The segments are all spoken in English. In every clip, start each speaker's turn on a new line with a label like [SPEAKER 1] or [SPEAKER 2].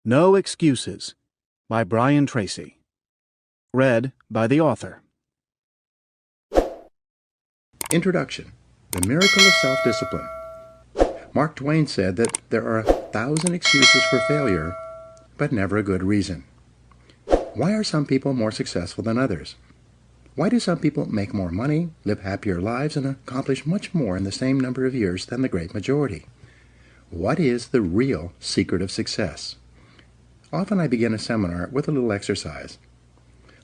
[SPEAKER 1] No Excuses by Brian Tracy. Read by the author.
[SPEAKER 2] Introduction: The Miracle of Self-Discipline. Mark Twain said that there are 1,000 excuses for failure, but never a good reason. Why are some people more successful than others? Why do some people make more money, live happier lives, and accomplish much more in the same number of years than the great majority? What is the real secret of success? Often I begin a seminar with a little exercise.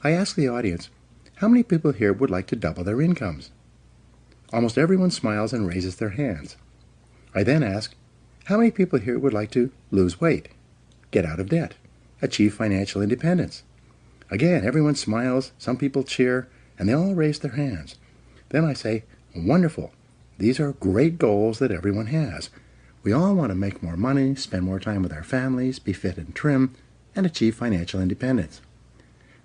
[SPEAKER 2] I ask the audience, how many people here would like to double their incomes? Almost everyone smiles and raises their hands. I then ask, how many people here would like to lose weight, get out of debt, achieve financial independence? Again, everyone smiles, some people cheer, and they all raise their hands. Then I say, wonderful. These are great goals that everyone has. We all want to make more money, spend more time with our families, be fit and trim, and achieve financial independence.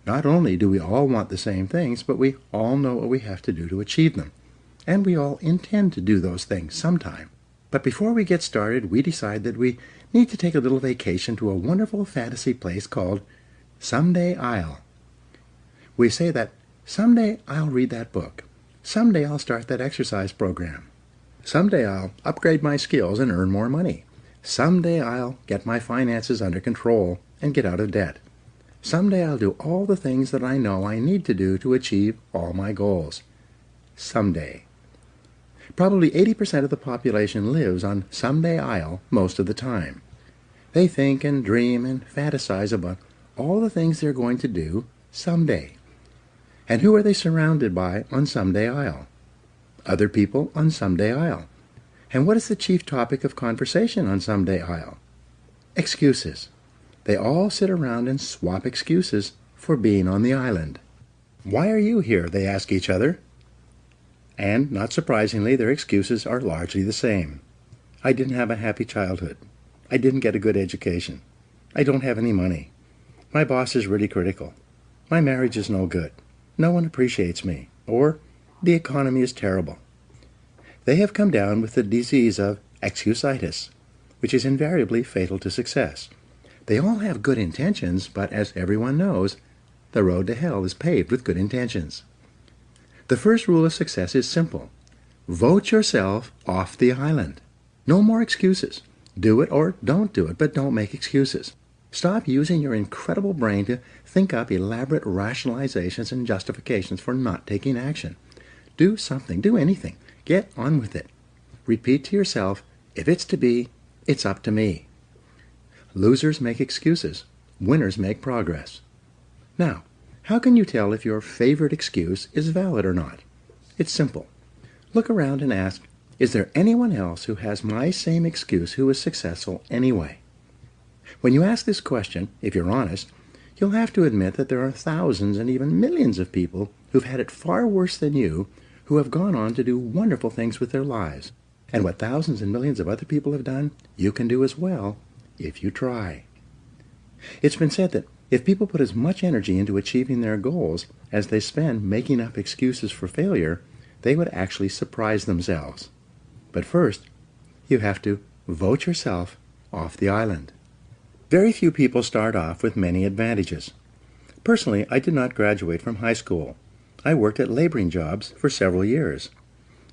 [SPEAKER 2] Not only do we all want the same things, but we all know what we have to do to achieve them. And we all intend to do those things sometime. But before we get started, we decide that we need to take a little vacation to a wonderful fantasy place called Someday I'll. We say that someday I'll read that book. Someday I'll start that exercise program. Someday I'll upgrade my skills and earn more money. Someday I'll get my finances under control and get out of debt. Someday I'll do all the things that I know I need to do to achieve all my goals. Someday. Probably 80% of the population lives on someday I'll most of the time. They think and dream and fantasize about all the things they're going to do someday. And who are they surrounded by on someday I'll? Other people on someday I'll. And what is the chief topic of conversation on someday I'll? Excuses. They all sit around and swap excuses for being on the island. Why are you here? They ask each other. And, not surprisingly, their excuses are largely the same. I didn't have a happy childhood. I didn't get a good education. I don't have any money. My boss is really critical. My marriage is no good. No one appreciates me. Or, the economy is terrible. They have come down with the disease of excusitis, which is invariably fatal to success. They all have good intentions, but as everyone knows, the road to hell is paved with good intentions. The first rule of success is simple. Vote yourself off the island. No more excuses. Do it or don't do it, but don't make excuses. Stop using your incredible brain to think up elaborate rationalizations and justifications for not taking action. Do something. Do anything. Get on with it. Repeat to yourself, if it's to be, it's up to me. Losers make excuses. Winners make progress. Now, how can you tell if your favorite excuse is valid or not? It's simple. Look around and ask, is there anyone else who has my same excuse who is successful anyway? When you ask this question, if you're honest, you'll have to admit that there are thousands and even millions of people who've had it far worse than you, who have gone on to do wonderful things with their lives. And what thousands and millions of other people have done, you can do as well, if you try. It's been said that if people put as much energy into achieving their goals as they spend making up excuses for failure, they would actually surprise themselves. But first, you have to vote yourself off the island. Very few people start off with many advantages. Personally, I did not graduate from high school. I worked at laboring jobs for several years.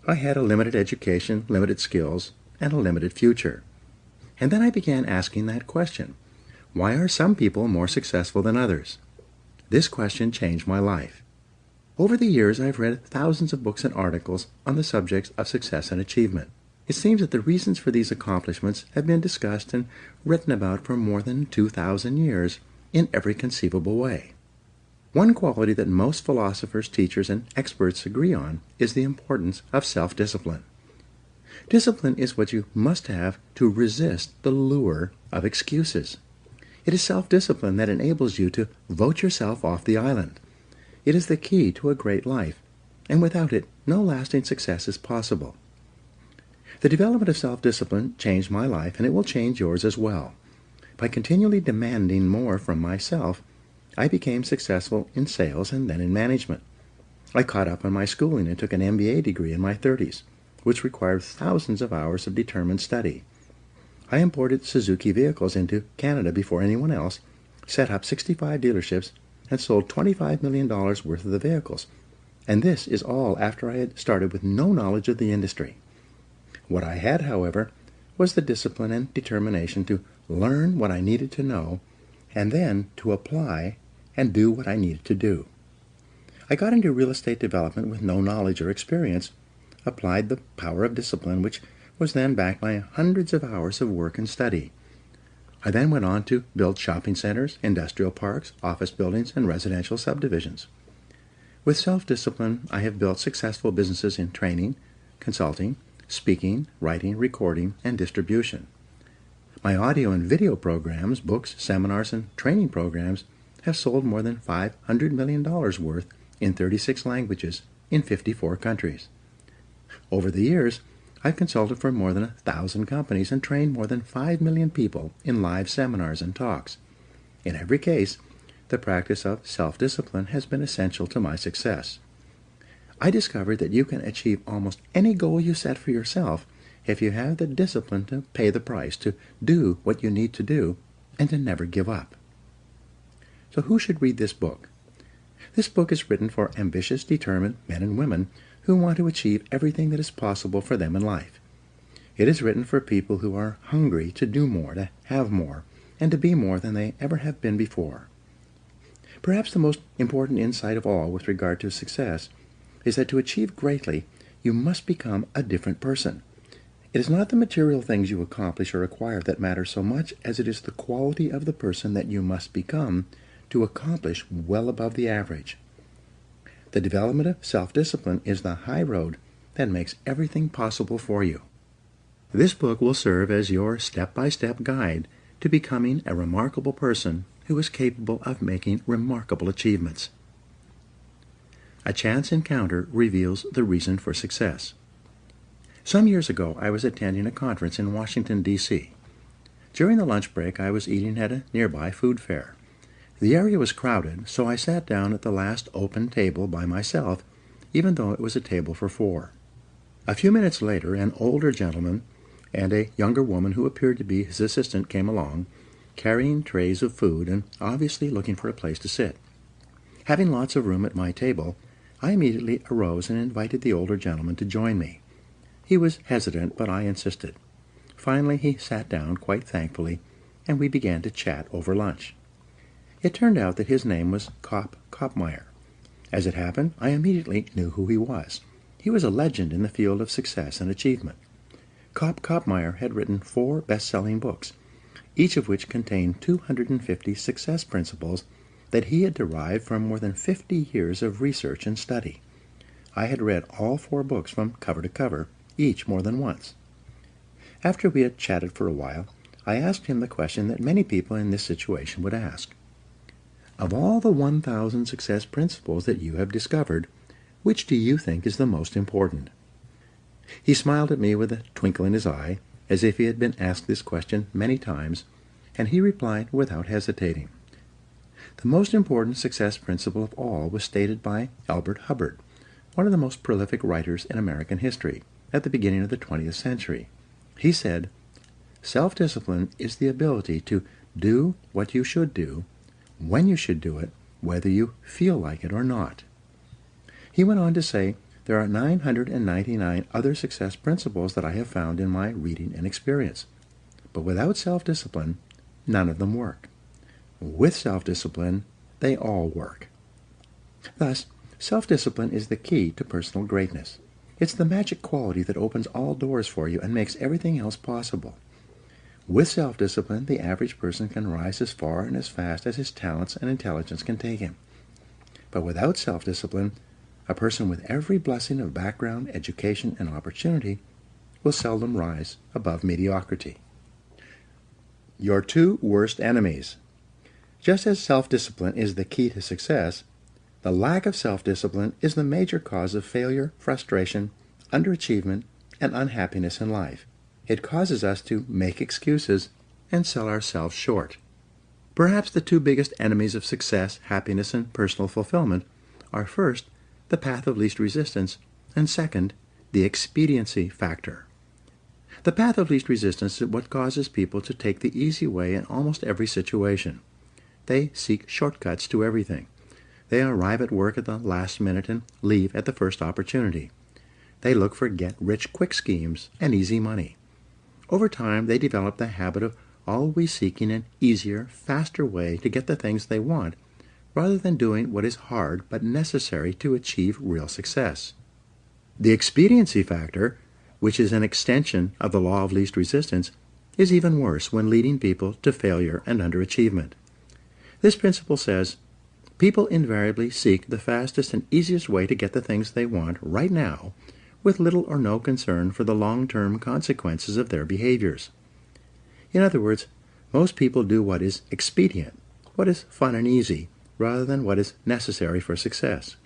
[SPEAKER 2] I had a limited education, limited skills, and a limited future. And then I began asking that question. Why are some people more successful than others? This question changed my life. Over the years, I've read thousands of books and articles on the subjects of success and achievement. It seems that the reasons for these accomplishments have been discussed and written about for more than 2,000 years in every conceivable way. One quality that most philosophers, teachers, and experts agree on is the importance of self-discipline. Discipline is what you must have to resist the lure of excuses. It is self-discipline that enables you to vote yourself off the island. It is the key to a great life, and without it, no lasting success is possible. The development of self-discipline changed my life, and it will change yours as well. By continually demanding more from myself, I became successful in sales and then in management. I caught up on my schooling and took an MBA degree in my 30s, which required thousands of hours of determined study. I imported Suzuki vehicles into Canada before anyone else, set up 65 dealerships, and sold $25 million worth of the vehicles. And this is all after I had started with no knowledge of the industry. What I had, however, was the discipline and determination to learn what I needed to know, and then to apply and do what I needed to do. I got into real estate development with no knowledge or experience, applied the power of discipline, which was then backed by hundreds of hours of work and study. I then went on to build shopping centers, industrial parks, office buildings, and residential subdivisions. With self-discipline, I have built successful businesses in training, consulting, speaking, writing, recording, and distribution. My audio and video programs, books, seminars, and training programs have sold more than $500 million worth in 36 languages in 54 countries. Over the years, I've consulted for more than 1,000 companies and trained more than 5 million people in live seminars and talks. In every case, the practice of self-discipline has been essential to my success. I discovered that you can achieve almost any goal you set for yourself if you have the discipline to pay the price, to do what you need to do, and to never give up. So who should read this book? This book is written for ambitious, determined men and women who want to achieve everything that is possible for them in life. It is written for people who are hungry to do more, to have more, and to be more than they ever have been before. Perhaps the most important insight of all with regard to success is that to achieve greatly, you must become a different person. It is not the material things you accomplish or acquire that matter so much as it is the quality of the person that you must become to accomplish well above the average. The development of self-discipline is the high road that makes everything possible for you. This book will serve as your step-by-step guide to becoming a remarkable person who is capable of making remarkable achievements. A chance encounter reveals the reason for success. Some years ago, I was attending a conference in Washington, D.C. During the lunch break, I was eating at a nearby food fair. The area was crowded, so I sat down at the last open table by myself, even though it was a table for 4. A few minutes later, an older gentleman and a younger woman who appeared to be his assistant came along, carrying trays of food and obviously looking for a place to sit. Having lots of room at my table, I immediately arose and invited the older gentleman to join me. He was hesitant, but I insisted. Finally, he sat down quite thankfully, and we began to chat over lunch. It turned out that his name was Kopp Koppmeyer. As it happened, I immediately knew who he was. He was a legend in the field of success and achievement. Kopp Koppmeyer had written 4 best-selling books, each of which contained 250 success principles that he had derived from more than 50 years of research and study. I had read all 4 books from cover to cover, each more than once. After we had chatted for a while, I asked him the question that many people in this situation would ask. Of all the 1,000 success principles that you have discovered, which do you think is the most important? He smiled at me with a twinkle in his eye, as if he had been asked this question many times, and he replied without hesitating. The most important success principle of all was stated by Elbert Hubbard, one of the most prolific writers in American history, at the beginning of the 20th century. He said, "Self-discipline is the ability to do what you should do, when you should do it, whether you feel like it or not." He went on to say, there are 999 other success principles that I have found in my reading and experience. But without self-discipline, none of them work. With self-discipline, they all work. Thus, self-discipline is the key to personal greatness. It's the magic quality that opens all doors for you and makes everything else possible. With self-discipline, the average person can rise as far and as fast as his talents and intelligence can take him. But without self-discipline, a person with every blessing of background, education, and opportunity will seldom rise above mediocrity. Your 2 worst enemies. Just as self-discipline is the key to success, the lack of self-discipline is the major cause of failure, frustration, underachievement, and unhappiness in life. It causes us to make excuses and sell ourselves short. Perhaps the 2 biggest enemies of success, happiness, and personal fulfillment are first, the path of least resistance, and second, the expediency factor. The path of least resistance is what causes people to take the easy way in almost every situation. They seek shortcuts to everything. They arrive at work at the last minute and leave at the first opportunity. They look for get-rich-quick schemes and easy money. Over time, they develop the habit of always seeking an easier, faster way to get the things they want, rather than doing what is hard but necessary to achieve real success. The expediency factor, which is an extension of the law of least resistance, is even worse when leading people to failure and underachievement. This principle says, people invariably seek the fastest and easiest way to get the things they want right now, with little or no concern for the long-term consequences of their behaviors. In other words, most people do what is expedient, what is fun and easy, rather than what is necessary for success.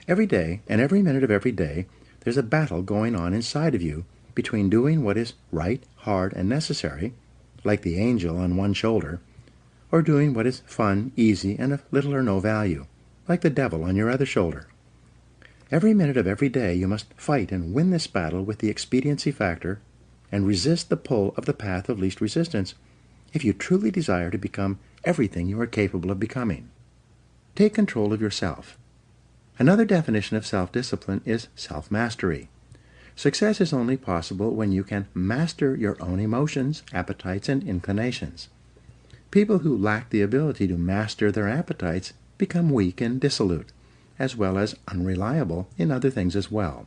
[SPEAKER 2] Every day, and every minute of every day, there's a battle going on inside of you between doing what is right, hard, and necessary, like the angel on one shoulder, or doing what is fun, easy, and of little or no value, like the devil on your other shoulder. Every minute of every day you must fight and win this battle with the expediency factor and resist the pull of the path of least resistance if you truly desire to become everything you are capable of becoming. Take control of yourself. Another definition of self-discipline is self-mastery. Success is only possible when you can master your own emotions, appetites, and inclinations. People who lack the ability to master their appetites become weak and dissolute, as well as unreliable in other things as well.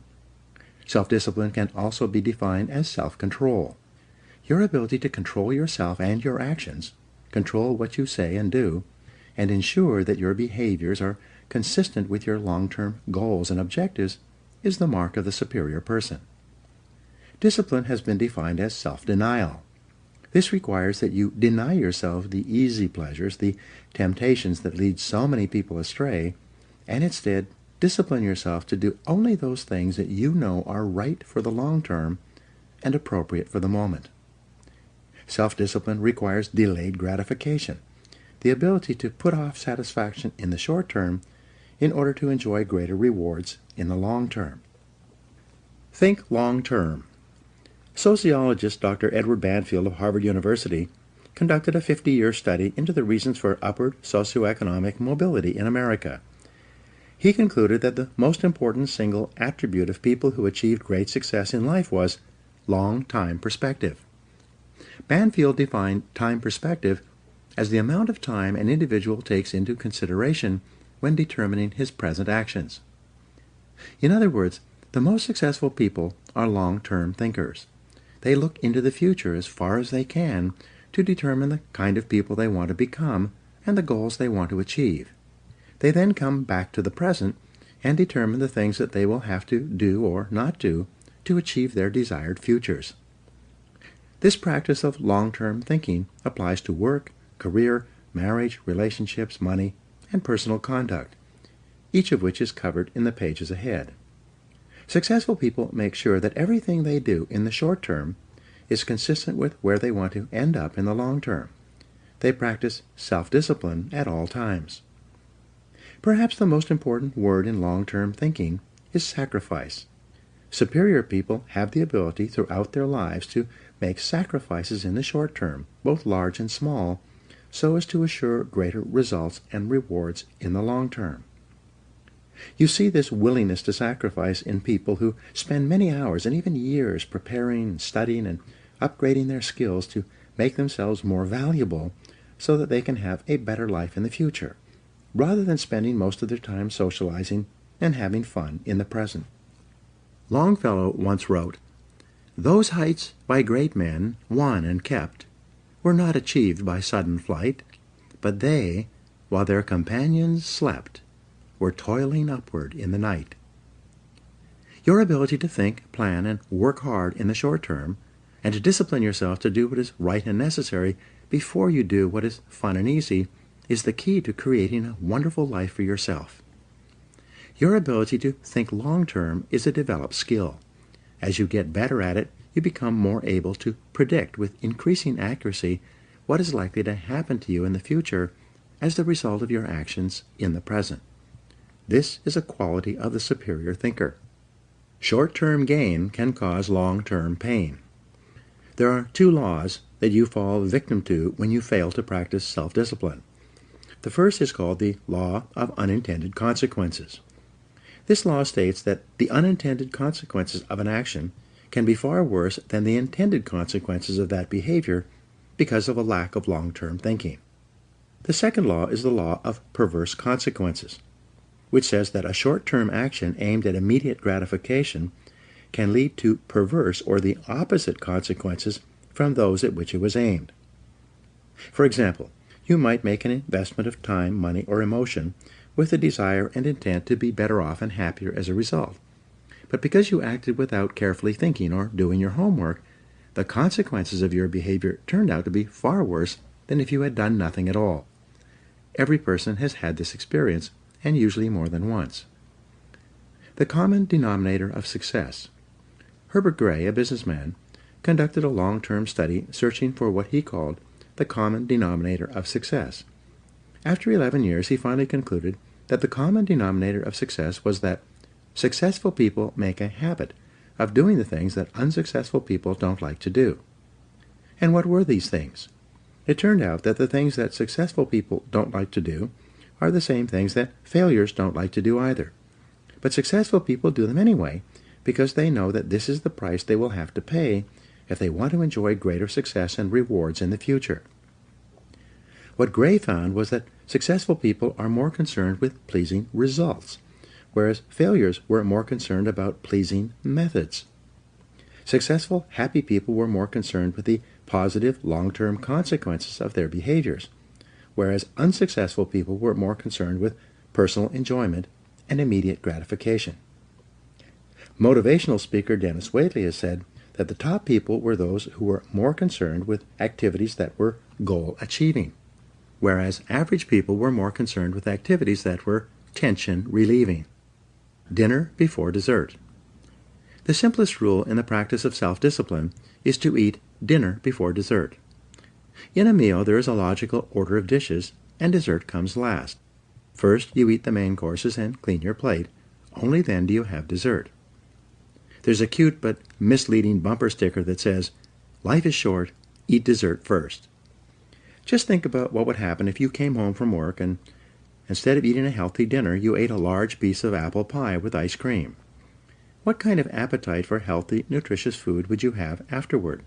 [SPEAKER 2] Self-discipline can also be defined as self-control. Your ability to control yourself and your actions, control what you say and do, and ensure that your behaviors are consistent with your long-term goals and objectives is the mark of the superior person. Discipline has been defined as self-denial. This requires that you deny yourself the easy pleasures, the temptations that lead so many people astray, and instead discipline yourself to do only those things that you know are right for the long term and appropriate for the moment. Self-discipline requires delayed gratification, the ability to put off satisfaction in the short term in order to enjoy greater rewards in the long term. Think long term. Sociologist Dr. Edward Banfield of Harvard University conducted a 50-year study into the reasons for upward socioeconomic mobility in America. He concluded that the most important single attribute of people who achieved great success in life was long-time perspective. Banfield defined time perspective as the amount of time an individual takes into consideration when determining his present actions. In other words, the most successful people are long-term thinkers. They look into the future as far as they can to determine the kind of people they want to become and the goals they want to achieve. They then come back to the present and determine the things that they will have to do or not do to achieve their desired futures. This practice of long-term thinking applies to work, career, marriage, relationships, money, and personal conduct, each of which is covered in the pages ahead. Successful people make sure that everything they do in the short term is consistent with where they want to end up in the long term. They practice self-discipline at all times. Perhaps the most important word in long-term thinking is sacrifice. Superior people have the ability throughout their lives to make sacrifices in the short term, both large and small, so as to assure greater results and rewards in the long term. You see this willingness to sacrifice in people who spend many hours and even years preparing, studying, and upgrading their skills to make themselves more valuable so that they can have a better life in the future, rather than spending most of their time socializing and having fun in the present. Longfellow once wrote, "Those heights by great men won and kept were not achieved by sudden flight, but they, while their companions slept, were toiling upward in the night." Your ability to think, plan, and work hard in the short term, and to discipline yourself to do what is right and necessary before you do what is fun and easy, is the key to creating a wonderful life for yourself. Your ability to think long-term is a developed skill. As you get better at it, you become more able to predict with increasing accuracy what is likely to happen to you in the future as the result of your actions in the present. This is a quality of the superior thinker. Short-term gain can cause long-term pain. There are two laws that you fall victim to when you fail to practice self-discipline. The first is called the law of unintended consequences. This law states that the unintended consequences of an action can be far worse than the intended consequences of that behavior because of a lack of long-term thinking. The second law is the law of perverse consequences, which says that a short-term action aimed at immediate gratification can lead to perverse or the opposite consequences from those at which it was aimed. For example, you might make an investment of time, money, or emotion with the desire and intent to be better off and happier as a result. But because you acted without carefully thinking or doing your homework, the consequences of your behavior turned out to be far worse than if you had done nothing at all. Every person has had this experience, and usually more than once. The common denominator of success. Herbert Gray, a businessman, conducted a long-term study searching for what he called the common denominator of success. After 11 years, he finally concluded that the common denominator of success was that successful people make a habit of doing the things that unsuccessful people don't like to do. And what were these things? It turned out that the things that successful people don't like to do are the same things that failures don't like to do either. But successful people do them anyway because they know that this is the price they will have to pay if they want to enjoy greater success and rewards in the future. What Gray found was that successful people are more concerned with pleasing results, whereas failures were more concerned about pleasing methods. Successful, happy people were more concerned with the positive, long-term consequences of their behaviors, whereas unsuccessful people were more concerned with personal enjoyment and immediate gratification. Motivational speaker Dennis Waitley has said that the top people were those who were more concerned with activities that were goal-achieving, whereas average people were more concerned with activities that were tension-relieving. Dinner before dessert. The simplest rule in the practice of self-discipline is to eat dinner before dessert. In a meal, there is a logical order of dishes, and dessert comes last. First, you eat the main courses and clean your plate. Only then do you have dessert. There's a cute but misleading bumper sticker that says, "Life is short, eat dessert first." Just think about what would happen if you came home from work and instead of eating a healthy dinner, you ate a large piece of apple pie with ice cream. What kind of appetite for healthy, nutritious food would you have afterward?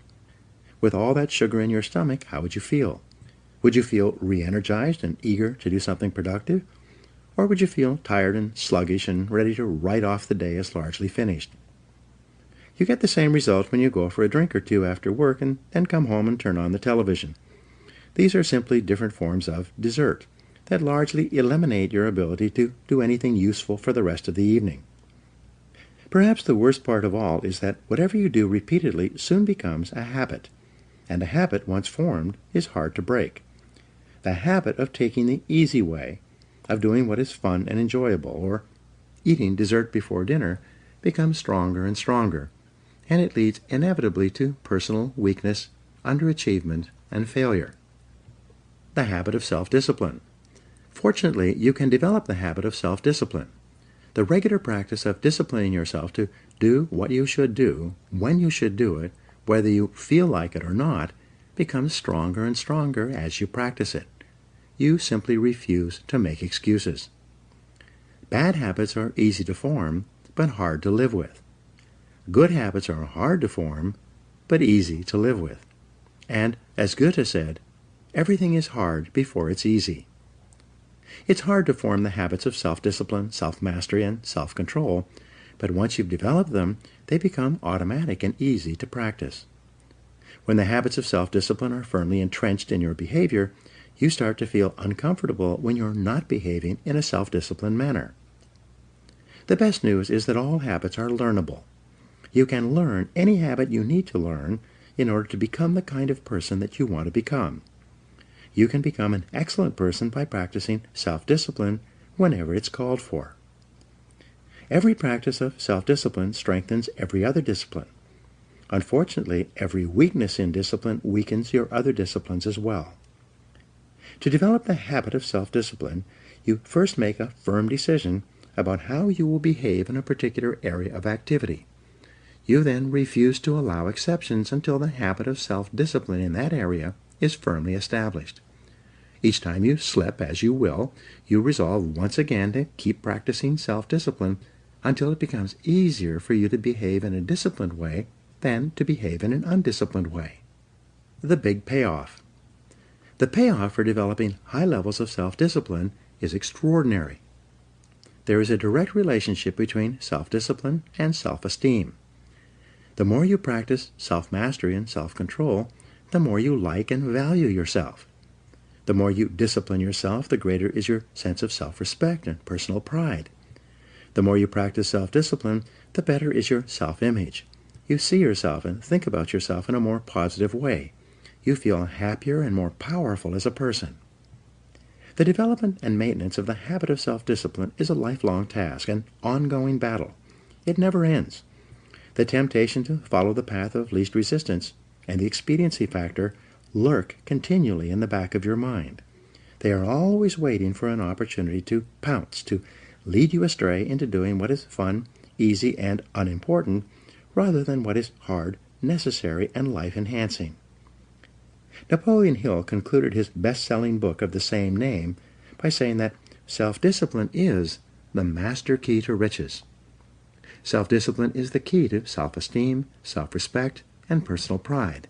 [SPEAKER 2] With all that sugar in your stomach, how would you feel? Would you feel re-energized and eager to do something productive? Or would you feel tired and sluggish and ready to write off the day as largely finished? You get the same result when you go for a drink or two after work and then come home and turn on the television. These are simply different forms of dessert that largely eliminate your ability to do anything useful for the rest of the evening. Perhaps the worst part of all is that whatever you do repeatedly soon becomes a habit, and a habit once formed is hard to break. The habit of taking the easy way, of doing what is fun and enjoyable, or eating dessert before dinner, becomes stronger and stronger, and it leads inevitably to personal weakness, underachievement, and failure. The habit of self-discipline. Fortunately, you can develop the habit of self-discipline. The regular practice of disciplining yourself to do what you should do, when you should do it, whether you feel like it or not, becomes stronger and stronger as you practice it. You simply refuse to make excuses. Bad habits are easy to form, but hard to live with. Good habits are hard to form, but easy to live with. And, as Goethe said, everything is hard before it's easy. It's hard to form the habits of self-discipline, self-mastery, and self-control, but once you've developed them, they become automatic and easy to practice. When the habits of self-discipline are firmly entrenched in your behavior, you start to feel uncomfortable when you're not behaving in a self-disciplined manner. The best news is that all habits are learnable. You can learn any habit you need to learn in order to become the kind of person that you want to become. You can become an excellent person by practicing self-discipline whenever it's called for. Every practice of self-discipline strengthens every other discipline. Unfortunately, every weakness in discipline weakens your other disciplines as well. To develop the habit of self-discipline, you first make a firm decision about how you will behave in a particular area of activity. You then refuse to allow exceptions until the habit of self-discipline in that area is firmly established. Each time you slip, as you will, you resolve once again to keep practicing self-discipline until it becomes easier for you to behave in a disciplined way than to behave in an undisciplined way. The big payoff. The payoff for developing high levels of self-discipline is extraordinary. There is a direct relationship between self-discipline and self-esteem. The more you practice self-mastery and self-control, the more you like and value yourself. The more you discipline yourself, the greater is your sense of self-respect and personal pride. The more you practice self-discipline, the better is your self-image. You see yourself and think about yourself in a more positive way. You feel happier and more powerful as a person. The development and maintenance of the habit of self-discipline is a lifelong task, an ongoing battle. It never ends. The temptation to follow the path of least resistance and the expediency factor lurk continually in the back of your mind. They are always waiting for an opportunity to pounce, to lead you astray into doing what is fun, easy, and unimportant, rather than what is hard, necessary, and life-enhancing. Napoleon Hill concluded his best-selling book of the same name by saying that self-discipline is the master key to riches. Self-discipline is the key to self-esteem, self-respect, and personal pride.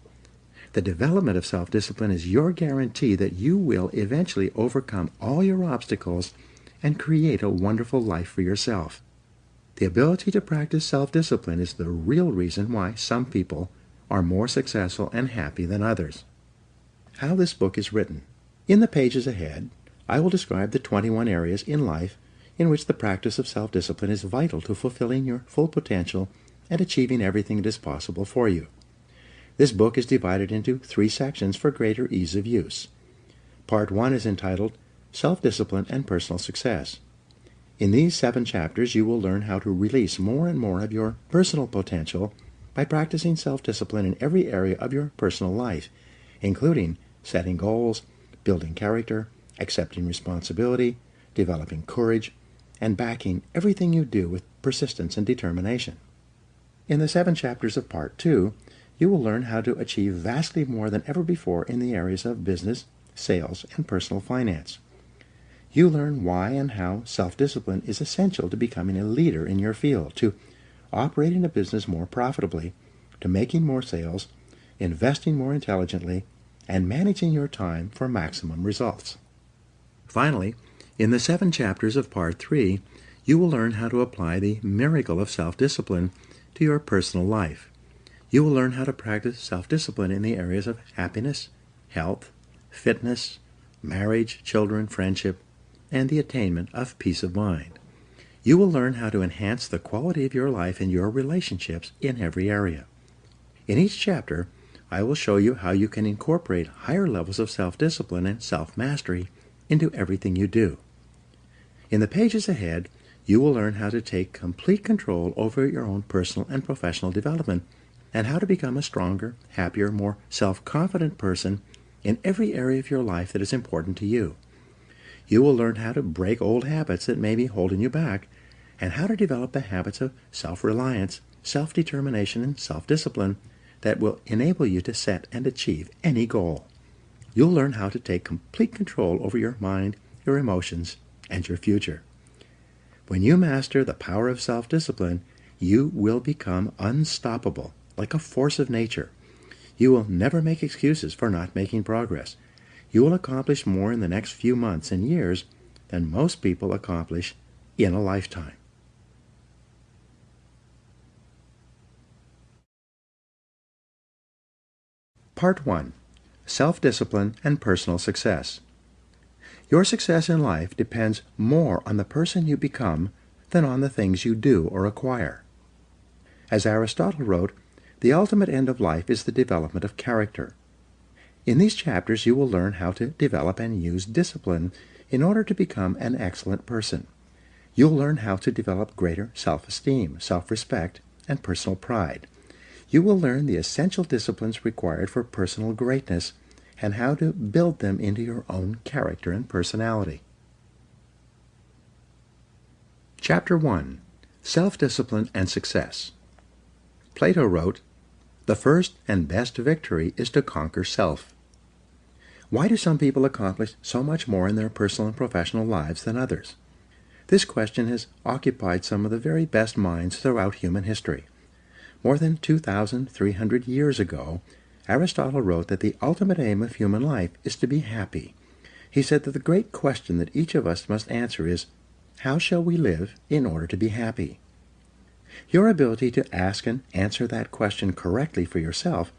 [SPEAKER 2] The development of self-discipline is your guarantee that you will eventually overcome all your obstacles and create a wonderful life for yourself. The ability to practice self-discipline is the real reason why some people are more successful and happy than others. How this book is written. In the pages ahead, I will describe the 21 areas in life in which the practice of self-discipline is vital to fulfilling your full potential and achieving everything that is possible for you. This book is divided into 3 sections for greater ease of use. Part 1 is entitled Self-Discipline and Personal Success. In these 7 chapters, you will learn how to release more and more of your personal potential by practicing self-discipline in every area of your personal life, including setting goals, building character, accepting responsibility, developing courage, and backing everything you do with persistence and determination. In the 7 chapters of Part 2, you will learn how to achieve vastly more than ever before in the areas of business, sales, and personal finance. You learn why and how self-discipline is essential to becoming a leader in your field, to operating a business more profitably, to making more sales, investing more intelligently, and managing your time for maximum results. Finally, in the 7 chapters of Part 3, you will learn how to apply the miracle of self-discipline to your personal life. You will learn how to practice self-discipline in the areas of happiness, health, fitness, marriage, children, friendship, and the attainment of peace of mind. You will learn how to enhance the quality of your life and your relationships in every area. In each chapter, I will show you how you can incorporate higher levels of self-discipline and self-mastery into everything you do. In the pages ahead, you will learn how to take complete control over your own personal and professional development and how to become a stronger, happier, more self-confident person in every area of your life that is important to you. You will learn how to break old habits that may be holding you back and how to develop the habits of self-reliance, self-determination, and self-discipline that will enable you to set and achieve any goal. You'll learn how to take complete control over your mind, your emotions, and your future. When you master the power of self-discipline, you will become unstoppable, like a force of nature. You will never make excuses for not making progress. You will accomplish more in the next few months and years than most people accomplish in a lifetime. Part 1. Self-Discipline and Personal Success. Your success in life depends more on the person you become than on the things you do or acquire. As Aristotle wrote, the ultimate end of life is the development of character. In these chapters, you will learn how to develop and use discipline in order to become an excellent person. You'll learn how to develop greater self-esteem, self-respect, and personal pride. You will learn the essential disciplines required for personal greatness and how to build them into your own character and personality. Chapter 1. Self-Discipline and Success. Plato wrote, "The first and best victory is to conquer self." Why do some people accomplish so much more in their personal and professional lives than others? This question has occupied some of the very best minds throughout human history. More than 2,300 years ago, Aristotle wrote that the ultimate aim of human life is to be happy. He said that the great question that each of us must answer is, how shall we live in order to be happy? Your ability to ask and answer that question correctly for yourself,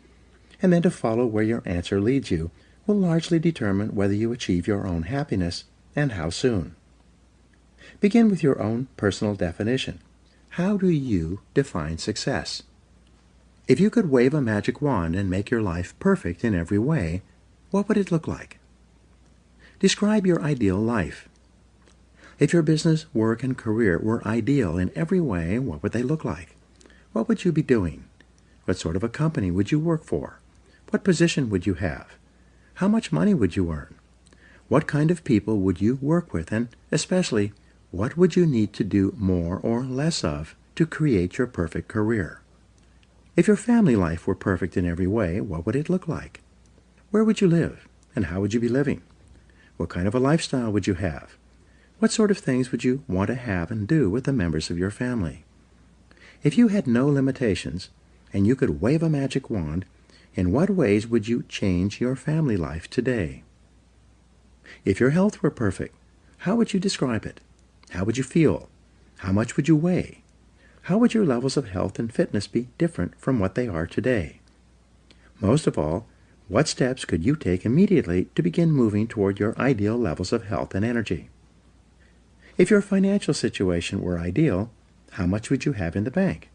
[SPEAKER 2] and then to follow where your answer leads you, will largely determine whether you achieve your own happiness and how soon. Begin with your own personal definition. How do you define success? If you could wave a magic wand and make your life perfect in every way, what would it look like? Describe your ideal life. If your business, work, and career were ideal in every way, what would they look like? What would you be doing? What sort of a company would you work for? What position would you have? How much money would you earn? What kind of people would you work with? And especially, what would you need to do more or less of to create your perfect career? If your family life were perfect in every way, what would it look like? Where would you live? And how would you be living? What kind of a lifestyle would you have? What sort of things would you want to have and do with the members of your family? If you had no limitations, and you could wave a magic wand, in what ways would you change your family life today? If your health were perfect, how would you describe it? How would you feel? How much would you weigh? How would your levels of health and fitness be different from what they are today? Most of all, what steps could you take immediately to begin moving toward your ideal levels of health and energy? If your financial situation were ideal, how much would you have in the bank?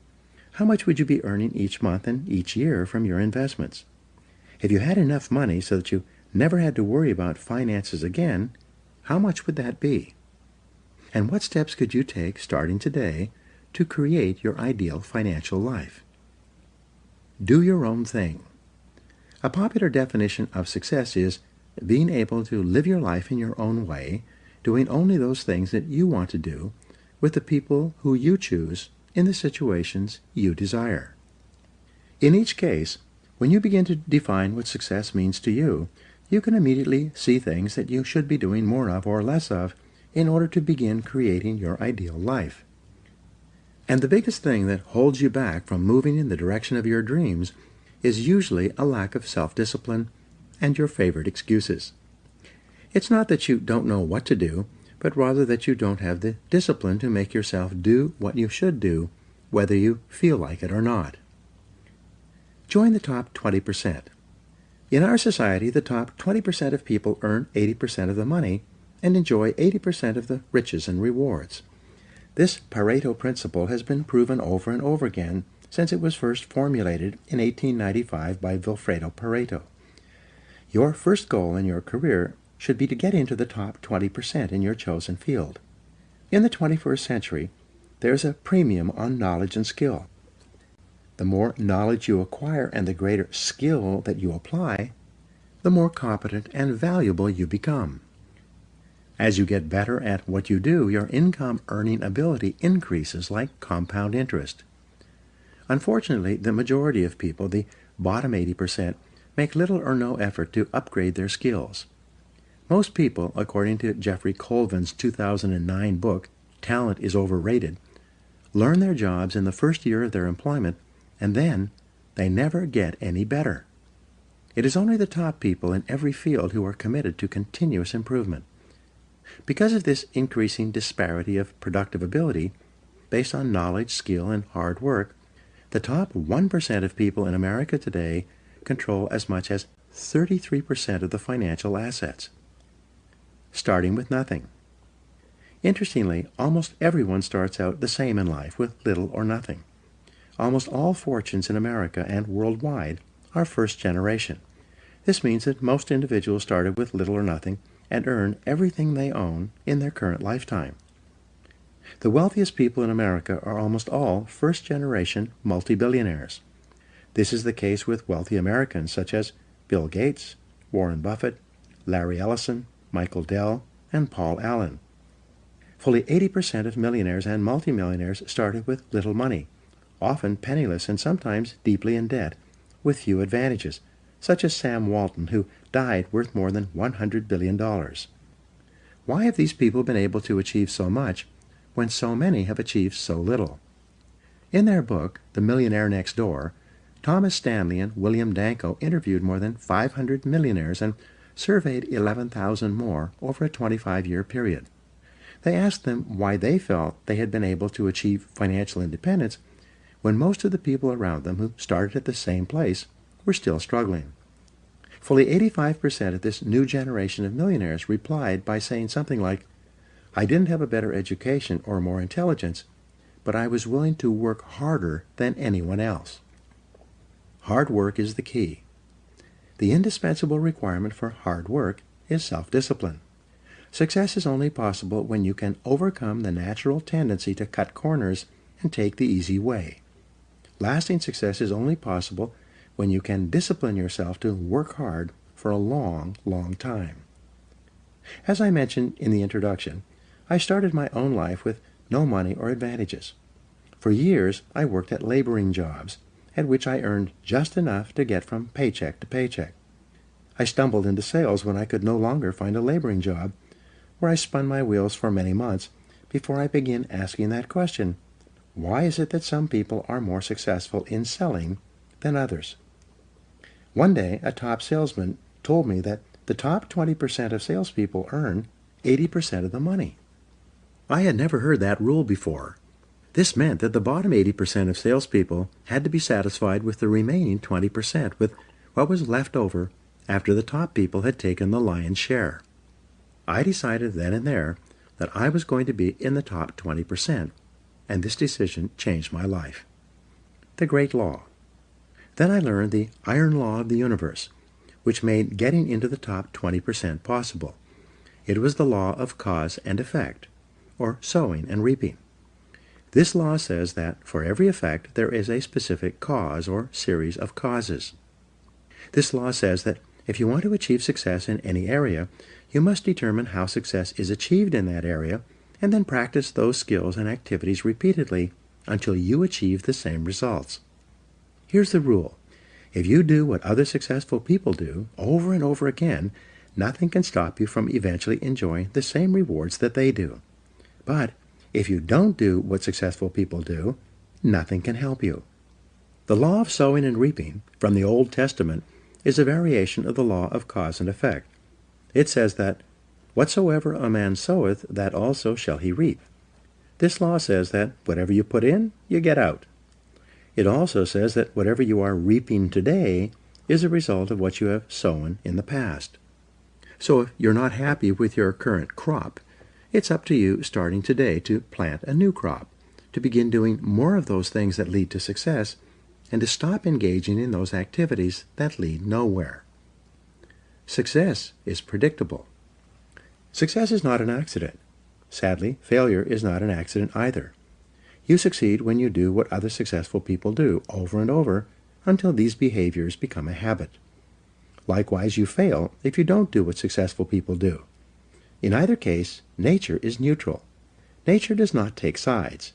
[SPEAKER 2] How much would you be earning each month and each year from your investments? If you had enough money so that you never had to worry about finances again, how much would that be? And what steps could you take starting today to create your ideal financial life? Do your own thing. A popular definition of success is being able to live your life in your own way, doing only those things that you want to do, with the people who you choose in the situations you desire. In each case, when you begin to define what success means to you, you can immediately see things that you should be doing more of or less of in order to begin creating your ideal life. And the biggest thing that holds you back from moving in the direction of your dreams is usually a lack of self-discipline and your favorite excuses. It's not that you don't know what to do, but rather that you don't have the discipline to make yourself do what you should do, whether you feel like it or not. Join the top 20%. In our society, the top 20% of people earn 80% of the money and enjoy 80% of the riches and rewards. This Pareto principle has been proven over and over again since it was first formulated in 1895 by Vilfredo Pareto. Your first goal in your career should be to get into the top 20% in your chosen field. In the 21st century, there's a premium on knowledge and skill. The more knowledge you acquire and the greater skill that you apply, the more competent and valuable you become. As you get better at what you do, your income earning ability increases like compound interest. Unfortunately, the majority of people, the bottom 80%, make little or no effort to upgrade their skills. Most people, according to Jeffrey Colvin's 2009 book, Talent is Overrated, learn their jobs in the first year of their employment, and then they never get any better. It is only the top people in every field who are committed to continuous improvement. Because of this increasing disparity of productive ability, based on knowledge, skill, and hard work, the top 1% of people in America today control as much as 33% of the financial assets, starting with nothing. Interestingly, almost everyone starts out the same in life with little or nothing. Almost all fortunes in America and worldwide are first generation. This means that most individuals started with little or nothing and earn everything they own in their current lifetime. The wealthiest people in America are almost all first-generation multi-billionaires. This is the case with wealthy Americans such as Bill Gates, Warren Buffett, Larry Ellison, Michael Dell, and Paul Allen. Fully 80% of millionaires and multimillionaires started with little money, often penniless and sometimes deeply in debt, with few advantages, such as Sam Walton, who died worth more than $100 billion. Why have these people been able to achieve so much when so many have achieved so little? In their book, The Millionaire Next Door, Thomas Stanley and William Danko interviewed more than 500 millionaires and surveyed 11,000 more over a 25-year period. They asked them why they felt they had been able to achieve financial independence when most of the people around them who started at the same place were still struggling. Fully 85% of this new generation of millionaires replied by saying something like, "I didn't have a better education or more intelligence, but I was willing to work harder than anyone else." Hard work is the key. The indispensable requirement for hard work is self-discipline. Success is only possible when you can overcome the natural tendency to cut corners and take the easy way. Lasting success is only possible when you can discipline yourself to work hard for a long, long time. As I mentioned in the introduction, I started my own life with no money or advantages. For years, I worked at laboring jobs, at which I earned just enough to get from paycheck to paycheck. I stumbled into sales when I could no longer find a laboring job, where I spun my wheels for many months before I began asking that question: why is it that some people are more successful in selling than others? One day, a top salesman told me that the top 20% of salespeople earn 80% of the money. I had never heard that rule before. This meant that the bottom 80% of salespeople had to be satisfied with the remaining 20%, with what was left over after the top people had taken the lion's share. I decided then and there that I was going to be in the top 20%, and this decision changed my life. The great law. Then I learned the iron law of the universe, which made getting into the top 20% possible. It was the law of cause and effect, or sowing and reaping. This law says that for every effect there is a specific cause or series of causes. This law says that if you want to achieve success in any area, you must determine how success is achieved in that area, and then practice those skills and activities repeatedly until you achieve the same results. Here's the rule. If you do what other successful people do over and over again, nothing can stop you from eventually enjoying the same rewards that they do. But if you don't do what successful people do, nothing can help you. The law of sowing and reaping from the Old Testament is a variation of the law of cause and effect. It says that, "Whatsoever a man soweth, that also shall he reap." This law says that whatever you put in, you get out. It also says that whatever you are reaping today is a result of what you have sown in the past. So if you're not happy with your current crop, it's up to you starting today to plant a new crop, to begin doing more of those things that lead to success, and to stop engaging in those activities that lead nowhere. Success is predictable. Success is not an accident. Sadly, failure is not an accident either. You succeed when you do what other successful people do over and over until these behaviors become a habit. Likewise, you fail if you don't do what successful people do. In either case, nature is neutral. Nature does not take sides.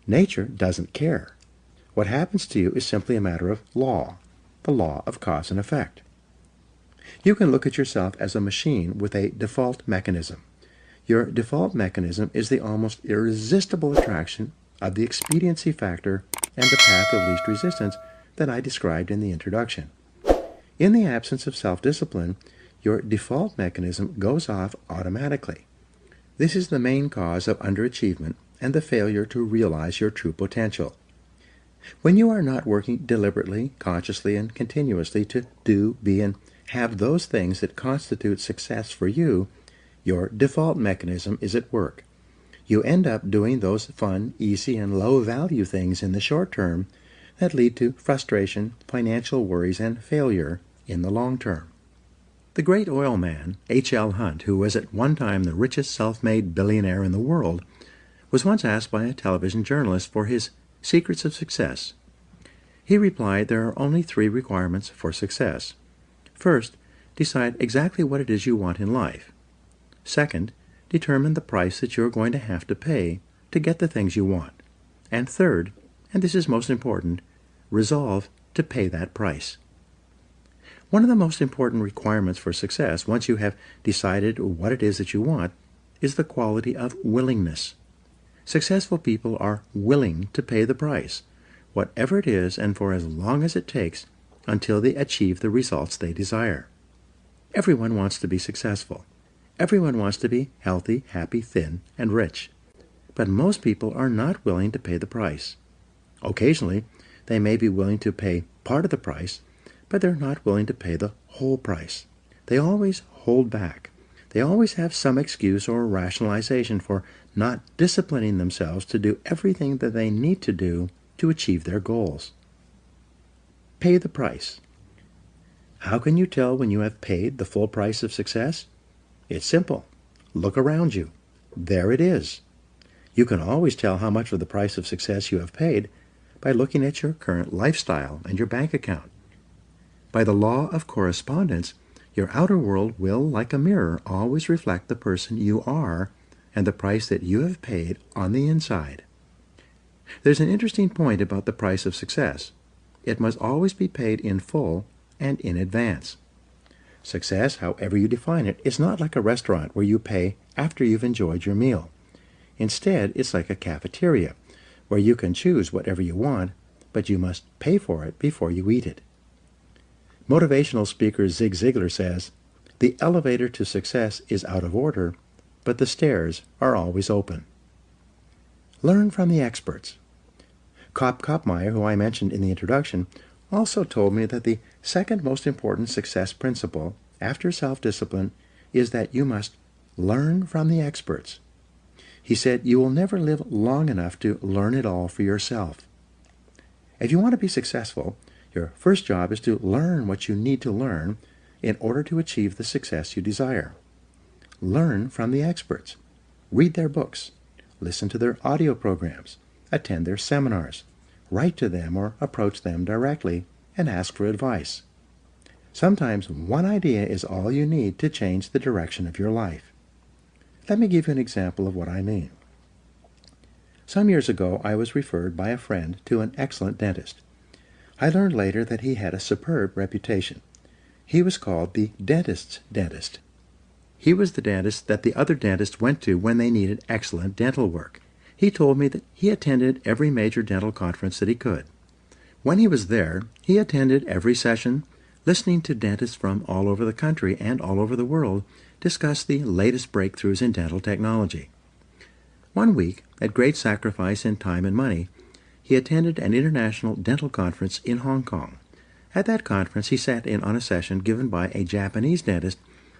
[SPEAKER 2] Nature doesn't care. What happens to you is simply a matter of law, the law of cause and effect. You can look at yourself as a machine with a default mechanism. Your default mechanism is the almost irresistible attraction of the expediency factor and the path of least resistance that I described in the introduction. In the absence of self-discipline, your default mechanism goes off automatically. This is the main cause of underachievement and the failure to realize your true potential. When you are not working deliberately, consciously, and continuously to do, be, and have those things that constitute success for you, your default mechanism is at work. You end up doing those fun, easy, and low-value things in the short term that lead to frustration, financial worries, and failure in the long term. The great oil man, H.L. Hunt, who was at one time the richest self-made billionaire in the world, was once asked by a television journalist for his secrets of success. He replied there are only 3 requirements for success. First, decide exactly what it is you want in life. Second, determine the price that you're going to have to pay to get the things you want. And third, and this is most important, resolve to pay that price. One of the most important requirements for success, once you have decided what it is that you want, is the quality of willingness. Successful people are willing to pay the price, whatever it is and for as long as it takes, until they achieve the results they desire. Everyone wants to be successful. Everyone wants to be healthy, happy, thin, and rich. But most people are not willing to pay the price. Occasionally, they may be willing to pay part of the price, but they're not willing to pay the whole price. They always hold back. They always have some excuse or rationalization for not disciplining themselves to do everything that they need to do to achieve their goals. Pay the price. How can you tell when you have paid the full price of success? It's simple. Look around you. There it is. You can always tell how much of the price of success you have paid by looking at your current lifestyle and your bank account. By the law of correspondence, your outer world will, like a mirror, always reflect the person you are and the price that you have paid on the inside. There's an interesting point about the price of success. It must always be paid in full and in advance. Success, however you define it, is not like a restaurant where you pay after you've enjoyed your meal. Instead, it's like a cafeteria where you can choose whatever you want, but you must pay for it before you eat it. Motivational speaker Zig Ziglar says, "The elevator to success is out of order, but the stairs are always open." Learn from the experts. Kopp Koppmeyer, who I mentioned in the introduction, also told me that the second most important success principle after self-discipline is that you must learn from the experts. He said you will never live long enough to learn it all for yourself. If you want to be successful, your first job is to learn what you need to learn in order to achieve the success you desire. Learn from the experts. Read their books. Listen to their audio programs. Attend their seminars. Write to them or approach them directly and ask for advice. Sometimes one idea is all you need to change the direction of your life. Let me give you an example of what I mean. Some years ago, I was referred by a friend to an excellent dentist. I learned later that he had a superb reputation. He was called the dentist's dentist. He was the dentist that the other dentists went to when they needed excellent dental work. He told me that he attended every major dental conference that he could. When he was there, he attended every session, listening to dentists from all over the country and all over the world discuss the latest breakthroughs in dental technology. One week, at great sacrifice in time and money, he attended an international dental conference in Hong Kong. At that conference, he sat in on a session given by a Japanese dentist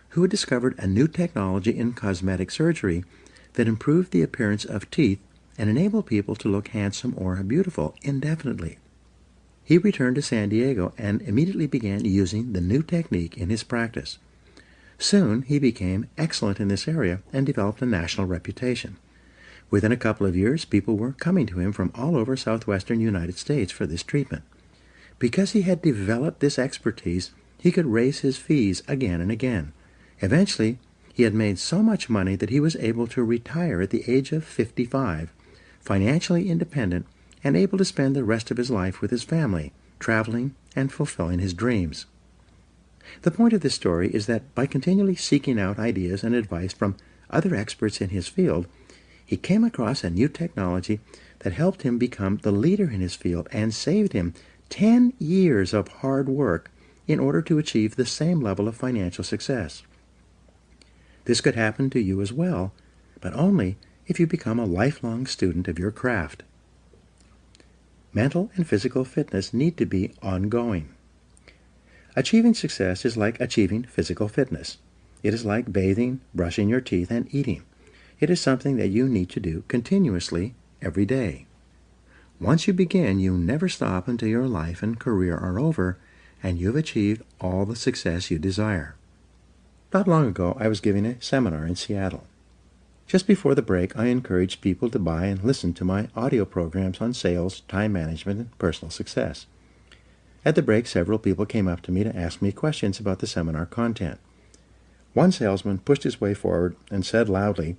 [SPEAKER 2] who had discovered a new technology in cosmetic surgery that improved the appearance of teeth and enabled people to look handsome or beautiful indefinitely. He returned to San Diego and immediately began using the new technique in his practice. Soon, he became excellent in this area and developed a national reputation. Within a couple of years, people were coming to him from all over southwestern United States for this treatment. Because he had developed this expertise, he could raise his fees again and again. Eventually, he had made so much money that he was able to retire at the age of 55, financially independent, and able to spend the rest of his life with his family, traveling and fulfilling his dreams. The point of this story is that by continually seeking out ideas and advice from other experts in his field, he came across a new technology that helped him become the leader in his field and saved him 10 years of hard work in order to achieve the same level of financial success. This could happen to you as well, but only if you become a lifelong student of your craft. Mental and physical fitness need to be ongoing. Achieving success is like achieving physical fitness. It is like bathing, brushing your teeth, and eating. It is something that you need to do continuously every day. Once you begin, you never stop until your life and career are over and you've achieved all the success you desire. Not long ago, I was giving a seminar in Seattle. Just before the break, I encouraged people to buy and listen to my audio programs on sales, time management, and personal success. At the break, several people came up to me to ask me questions about the seminar content. One salesman pushed his way forward and said loudly,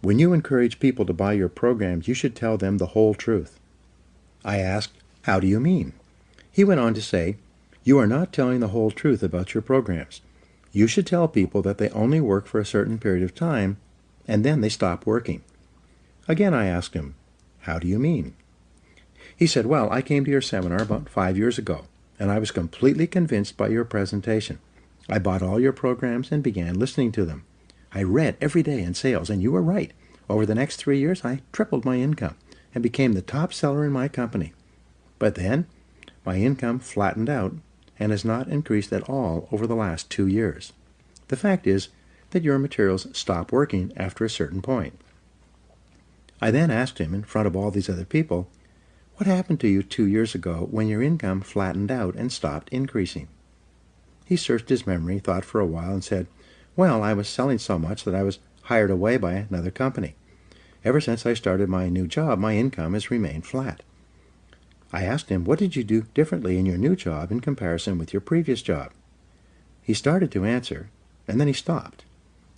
[SPEAKER 2] "When you encourage people to buy your programs, you should tell them the whole truth." I asked, "How do you mean?" He went on to say, "You are not telling the whole truth about your programs. You should tell people that they only work for a certain period of time, and then they stop working." Again I asked him, "How do you mean?" He said, "Well, I came to your seminar about 5 years ago, and I was completely convinced by your presentation. I bought all your programs and began listening to them. I read every day in sales, and you were right. Over the next 3 years, I tripled my income and became the top seller in my company. But then, my income flattened out and has not increased at all over the last 2 years. The fact is that your materials stop working after a certain point." I then asked him in front of all these other people, "What happened to you 2 years ago when your income flattened out and stopped increasing?" He searched his memory, thought for a while, and said, "Well, I was selling so much that I was hired away by another company. Ever since I started my new job, my income has remained flat." I asked him, "What did you do differently in your new job in comparison with your previous job?" He started to answer, and then he stopped.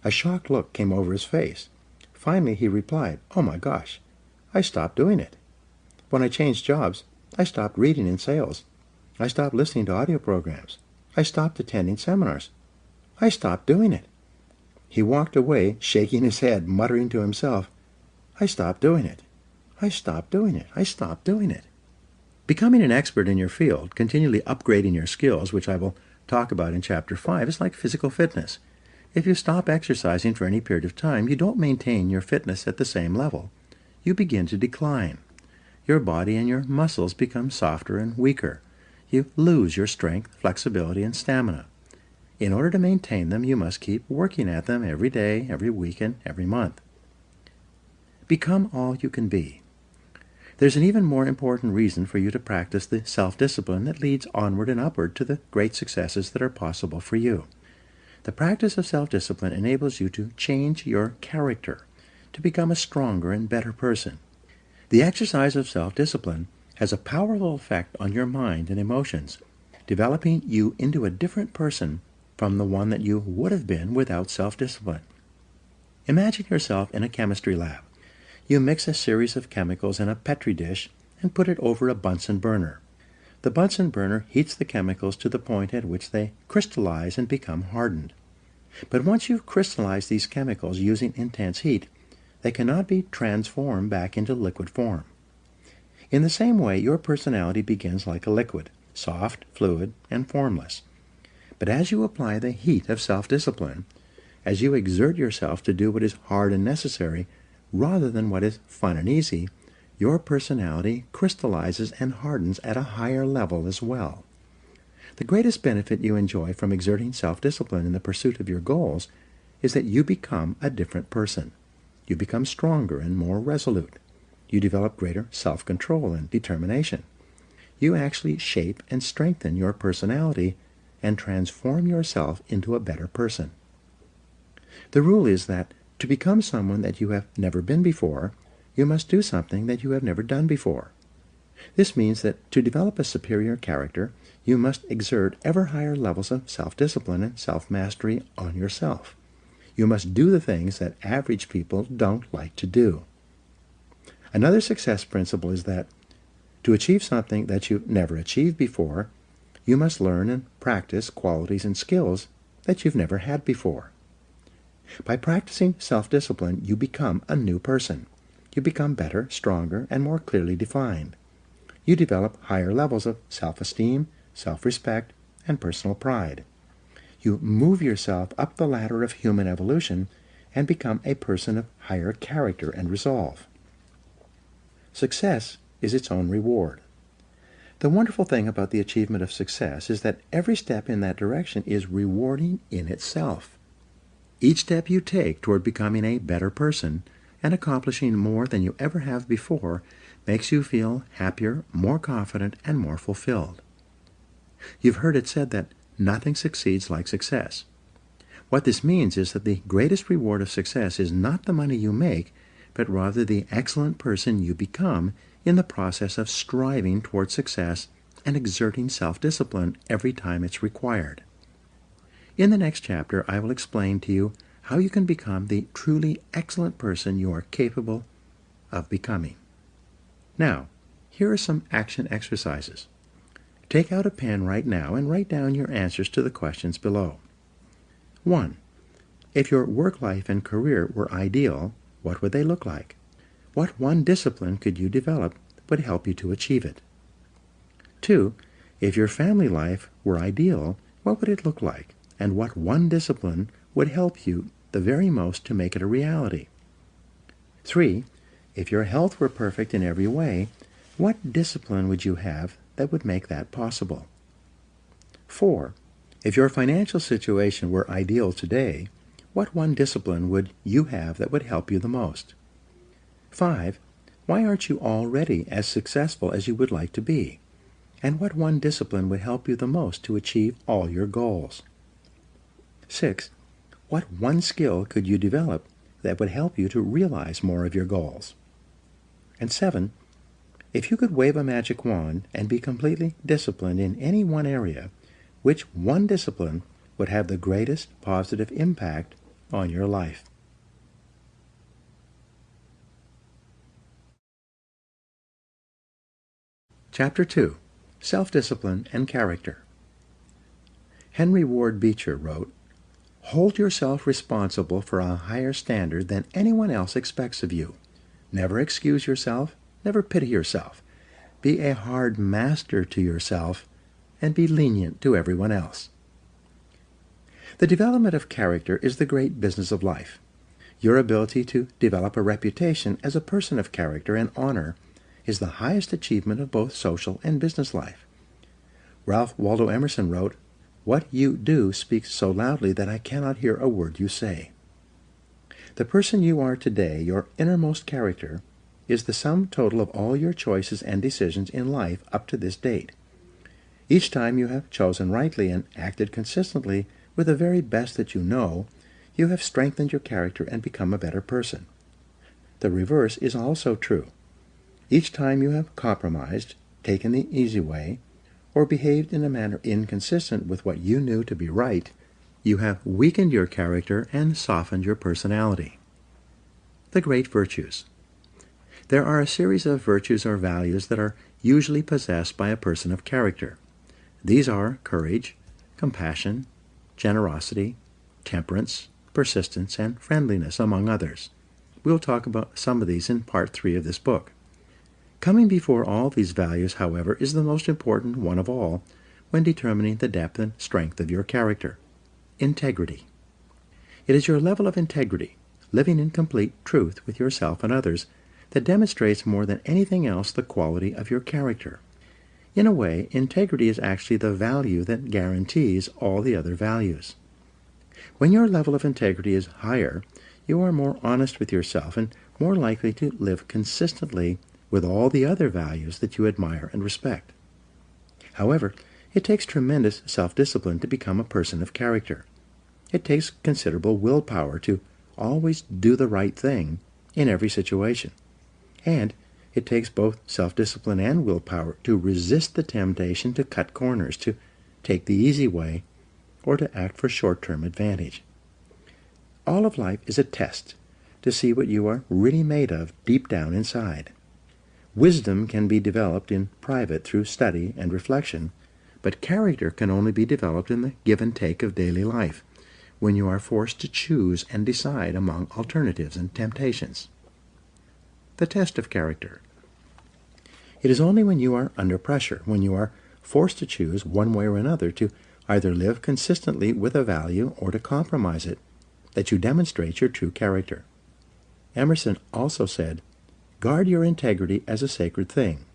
[SPEAKER 2] A shocked look came over his face. Finally, he replied, "Oh my gosh, I stopped doing it. When I changed jobs, I stopped reading in sales. I stopped listening to audio programs. I stopped attending seminars. I stopped doing it." He walked away, shaking his head, muttering to himself, "I stopped doing it. I stopped doing it. I stopped doing it." Becoming an expert in your field, continually upgrading your skills, which I will talk about in Chapter 5, is like physical fitness. If you stop exercising for any period of time, you don't maintain your fitness at the same level. You begin to decline. Your body and your muscles become softer and weaker. You lose your strength, flexibility, and stamina. In order to maintain them, you must keep working at them every day, every week, and every month. Become all you can be. There's an even more important reason for you to practice the self-discipline that leads onward and upward to the great successes that are possible for you. The practice of self-discipline enables you to change your character, to become a stronger and better person. The exercise of self-discipline has a powerful effect on your mind and emotions, developing you into a different person from the one that you would have been without self-discipline. Imagine yourself in a chemistry lab. You mix a series of chemicals in a Petri dish and put it over a Bunsen burner. The Bunsen burner heats the chemicals to the point at which they crystallize and become hardened. But once you've crystallized these chemicals using intense heat, they cannot be transformed back into liquid form. In the same way, your personality begins like a liquid, soft, fluid, and formless. But as you apply the heat of self-discipline, as you exert yourself to do what is hard and necessary rather than what is fun and easy, your personality crystallizes and hardens at a higher level as well. The greatest benefit you enjoy from exerting self-discipline in the pursuit of your goals is that you become a different person. You become stronger and more resolute. You develop greater self-control and determination. You actually shape and strengthen your personality and transform yourself into a better person. The rule is that to become someone that you have never been before, you must do something that you have never done before. This means that to develop a superior character, you must exert ever higher levels of self-discipline and self-mastery on yourself. You must do the things that average people don't like to do. Another success principle is that to achieve something that you never achieved before, you must learn and practice qualities and skills that you've never had before. By practicing self-discipline, you become a new person. You become better, stronger, and more clearly defined. You develop higher levels of self-esteem, self-respect, and personal pride. You move yourself up the ladder of human evolution and become a person of higher character and resolve. Success is its own reward. The wonderful thing about the achievement of success is that every step in that direction is rewarding in itself. Each step you take toward becoming a better person and accomplishing more than you ever have before makes you feel happier, more confident, and more fulfilled. You've heard it said that nothing succeeds like success. What this means is that the greatest reward of success is not the money you make, but rather the excellent person you become in the process of striving toward success and exerting self-discipline every time it's required. In the next chapter, I will explain to you how you can become the truly excellent person you are capable of becoming. Now, Here are some action exercises. Take out a pen right now and write down your answers to the questions below. 1. If your work life and career were ideal, what would they look like? What one discipline could you develop that would help you to achieve it? 2. If your family life were ideal, what would it look like? And what one discipline would help you the very most to make it a reality? 3. If your health were perfect in every way, what discipline would you have that would make that possible? 4. If your financial situation were ideal today, what one discipline would you have that would help you the most? 5. Why aren't you already as successful as you would like to be? And what one discipline would help you the most to achieve all your goals? 6. What one skill could you develop that would help you to realize more of your goals? And 7. If you could wave a magic wand and be completely disciplined in any one area, which one discipline would have the greatest positive impact on your life? Chapter 2. Self-Discipline and Character. Henry Ward Beecher wrote, "Hold yourself responsible for a higher standard than anyone else expects of you. Never excuse yourself, never pity yourself. Be a hard master to yourself, and be lenient to everyone else." The development of character is the great business of life. Your ability to develop a reputation as a person of character and honor is the highest achievement of both social and business life. Ralph Waldo Emerson wrote, "What you do speaks so loudly that I cannot hear a word you say." The person you are today, your innermost character, is the sum total of all your choices and decisions in life up to this date. Each time you have chosen rightly and acted consistently with the very best that you know, you have strengthened your character and become a better person. The reverse is also true. Each time you have compromised, taken the easy way, or behaved in a manner inconsistent with what you knew to be right, you have weakened your character and softened your personality. The great virtues. There are a series of virtues or values that are usually possessed by a person of character. These are courage, compassion, generosity, temperance, persistence, and friendliness, among others. We'll talk about some of these in Part 3 of this book. Coming before all these values, however, is the most important one of all when determining the depth and strength of your character: integrity. It is your level of integrity, living in complete truth with yourself and others, that demonstrates more than anything else the quality of your character. In a way, integrity is actually the value that guarantees all the other values. When your level of integrity is higher, you are more honest with yourself and more likely to live consistently with all the other values that you admire and respect. However, it takes tremendous self-discipline to become a person of character. It takes considerable willpower to always do the right thing in every situation. And it takes both self-discipline and willpower to resist the temptation to cut corners, to take the easy way, or to act for short-term advantage. All of life is a test to see what you are really made of deep down inside. Wisdom can be developed in private through study and reflection, but character can only be developed in the give and take of daily life, when you are forced to choose and decide among alternatives and temptations. The test of character. It is only when you are under pressure, when you are forced to choose one way or another to either live consistently with a value or to compromise it, that you demonstrate your true character. Emerson also said, "Guard your integrity as a sacred thing.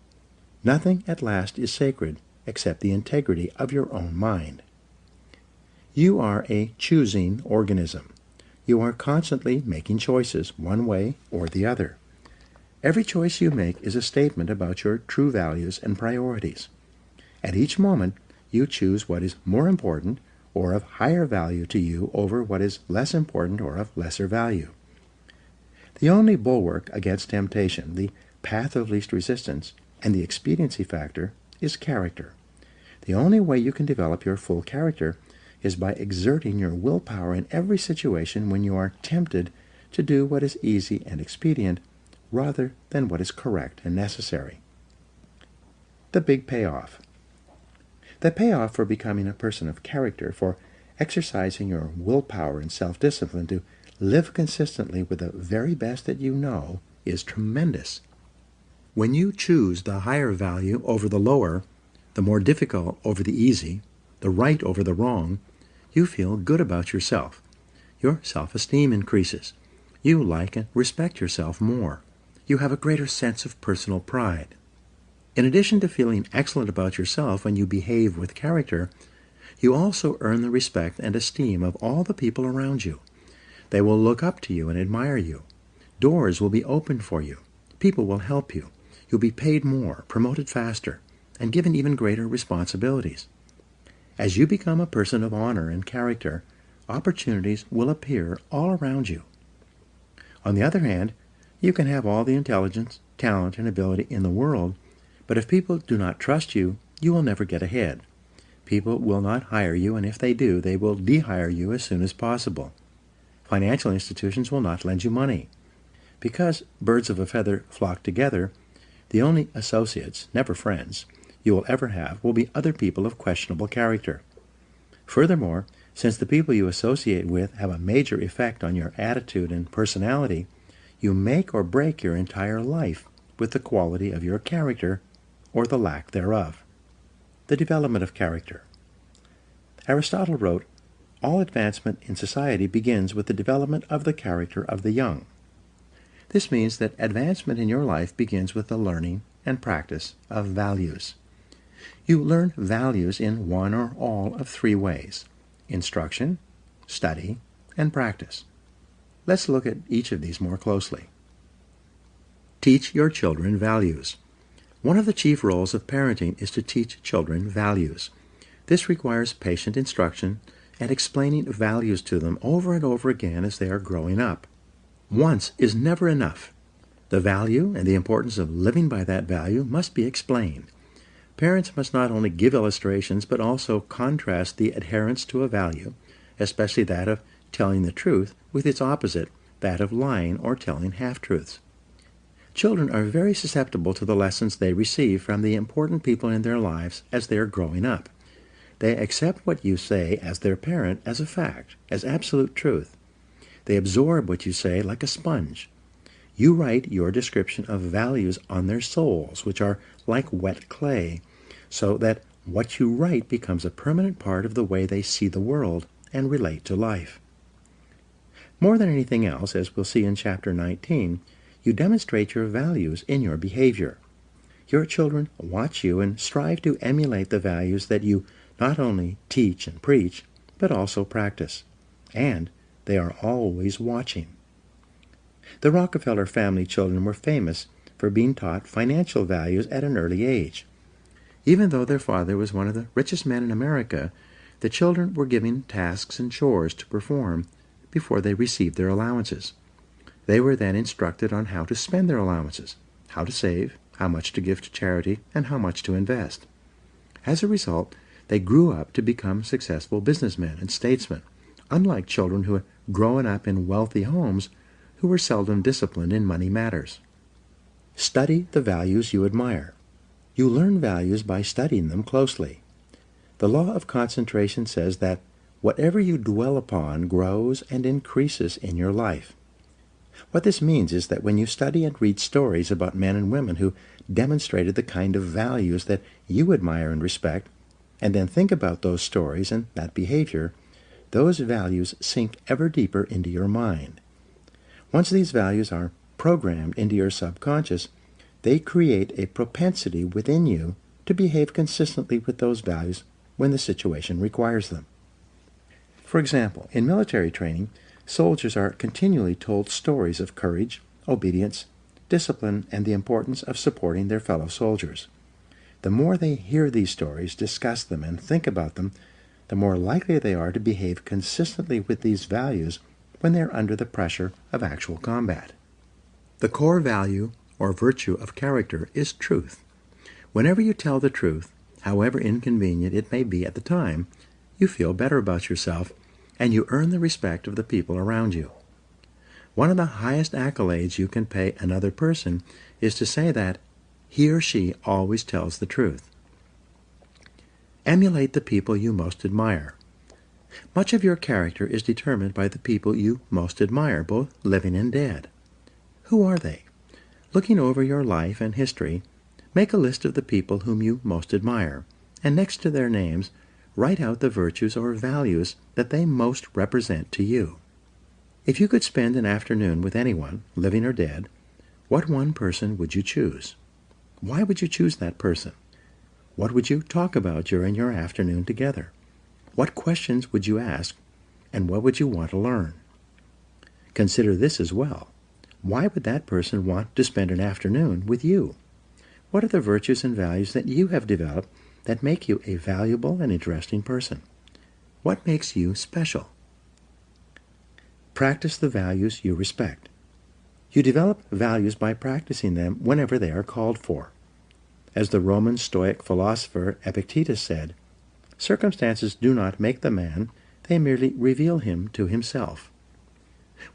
[SPEAKER 2] Nothing at last is sacred except the integrity of your own mind." You are a choosing organism. You are constantly making choices, one way or the other. Every choice you make is a statement about your true values and priorities. At each moment, you choose what is more important or of higher value to you over what is less important or of lesser value. The only bulwark against temptation, the path of least resistance, and the expediency factor is character. The only way you can develop your full character is by exerting your willpower in every situation when you are tempted to do what is easy and expedient rather than what is correct and necessary. The big payoff. The payoff for becoming a person of character, for exercising your willpower and self-discipline to live consistently with the very best that you know, is tremendous. When you choose the higher value over the lower, the more difficult over the easy, the right over the wrong, you feel good about yourself. Your self-esteem increases. You like and respect yourself more. You have a greater sense of personal pride. In addition to feeling excellent about yourself when you behave with character, you also earn the respect and esteem of all the people around you. They will look up to you and admire you. Doors will be opened for you. People will help you. You'll be paid more, promoted faster, and given even greater responsibilities. As you become a person of honor and character, opportunities will appear all around you. On the other hand, you can have all the intelligence, talent, and ability in the world, but if people do not trust you, you will never get ahead. People will not hire you, and if they do, they will de-hire you as soon as possible. Financial institutions will not lend you money. Because birds of a feather flock together, the only associates, never friends, you will ever have will be other people of questionable character. Furthermore, since the people you associate with have a major effect on your attitude and personality, you make or break your entire life with the quality of your character or the lack thereof. The development of character. Aristotle wrote, "All advancement in society begins with the development of the character of the young." This means that advancement in your life begins with the learning and practice of values. You learn values in one or all of three ways: instruction, study, and practice. Let's look at each of these more closely. Teach your children values. One of the chief roles of parenting is to teach children values. This requires patient instruction and explaining values to them over and over again as they are growing up. Once is never enough. The value and the importance of living by that value must be explained. Parents must not only give illustrations, but also contrast the adherence to a value, especially that of telling the truth, with its opposite, that of lying or telling half-truths. Children are very susceptible to the lessons they receive from the important people in their lives as they are growing up. They accept what you say as their parent as a fact, as absolute truth. They absorb what you say like a sponge. You write your description of values on their souls, which are like wet clay, so that what you write becomes a permanent part of the way they see the world and relate to life. More than anything else, as we'll see in Chapter 19, you demonstrate your values in your behavior. Your children watch you and strive to emulate the values that you not only teach and preach, but also practice. And they are always watching. The Rockefeller family children were famous for being taught financial values at an early age. Even though their father was one of the richest men in America, the children were given tasks and chores to perform before they received their allowances. They were then instructed on how to spend their allowances, how to save, how much to give to charity, and how much to invest. As a result, they grew up to become successful businessmen and statesmen, unlike children who had grown up in wealthy homes who were seldom disciplined in money matters. Study the values you admire. You learn values by studying them closely. The law of concentration says that whatever you dwell upon grows and increases in your life. What this means is that when you study and read stories about men and women who demonstrated the kind of values that you admire and respect, and then think about those stories and that behavior, those values sink ever deeper into your mind. Once these values are programmed into your subconscious, they create a propensity within you to behave consistently with those values when the situation requires them. For example, in military training, soldiers are continually told stories of courage, obedience, discipline, and the importance of supporting their fellow soldiers. The more they hear these stories, discuss them, and think about them, the more likely they are to behave consistently with these values when they are under the pressure of actual combat. The core value or virtue of character is truth. Whenever you tell the truth, however inconvenient it may be at the time, you feel better about yourself and you earn the respect of the people around you. One of the highest accolades you can pay another person is to say that he or she always tells the truth. Emulate the people you most admire. Much of your character is determined by the people you most admire, both living and dead. Who are they? Looking over your life and history, make a list of the people whom you most admire, and next to their names, write out the virtues or values that they most represent to you. If you could spend an afternoon with anyone, living or dead, what one person would you choose? Why would you choose that person? What would you talk about during your afternoon together? What questions would you ask, and what would you want to learn? Consider this as well. Why would that person want to spend an afternoon with you? What are the virtues and values that you have developed that make you a valuable and interesting person? What makes you special? Practice the values you respect. You develop values by practicing them whenever they are called for. As the Roman Stoic philosopher Epictetus said, "Circumstances do not make the man, they merely reveal him to himself."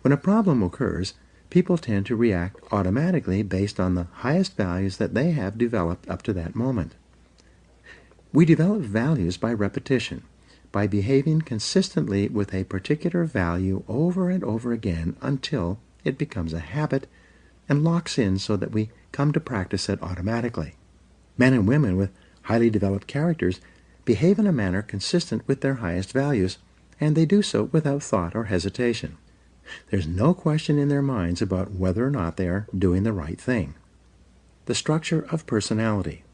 [SPEAKER 2] When a problem occurs, people tend to react automatically based on the highest values that they have developed up to that moment. We develop values by repetition, by behaving consistently with a particular value over and over again until it becomes a habit and locks in so that we come to practice it automatically. Men and women with highly developed characters behave in a manner consistent with their highest values, and they do so without thought or hesitation. There's no question in their minds about whether or not they are doing the right thing. The structure of personality.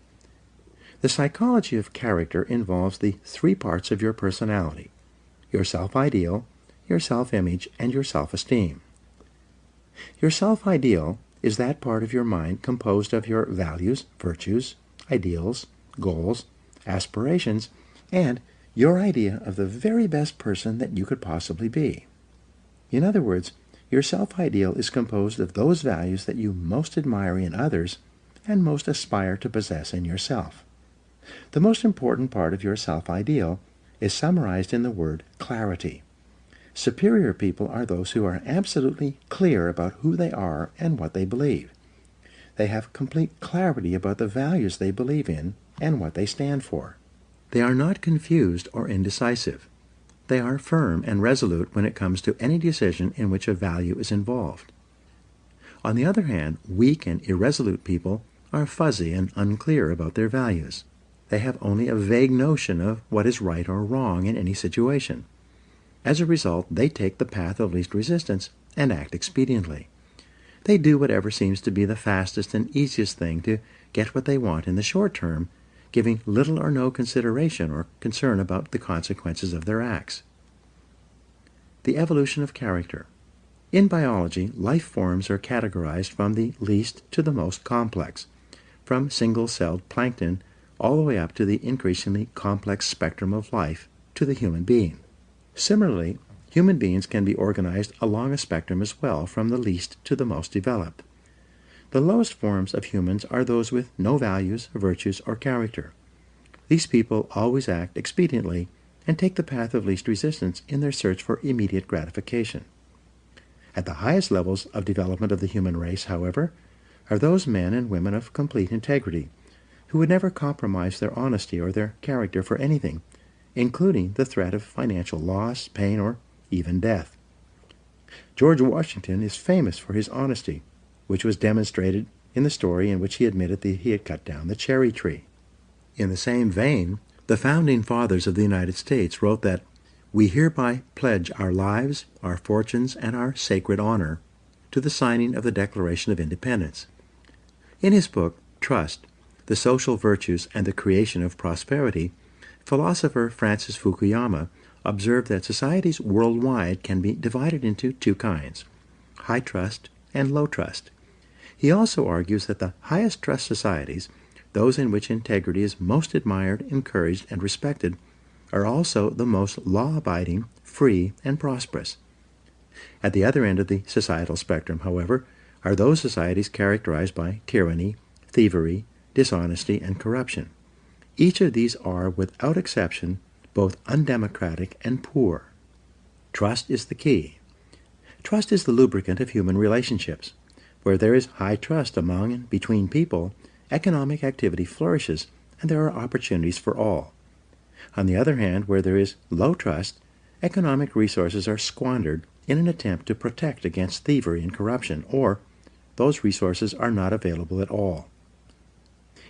[SPEAKER 2] The psychology of character involves the three parts of your personality: your self-ideal, your self-image, and your self-esteem. Your self-ideal is that part of your mind composed of your values, virtues, ideals, goals, aspirations, and your idea of the very best person that you could possibly be. In other words, your self-ideal is composed of those values that you most admire in others and most aspire to possess in yourself. The most important part of your self-ideal is summarized in the word clarity. Superior people are those who are absolutely clear about who they are and what they believe. They have complete clarity about the values they believe in and what they stand for. They are not confused or indecisive. They are firm and resolute when it comes to any decision in which a value is involved. On the other hand, weak and irresolute people are fuzzy and unclear about their values. They have only a vague notion of what is right or wrong in any situation. As a result, they take the path of least resistance and act expediently. They do whatever seems to be the fastest and easiest thing to get what they want in the short term, giving little or no consideration or concern about the consequences of their acts. The evolution of character. In biology, life forms are categorized from the least to the most complex, from single-celled plankton all the way up to the increasingly complex spectrum of life to the human being. Similarly, human beings can be organized along a spectrum as well, from the least to the most developed. The lowest forms of humans are those with no values, virtues, or character. These people always act expediently and take the path of least resistance in their search for immediate gratification. At the highest levels of development of the human race, however, are those men and women of complete integrity, who would never compromise their honesty or their character for anything, including the threat of financial loss, pain, or even death. George Washington is famous for his honesty, which was demonstrated in the story in which he admitted that he had cut down the cherry tree. In the same vein, the Founding Fathers of the United States wrote that, "We hereby pledge our lives, our fortunes, and our sacred honor to the signing of the Declaration of Independence." In his book, Trust, The Social Virtues and the Creation of Prosperity, philosopher Francis Fukuyama observed that societies worldwide can be divided into two kinds: high trust and low trust. He also argues that the highest trust societies, those in which integrity is most admired, encouraged, and respected, are also the most law-abiding, free, and prosperous. At the other end of the societal spectrum, however, are those societies characterized by tyranny, thievery, dishonesty, and corruption. Each of these are, without exception, both undemocratic and poor. Trust is the key. Trust is the lubricant of human relationships. Where there is high trust among and between people, economic activity flourishes and there are opportunities for all. On the other hand, where there is low trust, economic resources are squandered in an attempt to protect against thievery and corruption, or those resources are not available at all.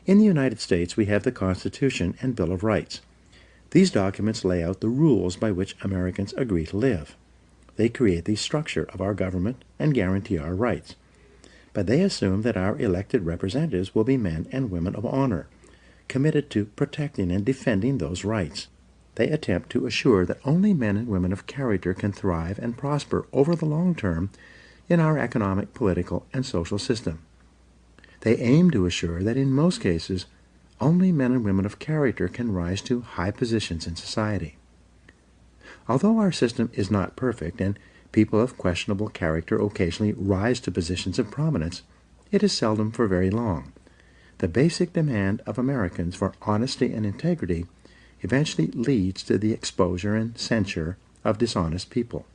[SPEAKER 2] In the United States, we have the Constitution and Bill of Rights. These documents lay out the rules by which Americans agree to live. They create the structure of our government and guarantee our rights. But they assume that our elected representatives will be men and women of honor, committed to protecting and defending those rights. They attempt to assure that only men and women of character can thrive and prosper over the long term in our economic, political, and social system. They aim to assure that in most cases, only men and women of character can rise to high positions in society. Although our system is not perfect and people of questionable character occasionally rise to positions of prominence, it is seldom for very long. The basic demand of Americans for honesty and integrity eventually leads to the exposure and censure of dishonest people.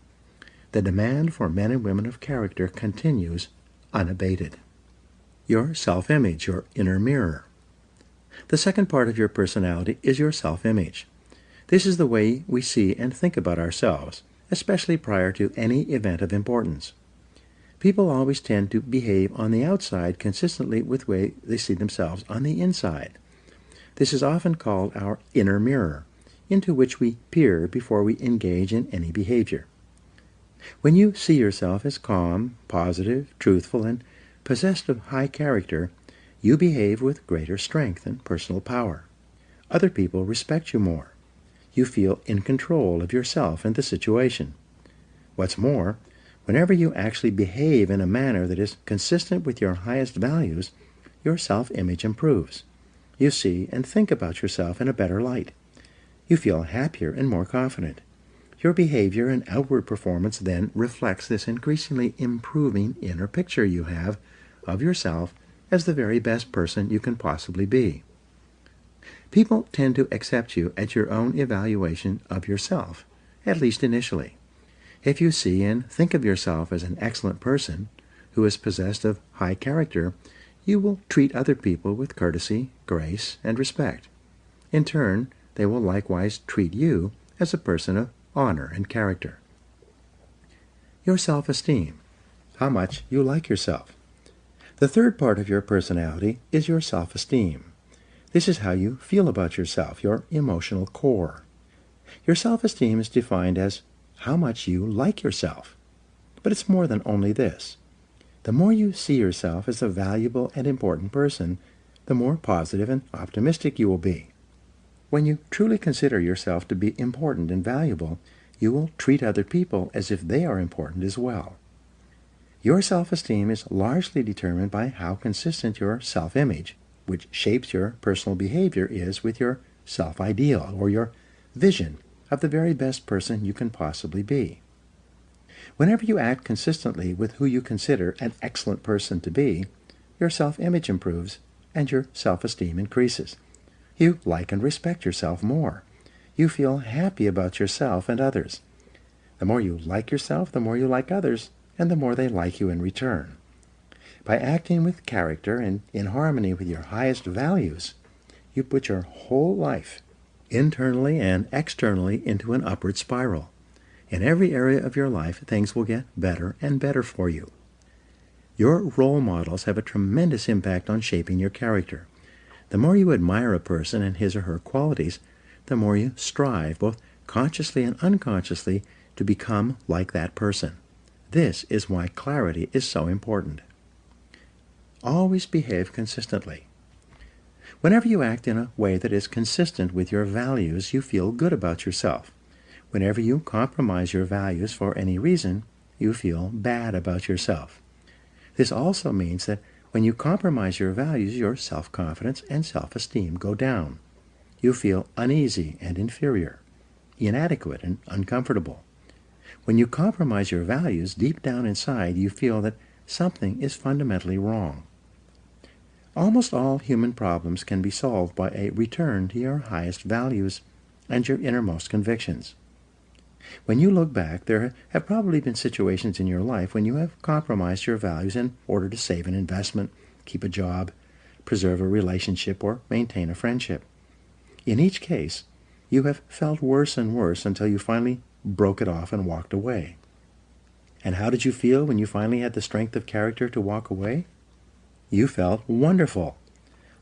[SPEAKER 2] The demand for men and women of character continues unabated. Your self-image, your inner mirror. The second part of your personality is your self-image. This is the way we see and think about ourselves, especially prior to any event of importance. People always tend to behave on the outside consistently with the way they see themselves on the inside. This is often called our inner mirror, into which we peer before we engage in any behavior. When you see yourself as calm, positive, truthful, and possessed of high character, you behave with greater strength and personal power. Other people respect you more. You feel in control of yourself and the situation. What's more, whenever you actually behave in a manner that is consistent with your highest values, your self-image improves. You see and think about yourself in a better light. You feel happier and more confident. Your behavior and outward performance then reflects this increasingly improving inner picture you have of yourself as the very best person you can possibly be. People tend to accept you at your own evaluation of yourself, at least initially. If you see and think of yourself as an excellent person who is possessed of high character, you will treat other people with courtesy, grace, and respect. In turn, they will likewise treat you as a person of honor and character. Your self-esteem, how much you like yourself. The third part of your personality is your self-esteem. This is how you feel about yourself, your emotional core. Your self-esteem is defined as how much you like yourself. But it's more than only this. The more you see yourself as a valuable and important person, the more positive and optimistic you will be. When you truly consider yourself to be important and valuable, you will treat other people as if they are important as well. Your self-esteem is largely determined by how consistent your self-image, which shapes your personal behavior, is with your self-ideal or your vision of the very best person you can possibly be. Whenever you act consistently with who you consider an excellent person to be, your self-image improves and your self-esteem increases. You like and respect yourself more. You feel happy about yourself and others. The more you like yourself, the more you like others, and the more they like you in return. By acting with character and in harmony with your highest values, you put your whole life, internally and externally, into an upward spiral. In every area of your life, things will get better and better for you. Your role models have a tremendous impact on shaping your character. The more you admire a person and his or her qualities, the more you strive, both consciously and unconsciously, to become like that person. This is why clarity is so important. Always behave consistently. Whenever you act in a way that is consistent with your values, you feel good about yourself. Whenever you compromise your values for any reason, you feel bad about yourself. This also means that when you compromise your values, your self-confidence and self-esteem go down. You feel uneasy and inferior, inadequate and uncomfortable. When you compromise your values, deep down inside you feel that something is fundamentally wrong. Almost all human problems can be solved by a return to your highest values and your innermost convictions. When you look back, there have probably been situations in your life when you have compromised your values in order to save an investment, keep a job, preserve a relationship, or maintain a friendship. In each case, you have felt worse and worse until you finally broke it off and walked away. And how did you feel when you finally had the strength of character to walk away? You felt wonderful.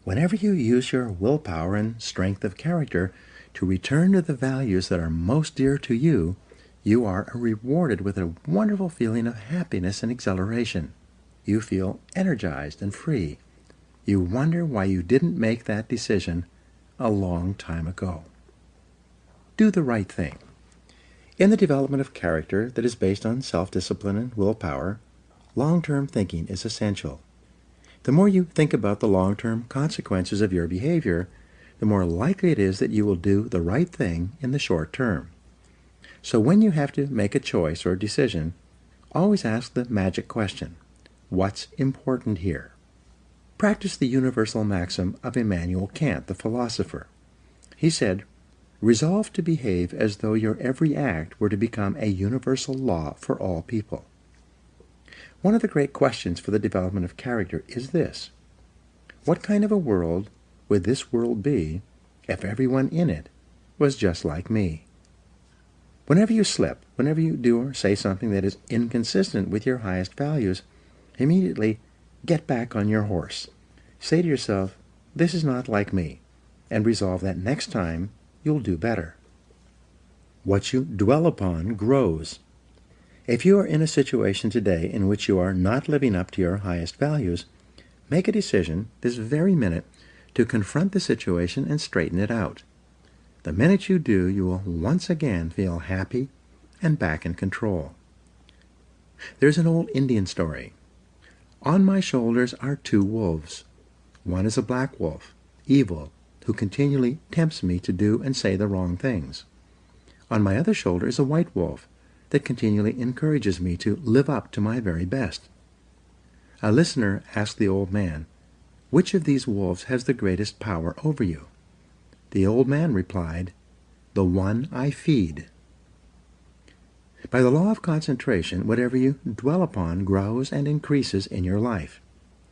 [SPEAKER 2] Whenever you use your willpower and strength of character to return to the values that are most dear to you, you are rewarded with a wonderful feeling of happiness and exhilaration. You feel energized and free. You wonder why you didn't make that decision a long time ago. Do the right thing. In the development of character that is based on self-discipline and willpower, long-term thinking is essential. The more you think about the long-term consequences of your behavior, the more likely it is that you will do the right thing in the short term. So when you have to make a choice or decision, always ask the magic question, what's important here? Practice the universal maxim of Immanuel Kant, the philosopher. He said, resolve to behave as though your every act were to become a universal law for all people. One of the great questions for the development of character is this: what kind of a world would this world be if everyone in it was just like me? Whenever you slip, whenever you do or say something that is inconsistent with your highest values, immediately get back on your horse. Say to yourself, this is not like me, and resolve that next time you'll do better. What you dwell upon grows. If you are in a situation today in which you are not living up to your highest values, make a decision this very minute to confront the situation and straighten it out. The minute you do, you will once again feel happy and back in control. There's an old Indian story. On my shoulders are two wolves. One is a black wolf, evil, who continually tempts me to do and say the wrong things. On my other shoulder is a white wolf that continually encourages me to live up to my very best. A listener asked the old man, which of these wolves has the greatest power over you? The old man replied, the one I feed. By the law of concentration, whatever you dwell upon grows and increases in your life.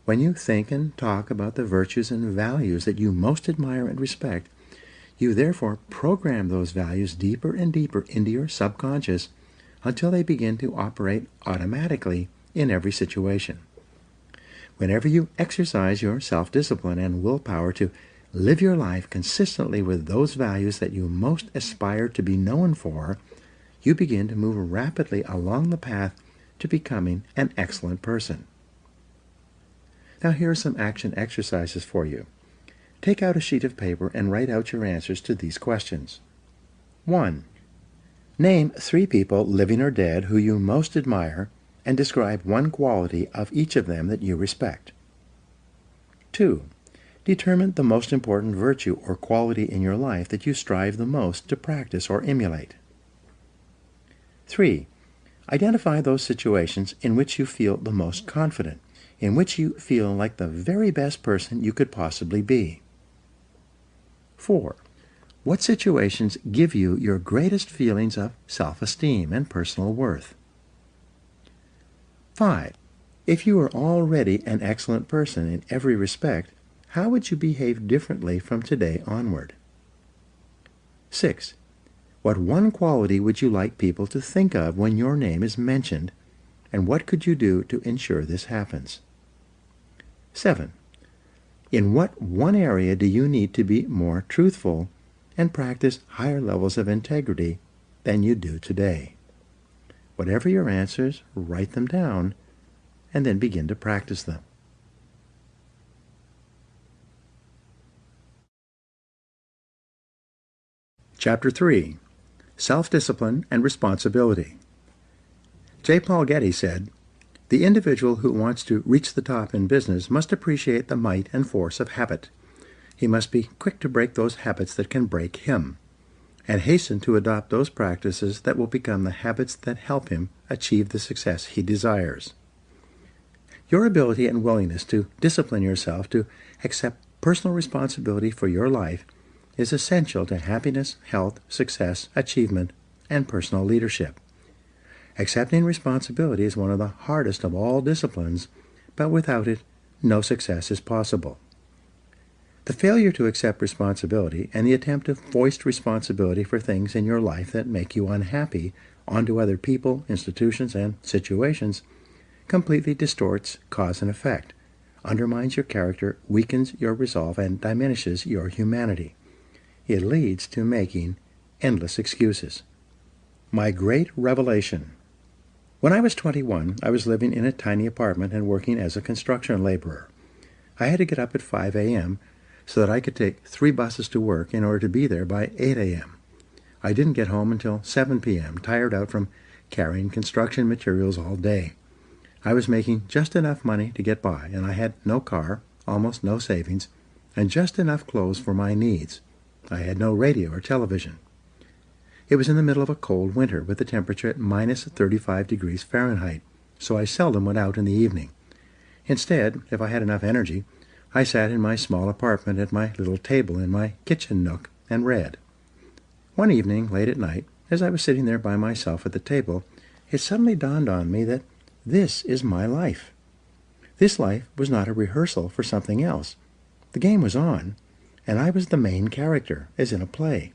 [SPEAKER 2] When you think and talk about the virtues and values that you most admire and respect, you therefore program those values deeper and deeper into your subconscious until they begin to operate automatically in every situation. Whenever you exercise your self-discipline and willpower to live your life consistently with those values that you most aspire to be known for, you begin to move rapidly along the path to becoming an excellent person. Now here are some action exercises for you. Take out a sheet of paper and write out your answers to these questions. 1. Name 3 people, living or dead, who you most admire, and describe one quality of each of them that you respect. 2. Determine the most important virtue or quality in your life that you strive the most to practice or emulate. 3. Identify those situations in which you feel the most confident, in which you feel like the very best person you could possibly be. 4. What situations give you your greatest feelings of self-esteem and personal worth? 5. If you are already an excellent person in every respect, how would you behave differently from today onward? 6. What one quality would you like people to think of when your name is mentioned, and what could you do to ensure this happens? 7. In what one area do you need to be more truthful and practice higher levels of integrity than you do today? Whatever your answers, write them down, and then begin to practice them. Chapter 3. Self-Discipline and Responsibility. J. Paul Getty said, the individual who wants to reach the top in business must appreciate the might and force of habit. He must be quick to break those habits that can break him, and hasten to adopt those practices that will become the habits that help him achieve the success he desires. Your ability and willingness to discipline yourself to accept personal responsibility for your life is essential to happiness, health, success, achievement, and personal leadership. Accepting responsibility is one of the hardest of all disciplines, but without it, no success is possible. The failure to accept responsibility and the attempt to foist responsibility for things in your life that make you unhappy onto other people, institutions, and situations completely distorts cause and effect, undermines your character, weakens your resolve, and diminishes your humanity. It leads to making endless excuses. My great revelation. When I was 21, I was living in a tiny apartment and working as a construction laborer. I had to get up at 5 a.m. so that I could take 3 buses to work in order to be there by 8 a.m. I didn't get home until 7 p.m., tired out from carrying construction materials all day. I was making just enough money to get by, and I had no car, almost no savings, and just enough clothes for my needs. I had no radio or television. It was in the middle of a cold winter with the temperature at minus 35 degrees Fahrenheit, so I seldom went out in the evening. Instead, if I had enough energy, I sat in my small apartment at my little table in my kitchen nook and read. One evening, late at night, as I was sitting there by myself at the table, it suddenly dawned on me that this is my life. This life was not a rehearsal for something else. The game was on, and I was the main character, as in a play.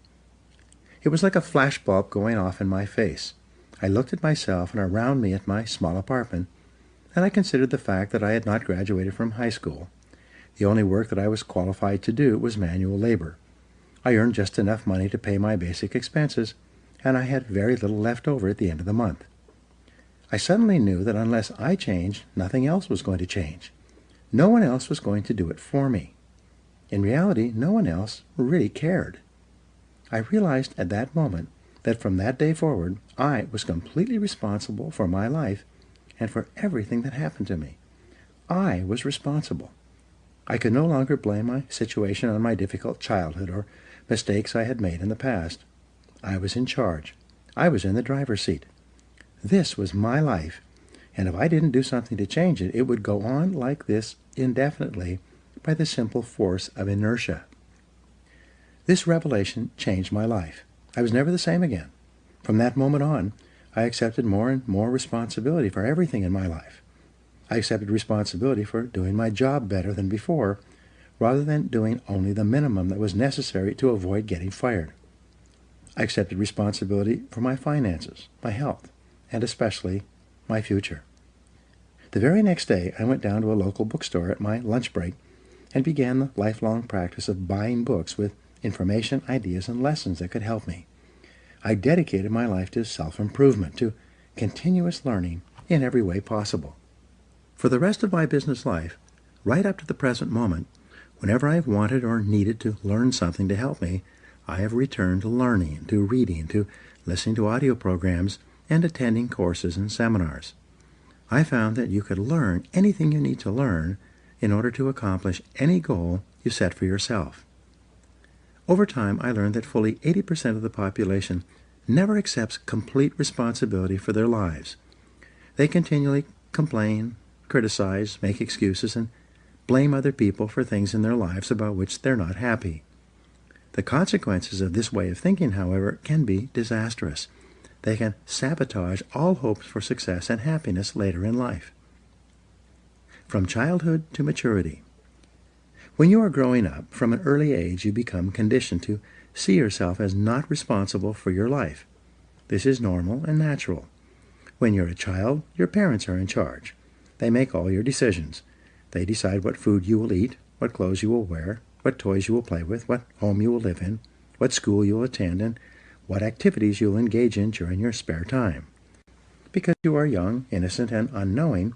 [SPEAKER 2] It was like a flashbulb going off in my face. I looked at myself and around me at my small apartment, and I considered the fact that I had not graduated from high school. The only work that I was qualified to do was manual labor. I earned just enough money to pay my basic expenses, and I had very little left over at the end of the month. I suddenly knew that unless I changed, nothing else was going to change. No one else was going to do it for me. In reality, no one else really cared. I realized at that moment that from that day forward, I was completely responsible for my life and for everything that happened to me. I was responsible. I could no longer blame my situation on my difficult childhood or mistakes I had made in the past. I was in charge. I was in the driver's seat. This was my life, and if I didn't do something to change it, it would go on like this indefinitely by the simple force of inertia. This revelation changed my life. I was never the same again. From that moment on, I accepted more and more responsibility for everything in my life. I accepted responsibility for doing my job better than before, rather than doing only the minimum that was necessary to avoid getting fired. I accepted responsibility for my finances, my health, and especially my future. The very next day, I went down to a local bookstore at my lunch break and began the lifelong practice of buying books with information, ideas, and lessons that could help me. I dedicated my life to self-improvement, to continuous learning in every way possible. For the rest of my business life, right up to the present moment, whenever I have wanted or needed to learn something to help me, I have returned to learning, to reading, to listening to audio programs, and attending courses and seminars. I found that you could learn anything you need to learn in order to accomplish any goal you set for yourself. Over time, I learned that fully 80% of the population never accepts complete responsibility for their lives. They continually complain, criticize, make excuses, and blame other people for things in their lives about which they're not happy. The consequences of this way of thinking, however, can be disastrous. They can sabotage all hopes for success and happiness later in life. From childhood to maturity. When you are growing up, from an early age you become conditioned to see yourself as not responsible for your life. This is normal and natural. When you're a child, your parents are in charge. They make all your decisions. They decide what food you will eat, what clothes you will wear, what toys you will play with, what home you will live in, what school you will attend, and what activities you will engage in during your spare time. Because you are young, innocent, and unknowing,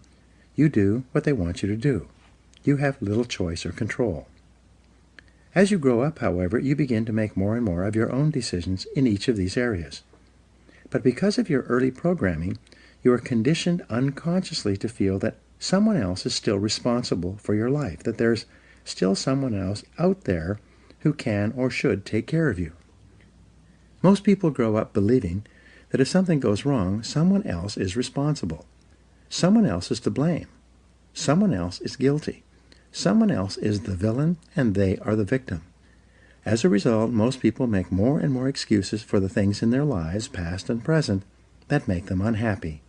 [SPEAKER 2] you do what they want you to do. You have little choice or control. As you grow up, however, you begin to make more and more of your own decisions in each of these areas. But because of your early programming, you are conditioned unconsciously to feel that someone else is still responsible for your life, that there's still someone else out there who can or should take care of you. Most people grow up believing that if something goes wrong, someone else is responsible. Someone else is to blame. Someone else is guilty. Someone else is the villain, and they are the victim. As a result, most people make more and more excuses for the things in their lives, past and present, that make them unhappy.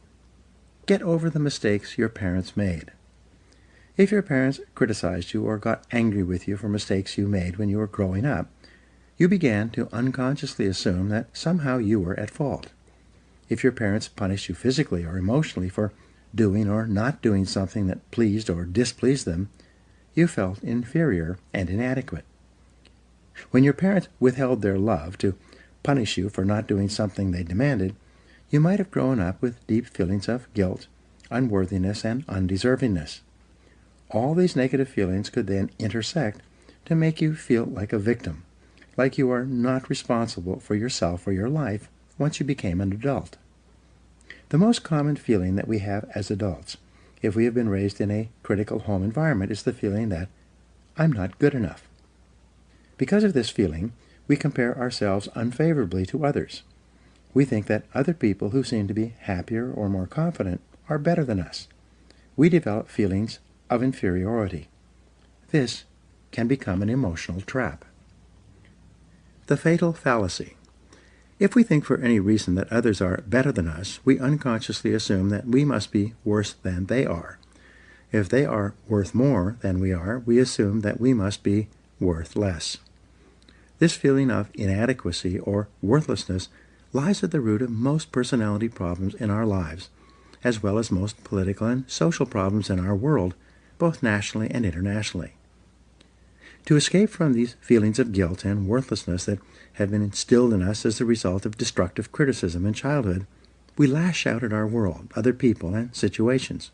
[SPEAKER 2] Get over the mistakes your parents made. If your parents criticized you or got angry with you for mistakes you made when you were growing up, you began to unconsciously assume that somehow you were at fault. If your parents punished you physically or emotionally for doing or not doing something that pleased or displeased them, you felt inferior and inadequate. When your parents withheld their love to punish you for not doing something they demanded, you might have grown up with deep feelings of guilt, unworthiness, and undeservingness. All these negative feelings could then intersect to make you feel like a victim, like you are not responsible for yourself or your life once you became an adult. The most common feeling that we have as adults, if we have been raised in a critical home environment, is the feeling that I'm not good enough. Because of this feeling, we compare ourselves unfavorably to others. We think that other people who seem to be happier or more confident are better than us. We develop feelings of inferiority. This can become an emotional trap. The fatal fallacy. If we think for any reason that others are better than us, we unconsciously assume that we must be worse than they are. If they are worth more than we are, we assume that we must be worth less. This feeling of inadequacy or worthlessness lies at the root of most personality problems in our lives, as well as most political and social problems in our world, both nationally and internationally. To escape from these feelings of guilt and worthlessness that have been instilled in us as the result of destructive criticism in childhood, we lash out at our world, other people, and situations.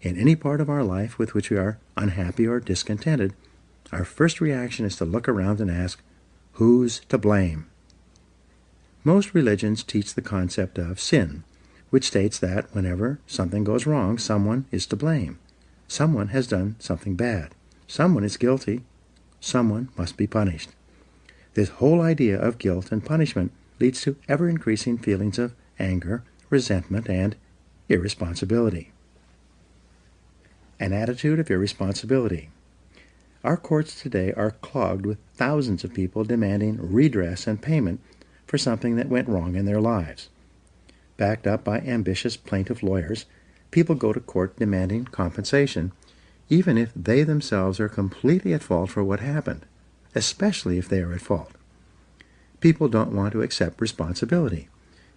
[SPEAKER 2] In any part of our life with which we are unhappy or discontented, our first reaction is to look around and ask, who's to blame? Most religions teach the concept of sin, which states that whenever something goes wrong, someone is to blame. Someone has done something bad. Someone is guilty. Someone must be punished. This whole idea of guilt and punishment leads to ever-increasing feelings of anger, resentment, and irresponsibility. An attitude of irresponsibility. Our courts today are clogged with thousands of people demanding redress and payment for something that went wrong in their lives. Backed up by ambitious plaintiff lawyers, people go to court demanding compensation, even if they themselves are completely at fault for what happened, especially if they are at fault. People don't want to accept responsibility.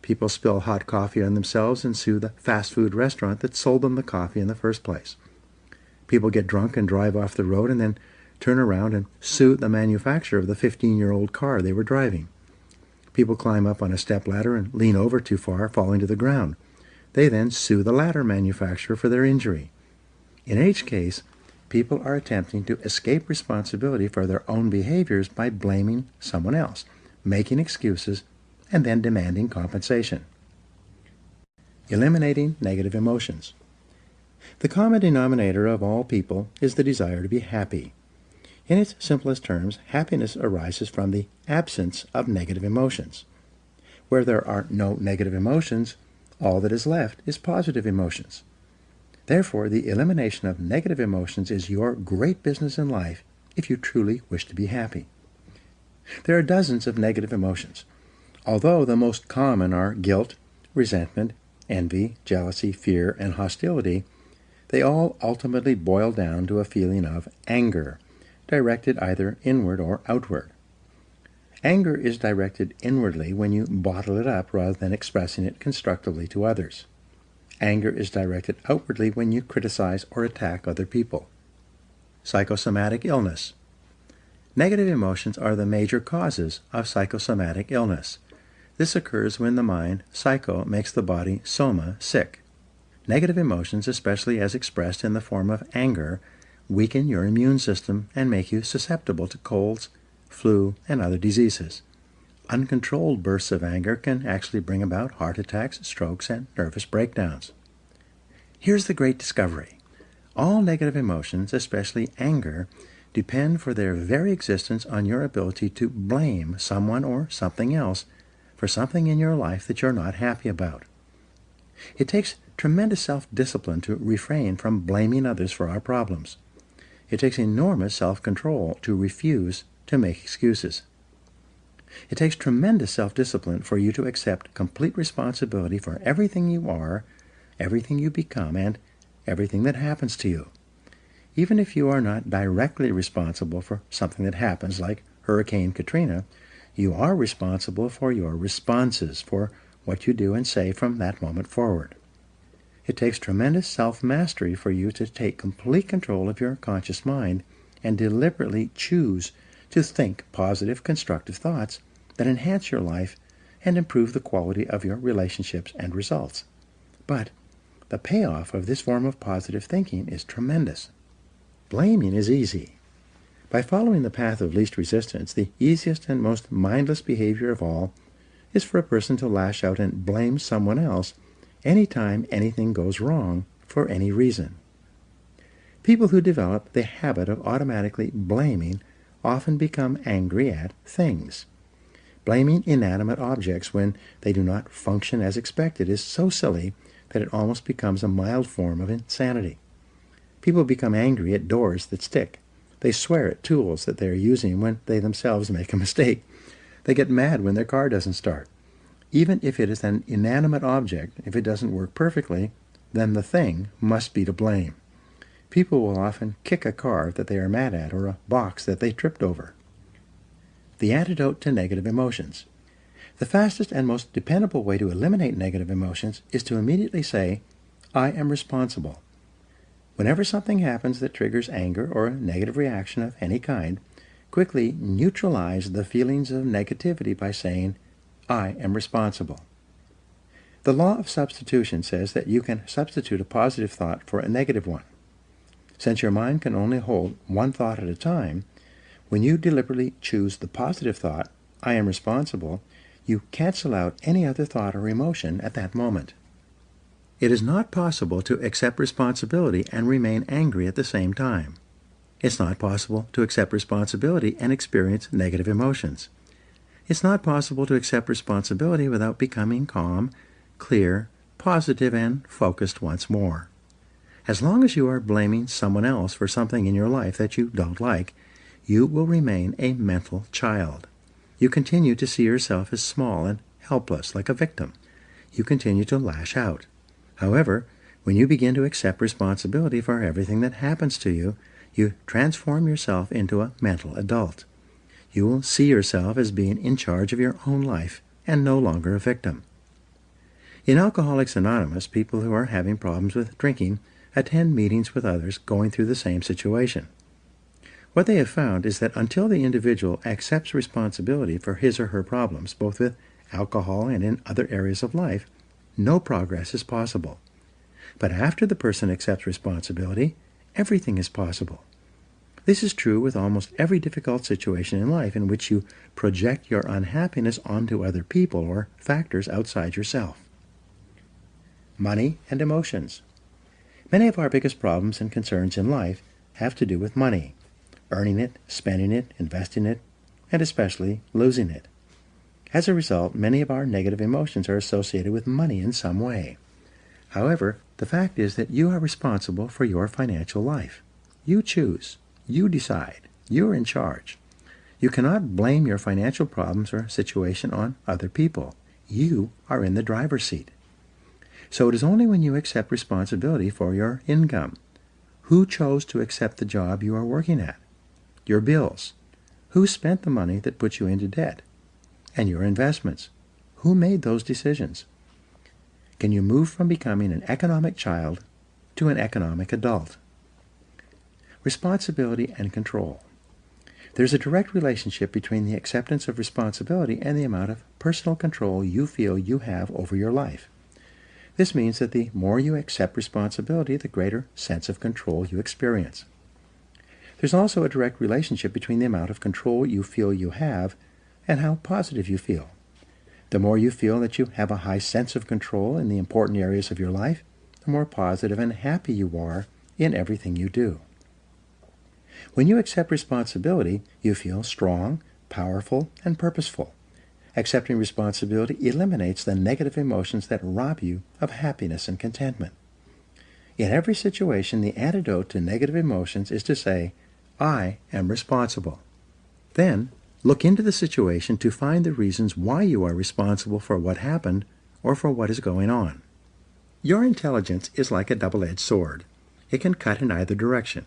[SPEAKER 2] People spill hot coffee on themselves and sue the fast food restaurant that sold them the coffee in the first place. People get drunk and drive off the road and then turn around and sue the manufacturer of the 15-year-old car they were driving. People climb up on a stepladder and lean over too far, falling to the ground. They then sue the ladder manufacturer for their injury. In each case, people are attempting to escape responsibility for their own behaviors by blaming someone else, making excuses, and then demanding compensation. Eliminating negative emotions. The common denominator of all people is the desire to be happy. In its simplest terms, happiness arises from the absence of negative emotions. Where there are no negative emotions, all that is left is positive emotions. Therefore, the elimination of negative emotions is your great business in life if you truly wish to be happy. There are dozens of negative emotions. Although the most common are guilt, resentment, envy, jealousy, fear, and hostility, they all ultimately boil down to a feeling of anger, directed either inward or outward. Anger is directed inwardly when you bottle it up rather than expressing it constructively to others. Anger is directed outwardly when you criticize or attack other people. Psychosomatic illness. Negative emotions are the major causes of psychosomatic illness. This occurs when the mind, psycho, makes the body, soma, sick. Negative emotions, especially as expressed in the form of anger, weaken your immune system and make you susceptible to colds, flu, and other diseases. Uncontrolled bursts of anger can actually bring about heart attacks, strokes, and nervous breakdowns. Here's the great discovery. All negative emotions, especially anger, depend for their very existence on your ability to blame someone or something else for something in your life that you're not happy about. It takes tremendous self-discipline to refrain from blaming others for our problems. It takes enormous self-control to refuse to make excuses. It takes tremendous self-discipline for you to accept complete responsibility for everything you are, everything you become, and everything that happens to you. Even if you are not directly responsible for something that happens, like Hurricane Katrina, you are responsible for your responses, for what you do and say from that moment forward. It takes tremendous self-mastery for you to take complete control of your conscious mind and deliberately choose to think positive, constructive thoughts that enhance your life and improve the quality of your relationships and results. But the payoff of this form of positive thinking is tremendous. Blaming is easy. By following the path of least resistance, the easiest and most mindless behavior of all is for a person to lash out and blame someone else anytime anything goes wrong for any reason. People who develop the habit of automatically blaming often become angry at things. Blaming inanimate objects when they do not function as expected is so silly that it almost becomes a mild form of insanity. People become angry at doors that stick. They swear at tools that they are using when they themselves make a mistake. They get mad when their car doesn't start. Even if it is an inanimate object, if it doesn't work perfectly, then the thing must be to blame. People will often kick a car that they are mad at or a box that they tripped over. The antidote to negative emotions. The fastest and most dependable way to eliminate negative emotions is to immediately say, I am responsible. Whenever something happens that triggers anger or a negative reaction of any kind, quickly neutralize the feelings of negativity by saying, I am responsible. The law of substitution says that you can substitute a positive thought for a negative one. Since your mind can only hold one thought at a time, when you deliberately choose the positive thought, I am responsible, you cancel out any other thought or emotion at that moment. It is not possible to accept responsibility and remain angry at the same time. It's not possible to accept responsibility and experience negative emotions. It's not possible to accept responsibility without becoming calm, clear, positive, and focused once more. As long as you are blaming someone else for something in your life that you don't like, you will remain a mental child. You continue to see yourself as small and helpless, like a victim. You continue to lash out. However, when you begin to accept responsibility for everything that happens to you, you transform yourself into a mental adult. You will see yourself as being in charge of your own life and no longer a victim. In Alcoholics Anonymous, people who are having problems with drinking attend meetings with others going through the same situation. What they have found is that until the individual accepts responsibility for his or her problems, both with alcohol and in other areas of life, no progress is possible. But after the person accepts responsibility, everything is possible. This is true with almost every difficult situation in life in which you project your unhappiness onto other people or factors outside yourself. Money and emotions. Many of our biggest problems and concerns in life have to do with money, earning it, spending it, investing it, and especially losing it. As a result, many of our negative emotions are associated with money in some way. However, the fact is that you are responsible for your financial life. You choose. You decide. You are in charge. You cannot blame your financial problems or situation on other people. You are in the driver's seat. So it is only when you accept responsibility for your income. Who chose to accept the job you are working at? Your bills. Who spent the money that put you into debt? And your investments. Who made those decisions? Can you move from becoming an economic child to an economic adult? Responsibility and control. There's a direct relationship between the acceptance of responsibility and the amount of personal control you feel you have over your life. This means that the more you accept responsibility, the greater sense of control you experience. There's also a direct relationship between the amount of control you feel you have and how positive you feel. The more you feel that you have a high sense of control in the important areas of your life, the more positive and happy you are in everything you do. When you accept responsibility, you feel strong, powerful, and purposeful. Accepting responsibility eliminates the negative emotions that rob you of happiness and contentment. In every situation, the antidote to negative emotions is to say, I am responsible. Then, look into the situation to find the reasons why you are responsible for what happened or for what is going on. Your intelligence is like a double-edged sword. It can cut in either direction.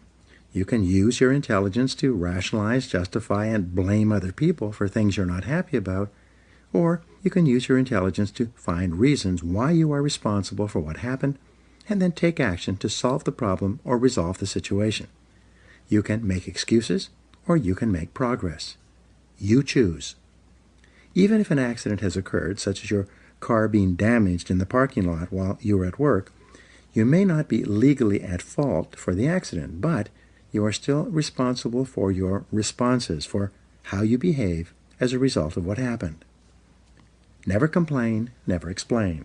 [SPEAKER 2] You can use your intelligence to rationalize, justify, and blame other people for things you're not happy about, or you can use your intelligence to find reasons why you are responsible for what happened and then take action to solve the problem or resolve the situation. You can make excuses or you can make progress. You choose. Even if an accident has occurred, such as your car being damaged in the parking lot while you were at work, you may not be legally at fault for the accident, but you are still responsible for your responses, for how you behave as a result of what happened. Never complain, never explain.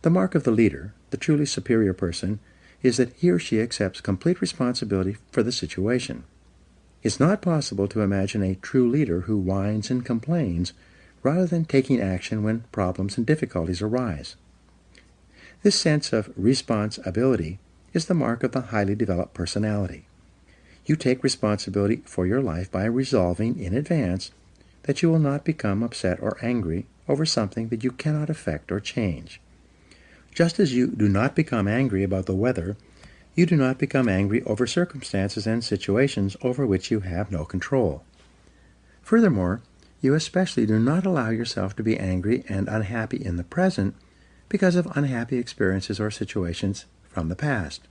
[SPEAKER 2] The mark of the leader, the truly superior person, is that he or she accepts complete responsibility for the situation. It's not possible to imagine a true leader who whines and complains rather than taking action when problems and difficulties arise. This sense of responsibility is the mark of the highly developed personality. You take responsibility for your life by resolving in advance that you will not become upset or angry over something that you cannot affect or change. Just as you do not become angry about the weather, you do not become angry over circumstances and situations over which you have no control. Furthermore, you especially do not allow yourself to be angry and unhappy in the present because of unhappy experiences or situations from the past.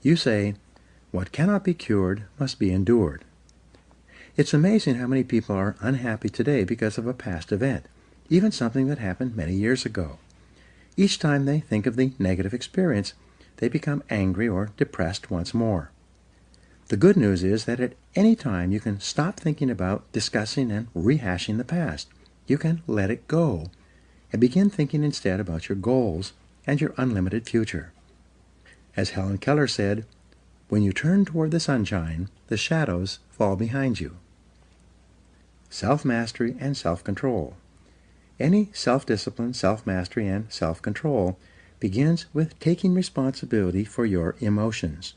[SPEAKER 2] You say, "What cannot be cured must be endured." It's amazing how many people are unhappy today because of a past event, even something that happened many years ago. Each time they think of the negative experience, they become angry or depressed once more. The good news is that at any time you can stop thinking about discussing and rehashing the past. You can let it go and begin thinking instead about your goals and your unlimited future. As Helen Keller said, "When you turn toward the sunshine, the shadows fall behind you." Self-mastery and self-control. Any self-discipline, self-mastery, and self-control begins with taking responsibility for your emotions.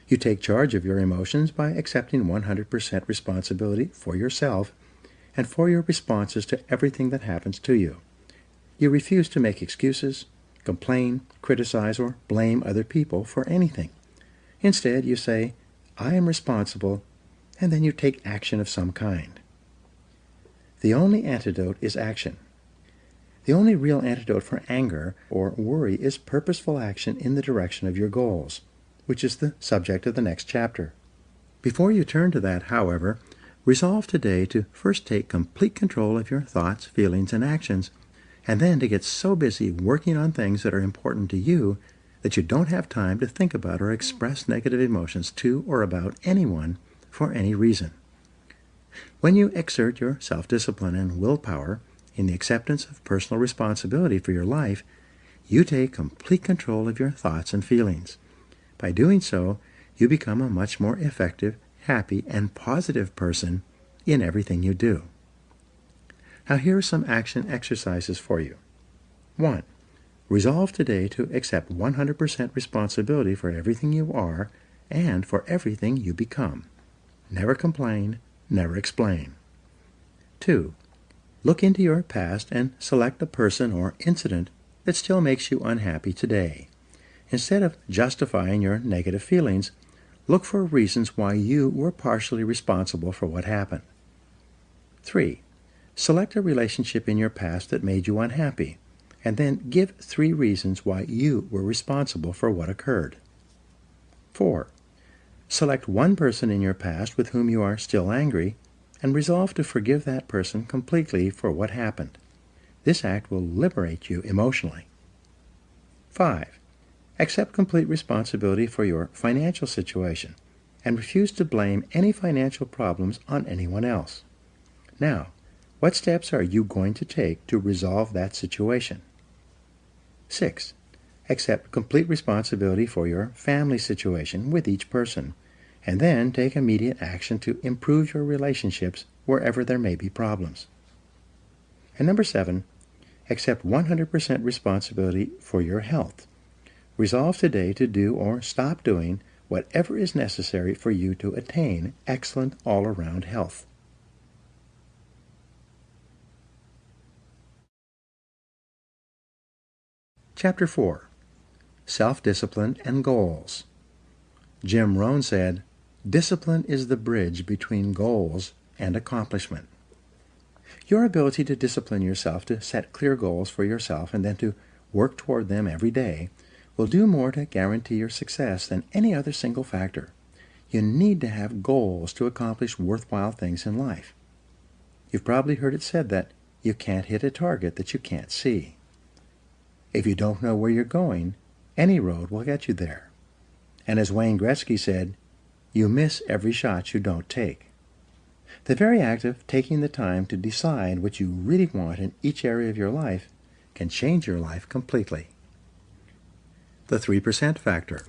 [SPEAKER 2] You take charge of your emotions by accepting 100% responsibility for yourself and for your responses to everything that happens to you. You refuse to make excuses, complain, criticize, or blame other people for anything. Instead, you say, "I am responsible," and then you take action of some kind. The only antidote is action. The only real antidote for anger or worry is purposeful action in the direction of your goals, which is the subject of the next chapter. Before you turn to that, however, resolve today to first take complete control of your thoughts, feelings, and actions, and then to get so busy working on things that are important to you that you don't have time to think about or express negative emotions to or about anyone for any reason. When you exert your self-discipline and willpower in the acceptance of personal responsibility for your life, you take complete control of your thoughts and feelings. By doing so, you become a much more effective, happy, and positive person in everything you do. Now here are some action exercises for you. 1. Resolve today to accept 100% responsibility for everything you are and for everything you become. Never complain, never explain. 2. Look into your past and select a person or incident that still makes you unhappy today. Instead of justifying your negative feelings, look for reasons why you were partially responsible for what happened. 3. Select a relationship in your past that made you unhappy, and then give 3 reasons why you were responsible for what occurred. 4. Select one person in your past with whom you are still angry, and resolve to forgive that person completely for what happened. This act will liberate you emotionally. 5. Accept complete responsibility for your financial situation and refuse to blame any financial problems on anyone else. Now, what steps are you going to take to resolve that situation? 6. Accept complete responsibility for your family situation with each person, and then take immediate action to improve your relationships wherever there may be problems. And number 7, accept 100% responsibility for your health. Resolve today to do or stop doing whatever is necessary for you to attain excellent all-around health. Chapter 4. Self-Discipline and Goals. Jim Rohn said, Discipline is the bridge between goals and accomplishment. Your ability to discipline yourself to set clear goals for yourself and then to work toward them every day will do more to guarantee your success than any other single factor. You need to have goals to accomplish worthwhile things in life. You've probably heard it said that you can't hit a target that you can't see. If you don't know where you're going, any road will get you there. And as Wayne Gretzky said, you miss every shot you don't take. The very act of taking the time to decide what you really want in each area of your life can change your life completely. The 3% factor.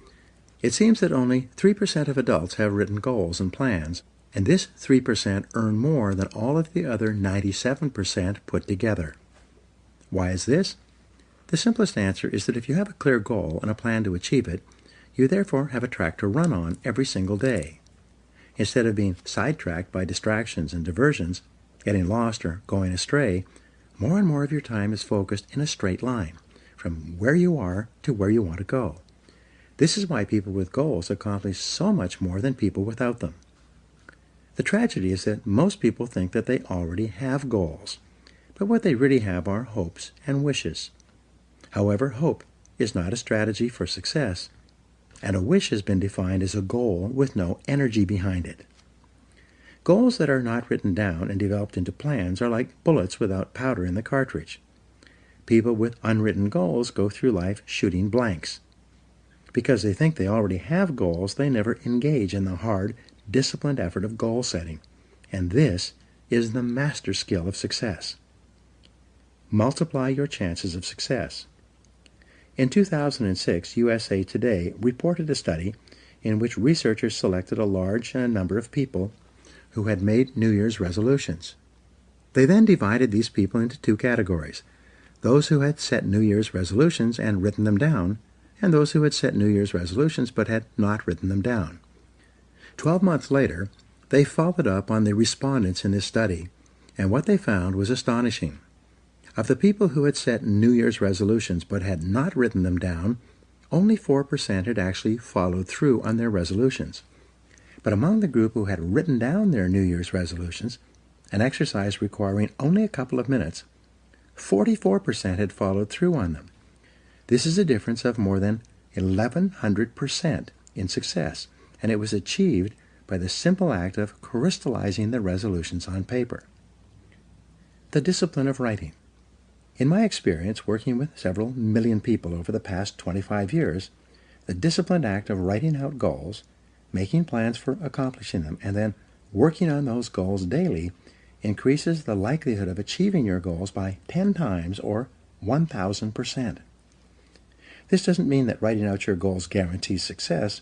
[SPEAKER 2] It seems that only 3% of adults have written goals and plans, and this 3% earn more than all of the other 97% put together. Why is this? The simplest answer is that if you have a clear goal and a plan to achieve it, you therefore have a track to run on every single day. Instead of being sidetracked by distractions and diversions, getting lost or going astray, more and more of your time is focused in a straight line, from where you are to where you want to go. This is why people with goals accomplish so much more than people without them. The tragedy is that most people think that they already have goals, but what they really have are hopes and wishes. However, hope is not a strategy for success, and a wish has been defined as a goal with no energy behind it. Goals that are not written down and developed into plans are like bullets without powder in the cartridge. People with unwritten goals go through life shooting blanks. Because they think they already have goals, they never engage in the hard, disciplined effort of goal setting. And this is the master skill of success. Multiply your chances of success. In 2006, USA Today reported a study in which researchers selected a large number of people who had made New Year's resolutions. They then divided these people into two categories: those who had set New Year's resolutions and written them down, and those who had set New Year's resolutions but had not written them down. 12 months later, they followed up on the respondents in this study, and what they found was astonishing. Of the people who had set New Year's resolutions but had not written them down, only 4% had actually followed through on their resolutions. But among the group who had written down their New Year's resolutions, an exercise requiring only a couple of minutes, 44% had followed through on them. This is a difference of more than 1,100% in success, and it was achieved by the simple act of crystallizing the resolutions on paper. The discipline of writing. In my experience working with several million people over the past 25 years, the disciplined act of writing out goals, making plans for accomplishing them, and then working on those goals daily increases the likelihood of achieving your goals by 10 times or 1,000%. This doesn't mean that writing out your goals guarantees success,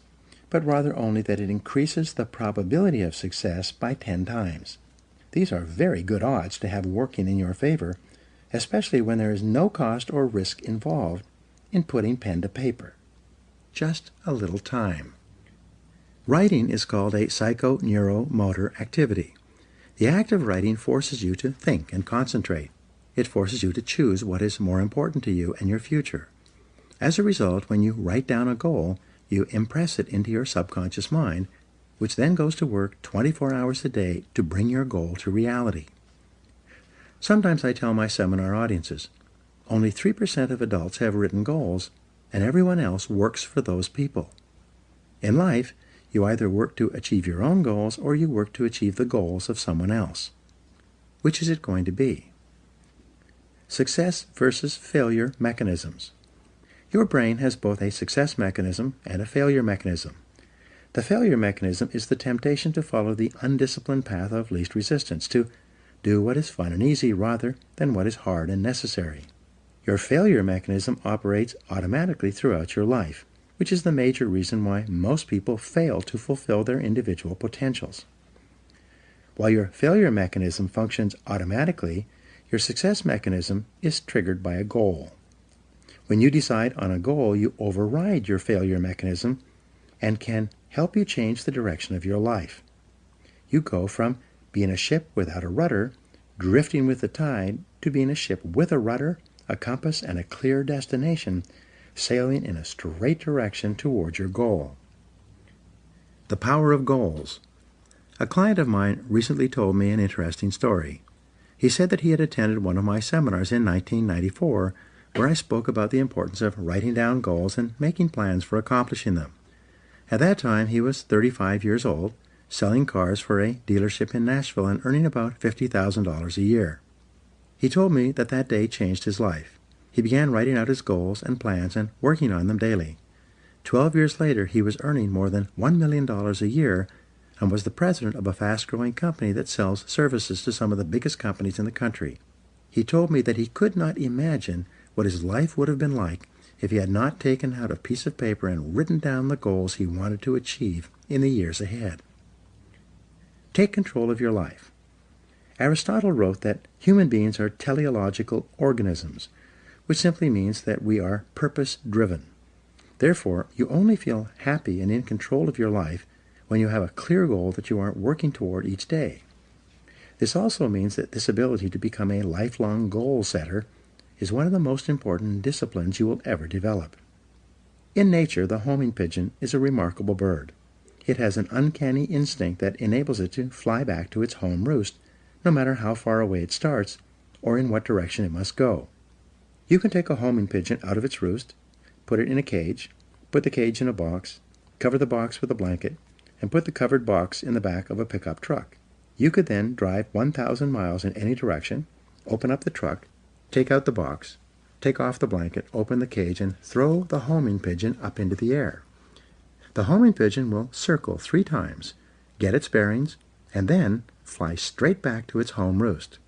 [SPEAKER 2] but rather only that it increases the probability of success by 10 times. These are very good odds to have working in your favor, especially when there is no cost or risk involved in putting pen to paper. Just a little time. Writing is called a psychoneuromotor activity. The act of writing forces you to think and concentrate. It forces you to choose what is more important to you and your future. As a result, when you write down a goal, you impress it into your subconscious mind, which then goes to work 24 hours a day to bring your goal to reality. Sometimes I tell my seminar audiences, only 3% of adults have written goals, and everyone else works for those people. In life, you either work to achieve your own goals or you work to achieve the goals of someone else. Which is it going to be? Success versus failure mechanisms. Your brain has both a success mechanism and a failure mechanism. The failure mechanism is the temptation to follow the undisciplined path of least resistance, to do what is fun and easy rather than what is hard and necessary. Your failure mechanism operates automatically throughout your life, which is the major reason why most people fail to fulfill their individual potentials. While your failure mechanism functions automatically, your success mechanism is triggered by a goal. When you decide on a goal, you override your failure mechanism and can help you change the direction of your life. You go from being a ship without a rudder, drifting with the tide, to being a ship with a rudder, a compass, and a clear destination, sailing in a straight direction toward your goal. The power of goals. A client of mine recently told me an interesting story. He said that he had attended one of my seminars in 1994 where I spoke about the importance of writing down goals and making plans for accomplishing them. At that time, he was 35 years old, selling cars for a dealership in Nashville and earning about $50,000 a year. He told me that that day changed his life. He began writing out his goals and plans and working on them daily. 12 years later, he was earning more than $1 million a year and was the president of a fast-growing company that sells services to some of the biggest companies in the country. He told me that he could not imagine what his life would have been like if he had not taken out a piece of paper and written down the goals he wanted to achieve in the years ahead. Take control of your life. Aristotle wrote that human beings are teleological organisms, which simply means that we are purpose-driven. Therefore, you only feel happy and in control of your life when you have a clear goal that you are working toward each day. This also means that this ability to become a lifelong goal setter is one of the most important disciplines you will ever develop. In nature, the homing pigeon is a remarkable bird. It has an uncanny instinct that enables it to fly back to its home roost, no matter how far away it starts or in what direction it must go. You can take a homing pigeon out of its roost, put it in a cage, put the cage in a box, cover the box with a blanket, and put the covered box in the back of a pickup truck. You could then drive 1,000 miles in any direction, open up the truck, take out the box, take off the blanket, open the cage, and throw the homing pigeon up into the air. The homing pigeon will circle 3 times, get its bearings, and then fly straight back to its home roost.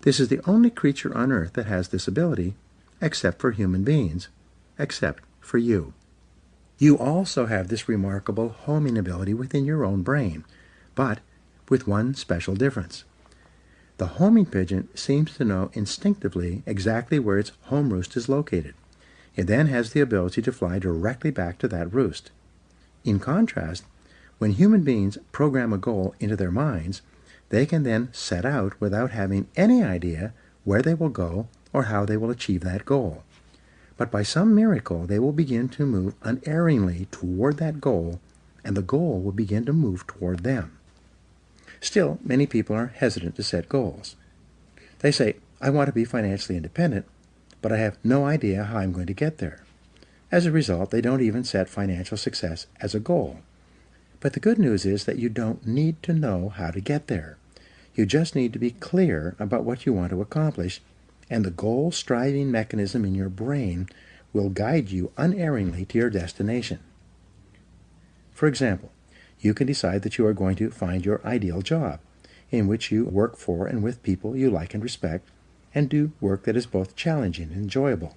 [SPEAKER 2] This is the only creature on Earth that has this ability, except for human beings, except for you. You also have this remarkable homing ability within your own brain, but with one special difference. The homing pigeon seems to know instinctively exactly where its home roost is located. It then has the ability to fly directly back to that roost. In contrast, when human beings program a goal into their minds, they can then set out without having any idea where they will go or how they will achieve that goal. But by some miracle, they will begin to move unerringly toward that goal, and the goal will begin to move toward them. Still, many people are hesitant to set goals. They say, I want to be financially independent, but I have no idea how I'm going to get there. As a result, they don't even set financial success as a goal. But the good news is that you don't need to know how to get there. You just need to be clear about what you want to accomplish, and the goal-striving mechanism in your brain will guide you unerringly to your destination. For example, you can decide that you are going to find your ideal job, in which you work for and with people you like and respect, and do work that is both challenging and enjoyable.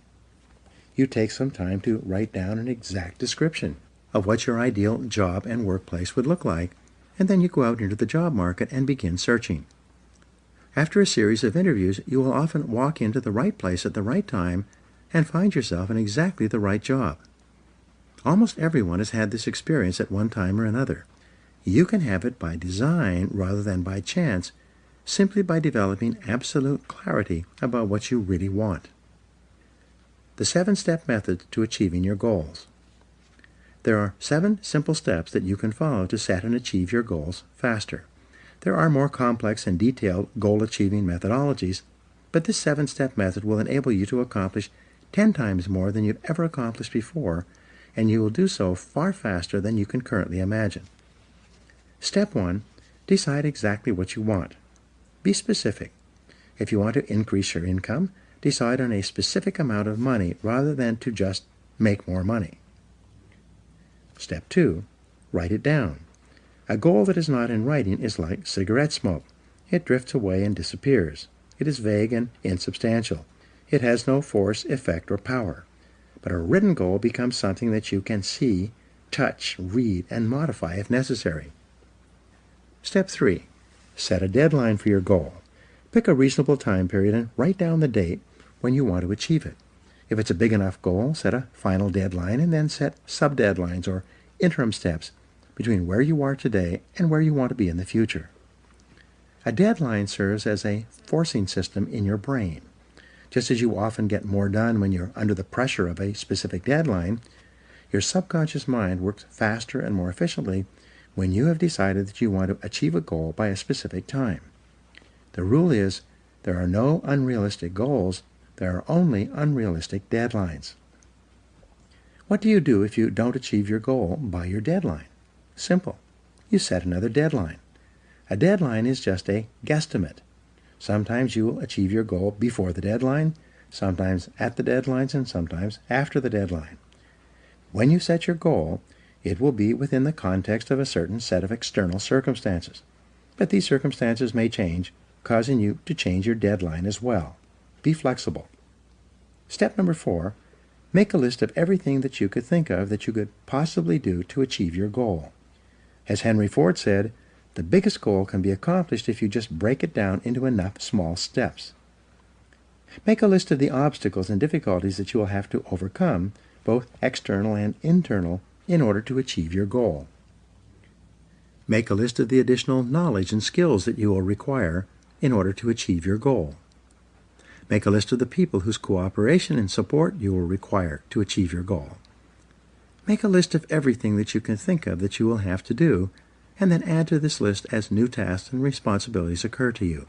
[SPEAKER 2] You take some time to write down an exact description of what your ideal job and workplace would look like, and then you go out into the job market and begin searching. After a series of interviews, you will often walk into the right place at the right time and find yourself in exactly the right job. Almost everyone has had this experience at one time or another. You can have it by design rather than by chance, simply by developing absolute clarity about what you really want. The 7-step method to achieving your goals. There are 7 simple steps that you can follow to set and achieve your goals faster. There are more complex and detailed goal-achieving methodologies, but this 7-step method will enable you to accomplish 10 times more than you've ever accomplished before, and you will do so far faster than you can currently imagine. Step 1. Decide exactly what you want. Be specific. If you want to increase your income, decide on a specific amount of money rather than to just make more money. Step 2. Write it down. A goal that is not in writing is like cigarette smoke. It drifts away and disappears. It is vague and insubstantial. It has no force, effect, or power. But a written goal becomes something that you can see, touch, read, and modify if necessary. Step 3. Set a deadline for your goal. Pick a reasonable time period and write down the date when you want to achieve it. If it's a big enough goal, set a final deadline and then set sub-deadlines or interim steps between where you are today and where you want to be in the future. A deadline serves as a forcing system in your brain. Just as you often get more done when you're under the pressure of a specific deadline, your subconscious mind works faster and more efficiently when you have decided that you want to achieve a goal by a specific time. The rule is there are no unrealistic goals, there are only unrealistic deadlines. What do you do if you don't achieve your goal by your deadline? Simple. You set another deadline. A deadline is just a guesstimate. Sometimes you will achieve your goal before the deadline, sometimes at the deadlines, and sometimes after the deadline. When you set your goal, it will be within the context of a certain set of external circumstances. But these circumstances may change, causing you to change your deadline as well. Be flexible. Step number 4, make a list of everything that you could think of that you could possibly do to achieve your goal. As Henry Ford said, the biggest goal can be accomplished if you just break it down into enough small steps. Make a list of the obstacles and difficulties that you will have to overcome, both external and internal, in order to achieve your goal. Make a list of the additional knowledge and skills that you will require in order to achieve your goal. Make a list of the people whose cooperation and support you will require to achieve your goal. Make a list of everything that you can think of that you will have to do, and then add to this list as new tasks and responsibilities occur to you.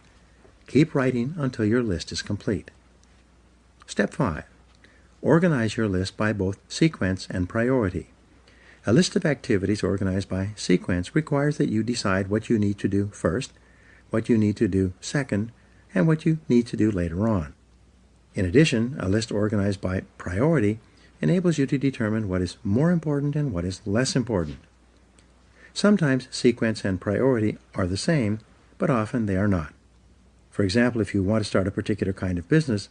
[SPEAKER 2] Keep writing until your list is complete. Step 5. Organize your list by both sequence and priority. A list of activities organized by sequence requires that you decide what you need to do first, what you need to do second, and what you need to do later on. In addition, a list organized by priority enables you to determine what is more important and what is less important. Sometimes sequence and priority are the same, but often they are not. For example, if you want to start a particular kind of business,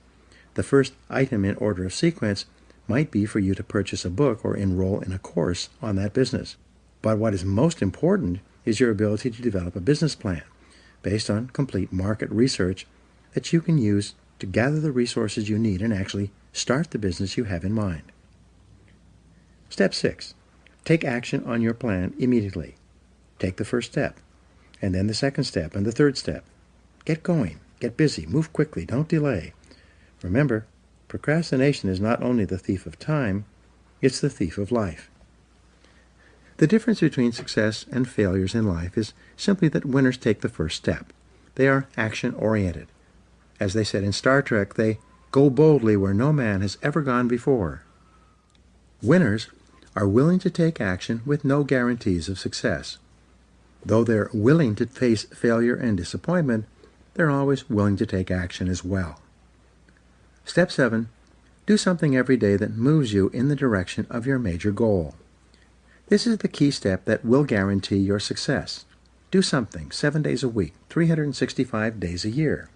[SPEAKER 2] the first item in order of sequence might be for you to purchase a book or enroll in a course on that business. But what is most important is your ability to develop a business plan based on complete market research that you can use to gather the resources you need and actually start the business you have in mind. Step 6. Take action on your plan immediately. Take the first step, and then the second step, and the third step. Get going, get busy, move quickly, don't delay. Remember, procrastination is not only the thief of time, it's the thief of life. The difference between success and failures in life is simply that winners take the first step. They are action-oriented. As they said in Star Trek, they go boldly where no man has ever gone before. Winners are willing to take action with no guarantees of success. Though they're willing to face failure and disappointment, they're always willing to take action as well. Step 7. Do something every day that moves you in the direction of your major goal. This is the key step that will guarantee your success. Do something 7 days a week, 365 days a year.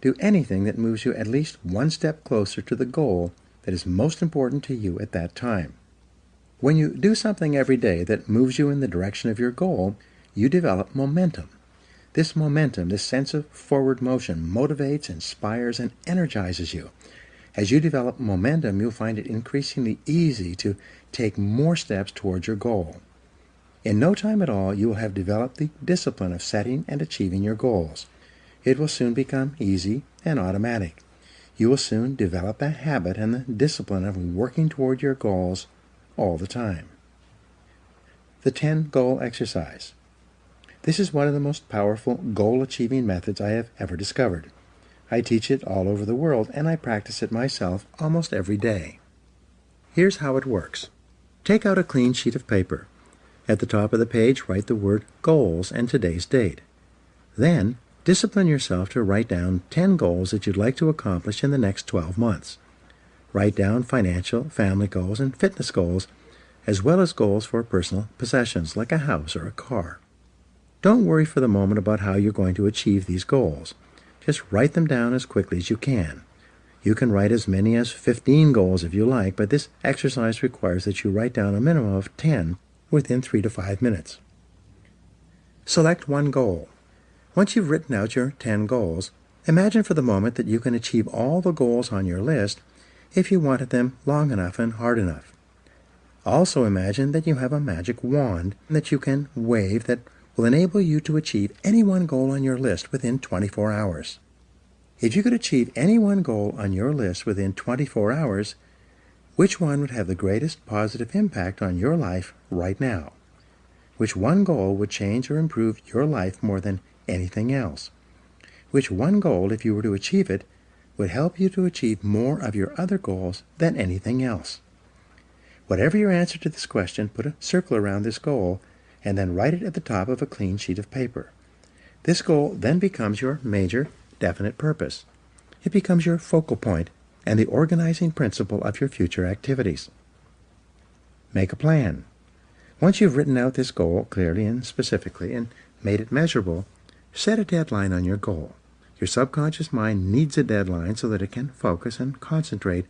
[SPEAKER 2] Do anything that moves you at least one step closer to the goal that is most important to you at that time. When you do something every day that moves you in the direction of your goal, you develop momentum. This momentum, this sense of forward motion, motivates, inspires, and energizes you. As you develop momentum, you'll find it increasingly easy to take more steps towards your goal. In no time at all, you will have developed the discipline of setting and achieving your goals. It will soon become easy and automatic. You will soon develop the habit and the discipline of working toward your goals all the time. The 10-goal exercise. This is one of the most powerful goal-achieving methods I have ever discovered. I teach it all over the world, and I practice it myself almost every day. Here's how it works. Take out a clean sheet of paper. At the top of the page, write the word goals and today's date. Then, discipline yourself to write down 10 goals that you'd like to accomplish in the next 12 months. Write down financial, family goals, and fitness goals, as well as goals for personal possessions like a house or a car. Don't worry for the moment about how you're going to achieve these goals. Just write them down as quickly as you can. You can write as many as 15 goals if you like, but this exercise requires that you write down a minimum of 10 within 3 to 5 minutes. Select one goal. Once you've written out your 10 goals, imagine for the moment that you can achieve all the goals on your list if you wanted them long enough and hard enough. Also imagine that you have a magic wand that you can wave that will enable you to achieve any one goal on your list within 24 hours. If you could achieve any one goal on your list within 24 hours, which one would have the greatest positive impact on your life right now? Which one goal would change or improve your life more than anything else? Which one goal, if you were to achieve it, would help you to achieve more of your other goals than anything else? Whatever your answer to this question, put a circle around this goal and then write it at the top of a clean sheet of paper. This goal then becomes your major, definite purpose. It becomes your focal point and the organizing principle of your future activities. Make a plan. Once you've written out this goal clearly and specifically and made it measurable, set a deadline on your goal. Your subconscious mind needs a deadline so that it can focus and concentrate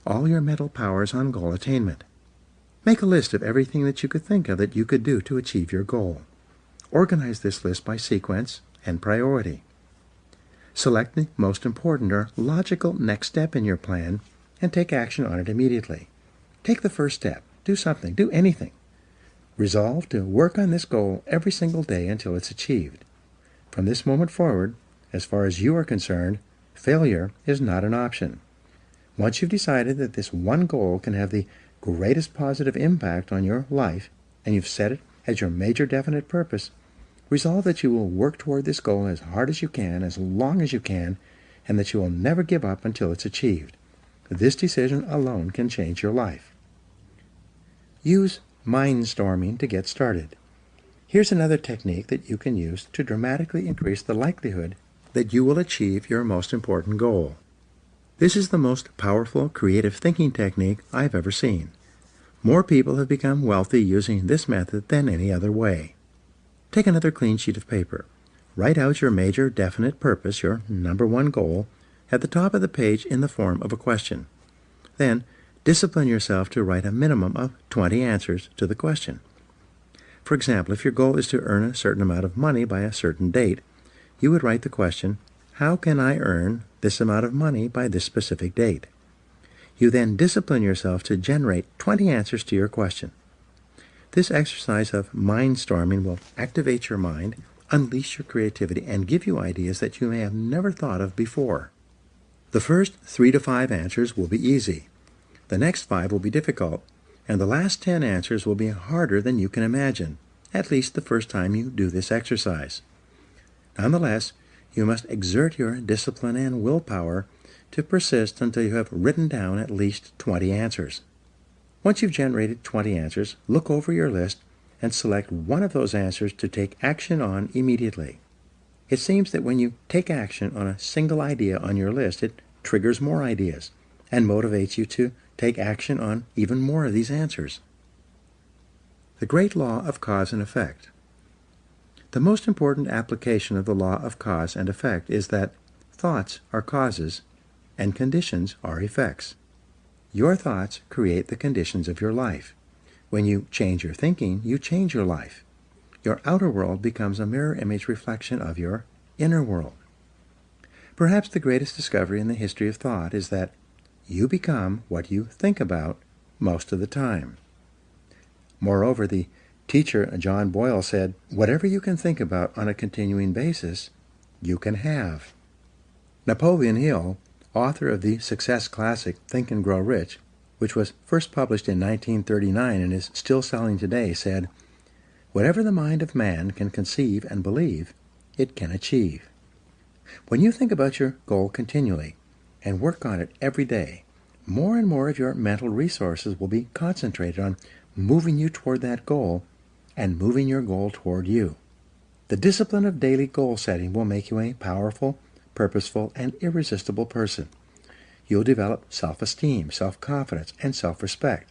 [SPEAKER 2] all your mental powers on goal attainment. Make a list of everything that you could think of that you could do to achieve your goal. Organize this list by sequence and priority. Select the most important or logical next step in your plan and take action on it immediately. Take the first step. Do something. Do anything. Resolve to work on this goal every single day until it's achieved. From this moment forward, as far as you are concerned, failure is not an option. Once you've decided that this one goal can have the greatest positive impact on your life, and you've set it as your major definite purpose, resolve that you will work toward this goal as hard as you can, as long as you can, and that you will never give up until it's achieved. This decision alone can change your life. Use mindstorming to get started. Here's another technique that you can use to dramatically increase the likelihood that you will achieve your most important goal. This is the most powerful creative thinking technique I've ever seen. More people have become wealthy using this method than any other way. Take another clean sheet of paper. Write out your major definite purpose, your number one goal, at the top of the page in the form of a question. Then, discipline yourself to write a minimum of 20 answers to the question. For example, if your goal is to earn a certain amount of money by a certain date, you would write the question, how can I earn this amount of money by this specific date? You then discipline yourself to generate 20 answers to your question. This exercise of mindstorming will activate your mind, unleash your creativity, and give you ideas that you may have never thought of before. The first 3 to 5 answers will be easy. The next 5 will be difficult, and the last 10 answers will be harder than you can imagine, at least the first time you do this exercise. Nonetheless, you must exert your discipline and willpower to persist until you have written down at least 20 answers. Once you've generated 20 answers, look over your list and select one of those answers to take action on immediately. It seems that when you take action on a single idea on your list, it triggers more ideas and motivates you to take action on even more of these answers. The great law of cause and effect. The most important application of the law of cause and effect is that thoughts are causes and conditions are effects. Your thoughts create the conditions of your life. When you change your thinking, you change your life. Your outer world becomes a mirror image reflection of your inner world. Perhaps the greatest discovery in the history of thought is that you become what you think about most of the time. Moreover, the teacher John Boyle said, whatever you can think about on a continuing basis, you can have. Napoleon Hill, author of the success classic Think and Grow Rich, which was first published in 1939 and is still selling today, said, whatever the mind of man can conceive and believe, it can achieve. When you think about your goal continually and work on it every day, more and more of your mental resources will be concentrated on moving you toward that goal and moving your goal toward you. The discipline of daily goal setting will make you a powerful, purposeful, and irresistible person. You'll develop self-esteem, self-confidence, and self-respect.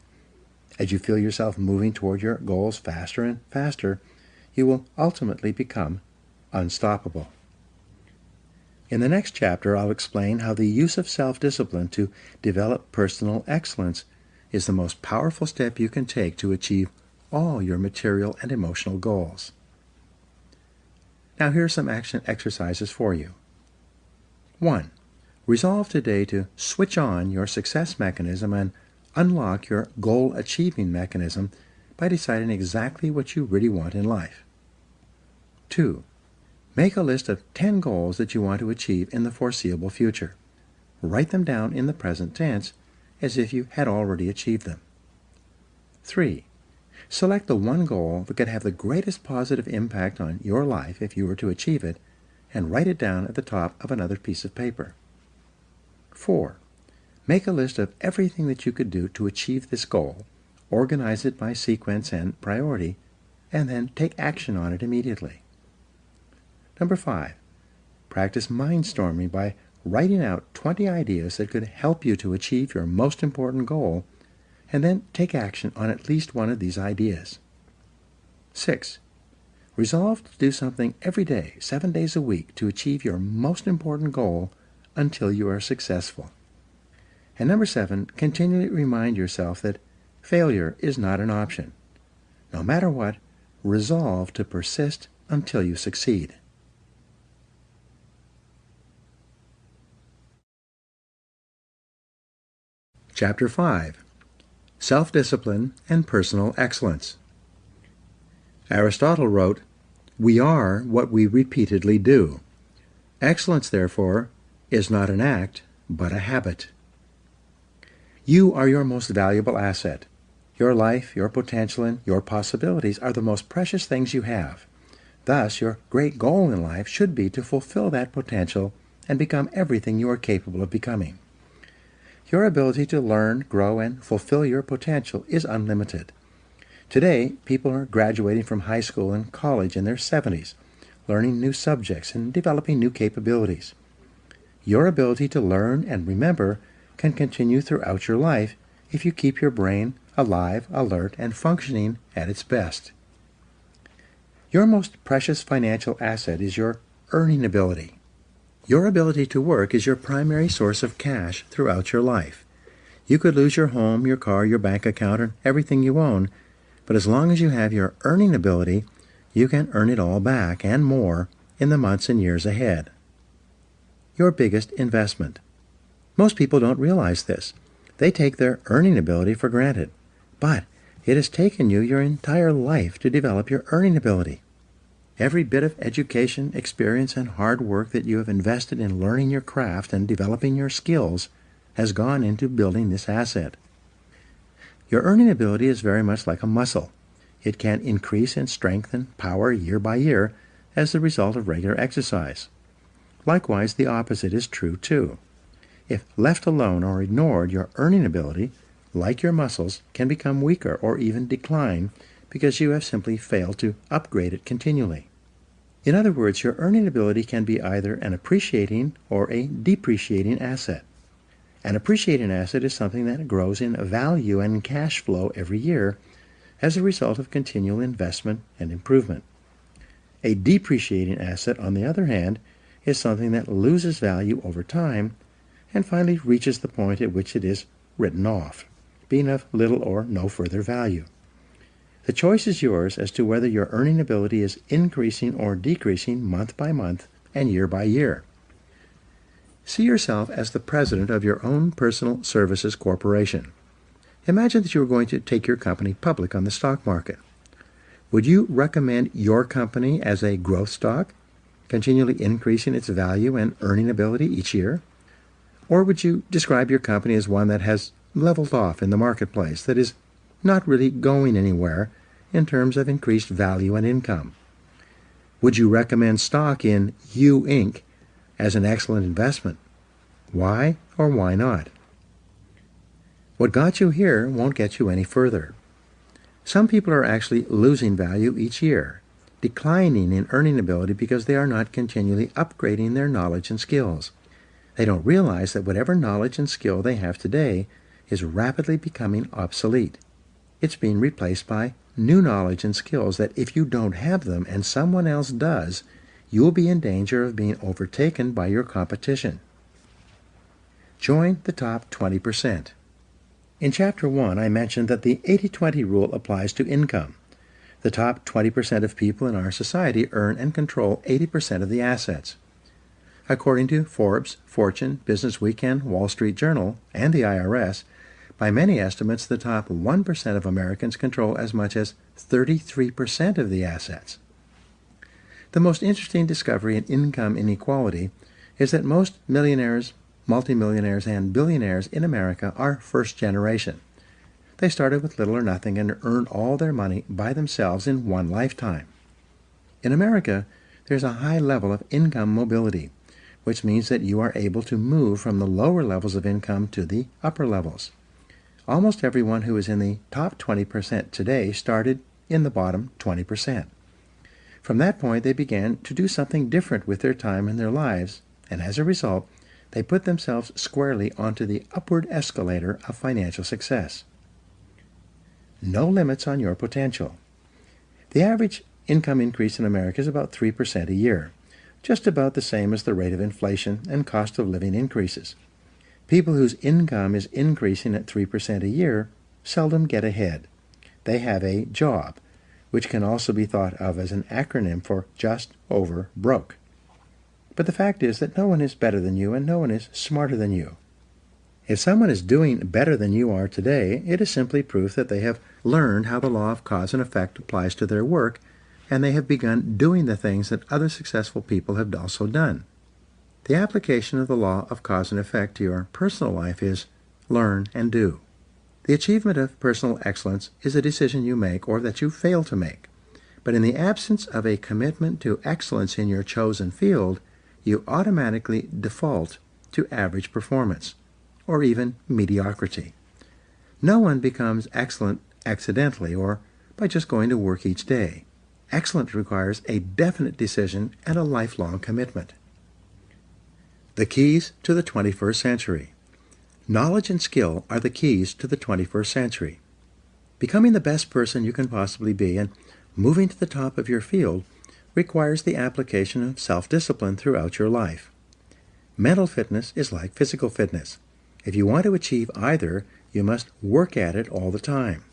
[SPEAKER 2] As you feel yourself moving toward your goals faster and faster, you will ultimately become unstoppable. In the next chapter, I'll explain how the use of self-discipline to develop personal excellence is the most powerful step you can take to achieve all your material and emotional goals. Now here are some action exercises for you. 1. Resolve today to switch on your success mechanism and unlock your goal-achieving mechanism by deciding exactly what you really want in life. 2. Make a list of 10 goals that you want to achieve in the foreseeable future. Write them down in the present tense as if you had already achieved them. 3. Select the one goal that could have the greatest positive impact on your life if you were to achieve it, and write it down at the top of another piece of paper. 4. Make a list of everything that you could do to achieve this goal, organize it by sequence and priority, and then take action on it immediately. Number 5. Practice mindstorming by writing out 20 ideas that could help you to achieve your most important goal, and then take action on at least one of these ideas. 6. Resolve to do something every day, 7 days a week, to achieve your most important goal until you are successful. And number 7, continually remind yourself that failure is not an option. No matter what, resolve to persist until you succeed. Chapter 5. Self-Discipline and Personal Excellence. Aristotle wrote, "We are what we repeatedly do. Excellence, therefore, is not an act, but a habit." You are your most valuable asset. Your life, your potential, and your possibilities are the most precious things you have. Thus, your great goal in life should be to fulfill that potential and become everything you are capable of becoming. Your ability to learn, grow, and fulfill your potential is unlimited. Today, people are graduating from high school and college in their 70s, learning new subjects and developing new capabilities. Your ability to learn and remember can continue throughout your life if you keep your brain alive, alert, and functioning at its best. Your most precious financial asset is your earning ability. Your ability to work is your primary source of cash throughout your life. You could lose your home, your car, your bank account, and everything you own, but as long as you have your earning ability, you can earn it all back and more in the months and years ahead. Your biggest investment. Most people don't realize this. They take their earning ability for granted, but it has taken you your entire life to develop your earning ability. Every bit of education, experience, and hard work that you have invested in learning your craft and developing your skills has gone into building this asset. Your earning ability is very much like a muscle. It can increase in strength and power year by year as the result of regular exercise. Likewise, the opposite is true too. If left alone or ignored, your earning ability, like your muscles, can become weaker or even decline because you have simply failed to upgrade it continually. In other words, your earning ability can be either an appreciating or a depreciating asset. An appreciating asset is something that grows in value and cash flow every year as a result of continual investment and improvement. A depreciating asset, on the other hand, is something that loses value over time and finally reaches the point at which it is written off, being of little or no further value. The choice is yours as to whether your earning ability is increasing or decreasing month by month and year by year. See yourself as the president of your own personal services corporation. Imagine that you were going to take your company public on the stock market. Would you recommend your company as a growth stock, continually increasing its value and earning ability each year? Or would you describe your company as one that has leveled off in the marketplace, that is not really going anywhere in terms of increased value and income? Would you recommend stock in U Inc. as an excellent investment? Why or why not? What got you here won't get you any further. Some people are actually losing value each year, declining in earning ability because they are not continually upgrading their knowledge and skills. They don't realize that whatever knowledge and skill they have today is rapidly becoming obsolete. It's being replaced by new knowledge and skills that if you don't have them and someone else does, you will be in danger of being overtaken by your competition. Join the top 20%. In Chapter 1, I mentioned that the 80-20 rule applies to income. The top 20% of people in our society earn and control 80% of the assets. According to Forbes, Fortune, Business Weekend, Wall Street Journal, and the IRS, by many estimates, the top 1% of Americans control as much as 33% of the assets. The most interesting discovery in income inequality is that most millionaires, multimillionaires, and billionaires in America are first generation. They started with little or nothing and earned all their money by themselves in one lifetime. In America, there's a high level of income mobility, which means that you are able to move from the lower levels of income to the upper levels. Almost everyone who is in the top 20% today started in the bottom 20%. From that point, they began to do something different with their time and their lives, and as a result, they put themselves squarely onto the upward escalator of financial success. No limits on your potential. The average income increase in America is about 3% a year, just about the same as the rate of inflation and cost of living increases. People whose income is increasing at 3% a year seldom get ahead. They have a job, which can also be thought of as an acronym for just over broke. But the fact is that no one is better than you and no one is smarter than you. If someone is doing better than you are today, it is simply proof that they have learned how the law of cause and effect applies to their work, and they have begun doing the things that other successful people have also done. The application of the law of cause and effect to your personal life is learn and do. The achievement of personal excellence is a decision you make or that you fail to make. But in the absence of a commitment to excellence in your chosen field, you automatically default to average performance, or even mediocrity. No one becomes excellent accidentally or by just going to work each day. Excellence requires a definite decision and a lifelong commitment. The keys to the 21st century. Knowledge and skill are the keys to the 21st century. Becoming the best person you can possibly be and moving to the top of your field requires the application of self-discipline throughout your life. Mental fitness is like physical fitness. If you want to achieve either, you must work at it all the time.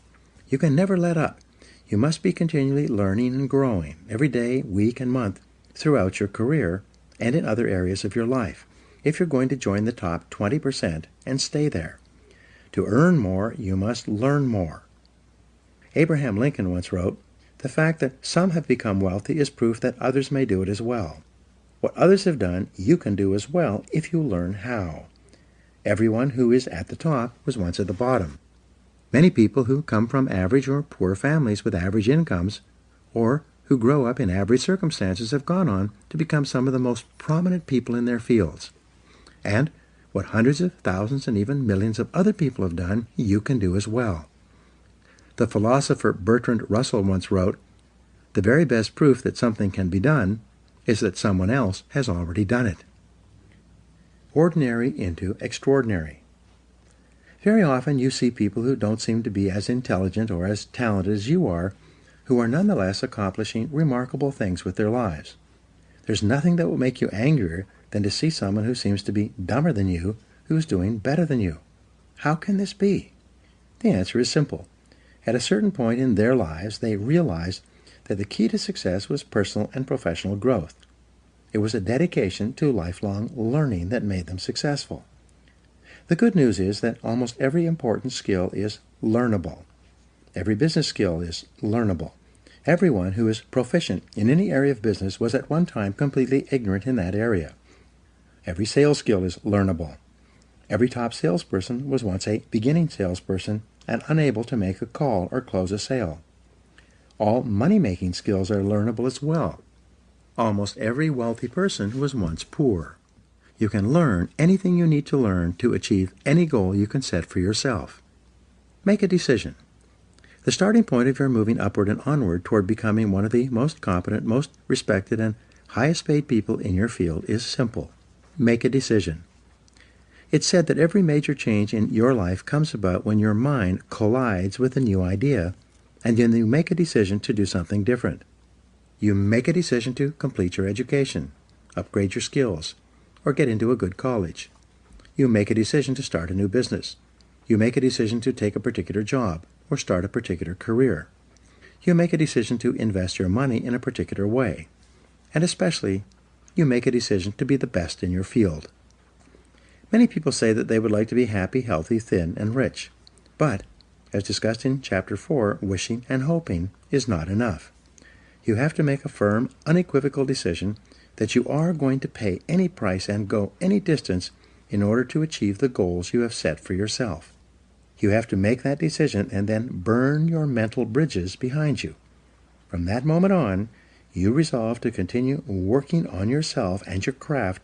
[SPEAKER 2] You can never let up. You must be continually learning and growing every day, week, and month throughout your career and in other areas of your life if you're going to join the top 20% and stay there. To earn more, you must learn more. Abraham Lincoln once wrote, "The fact that some have become wealthy is proof that others may do it as well. What others have done, you can do as well if you learn how." Everyone who is at the top was once at the bottom. Many people who come from average or poor families with average incomes, or who grow up in average circumstances, have gone on to become some of the most prominent people in their fields. And what hundreds of thousands and even millions of other people have done, you can do as well. The philosopher Bertrand Russell once wrote, "The very best proof that something can be done is that someone else has already done it." Ordinary into extraordinary. Very often you see people who don't seem to be as intelligent or as talented as you are, who are nonetheless accomplishing remarkable things with their lives. There's nothing that will make you angrier than to see someone who seems to be dumber than you, who's doing better than you. How can this be? The answer is simple. At a certain point in their lives, they realized that the key to success was personal and professional growth. It was a dedication to lifelong learning that made them successful. The good news is that almost every important skill is learnable. Every business skill is learnable. Everyone who is proficient in any area of business was at one time completely ignorant in that area. Every sales skill is learnable. Every top salesperson was once a beginning salesperson and unable to make a call or close a sale. All money-making skills are learnable as well. Almost every wealthy person was once poor. You can learn anything you need to learn to achieve any goal you can set for yourself. Make a decision. The starting point of your moving upward and onward toward becoming one of the most competent, most respected, and highest paid people in your field is simple. Make a decision. It's said that every major change in your life comes about when your mind collides with a new idea, and then you make a decision to do something different. You make a decision to complete your education, upgrade your skills, or get into a good college. You make a decision to start a new business. You make a decision to take a particular job or start a particular career. You make a decision to invest your money in a particular way. And especially, you make a decision to be the best in your field. Many people say that they would like to be happy, healthy, thin, and rich. But, as discussed in Chapter 4, wishing and hoping is not enough. You have to make a firm, unequivocal decision that you are going to pay any price and go any distance in order to achieve the goals you have set for yourself. You have to make that decision and then burn your mental bridges behind you. From that moment on, you resolve to continue working on yourself and your craft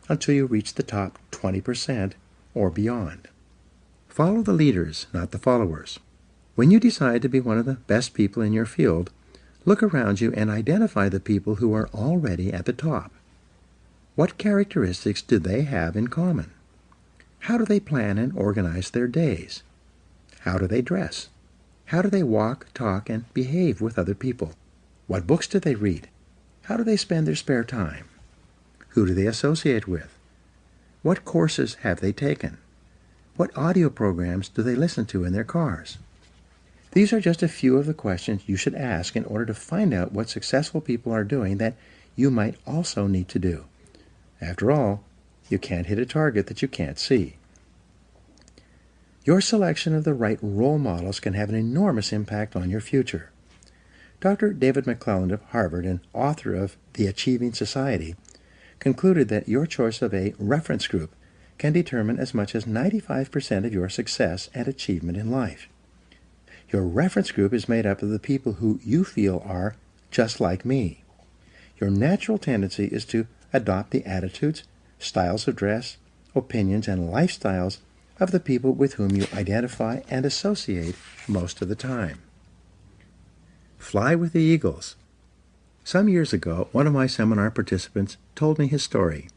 [SPEAKER 2] until you reach the top 20% or beyond. Follow the leaders, not the followers. When you decide to be one of the best people in your field, look around you and identify the people who are already at the top. What characteristics do they have in common? How do they plan and organize their days? How do they dress? How do they walk, talk, and behave with other people? What books do they read? How do they spend their spare time? Who do they associate with? What courses have they taken? What audio programs do they listen to in their cars? These are just a few of the questions you should ask in order to find out what successful people are doing that you might also need to do. After all, you can't hit a target that you can't see. Your selection of the right role models can have an enormous impact on your future. Dr. David McClelland of Harvard, and author of The Achieving Society, concluded that your choice of a reference group can determine as much as 95% of your success and achievement in life. Your reference group is made up of the people who you feel are just like me. Your natural tendency is to adopt the attitudes, styles of dress, opinions, and lifestyles of the people with whom you identify and associate most of the time. Fly with the eagles. Some years ago, one of my seminar participants told me his story.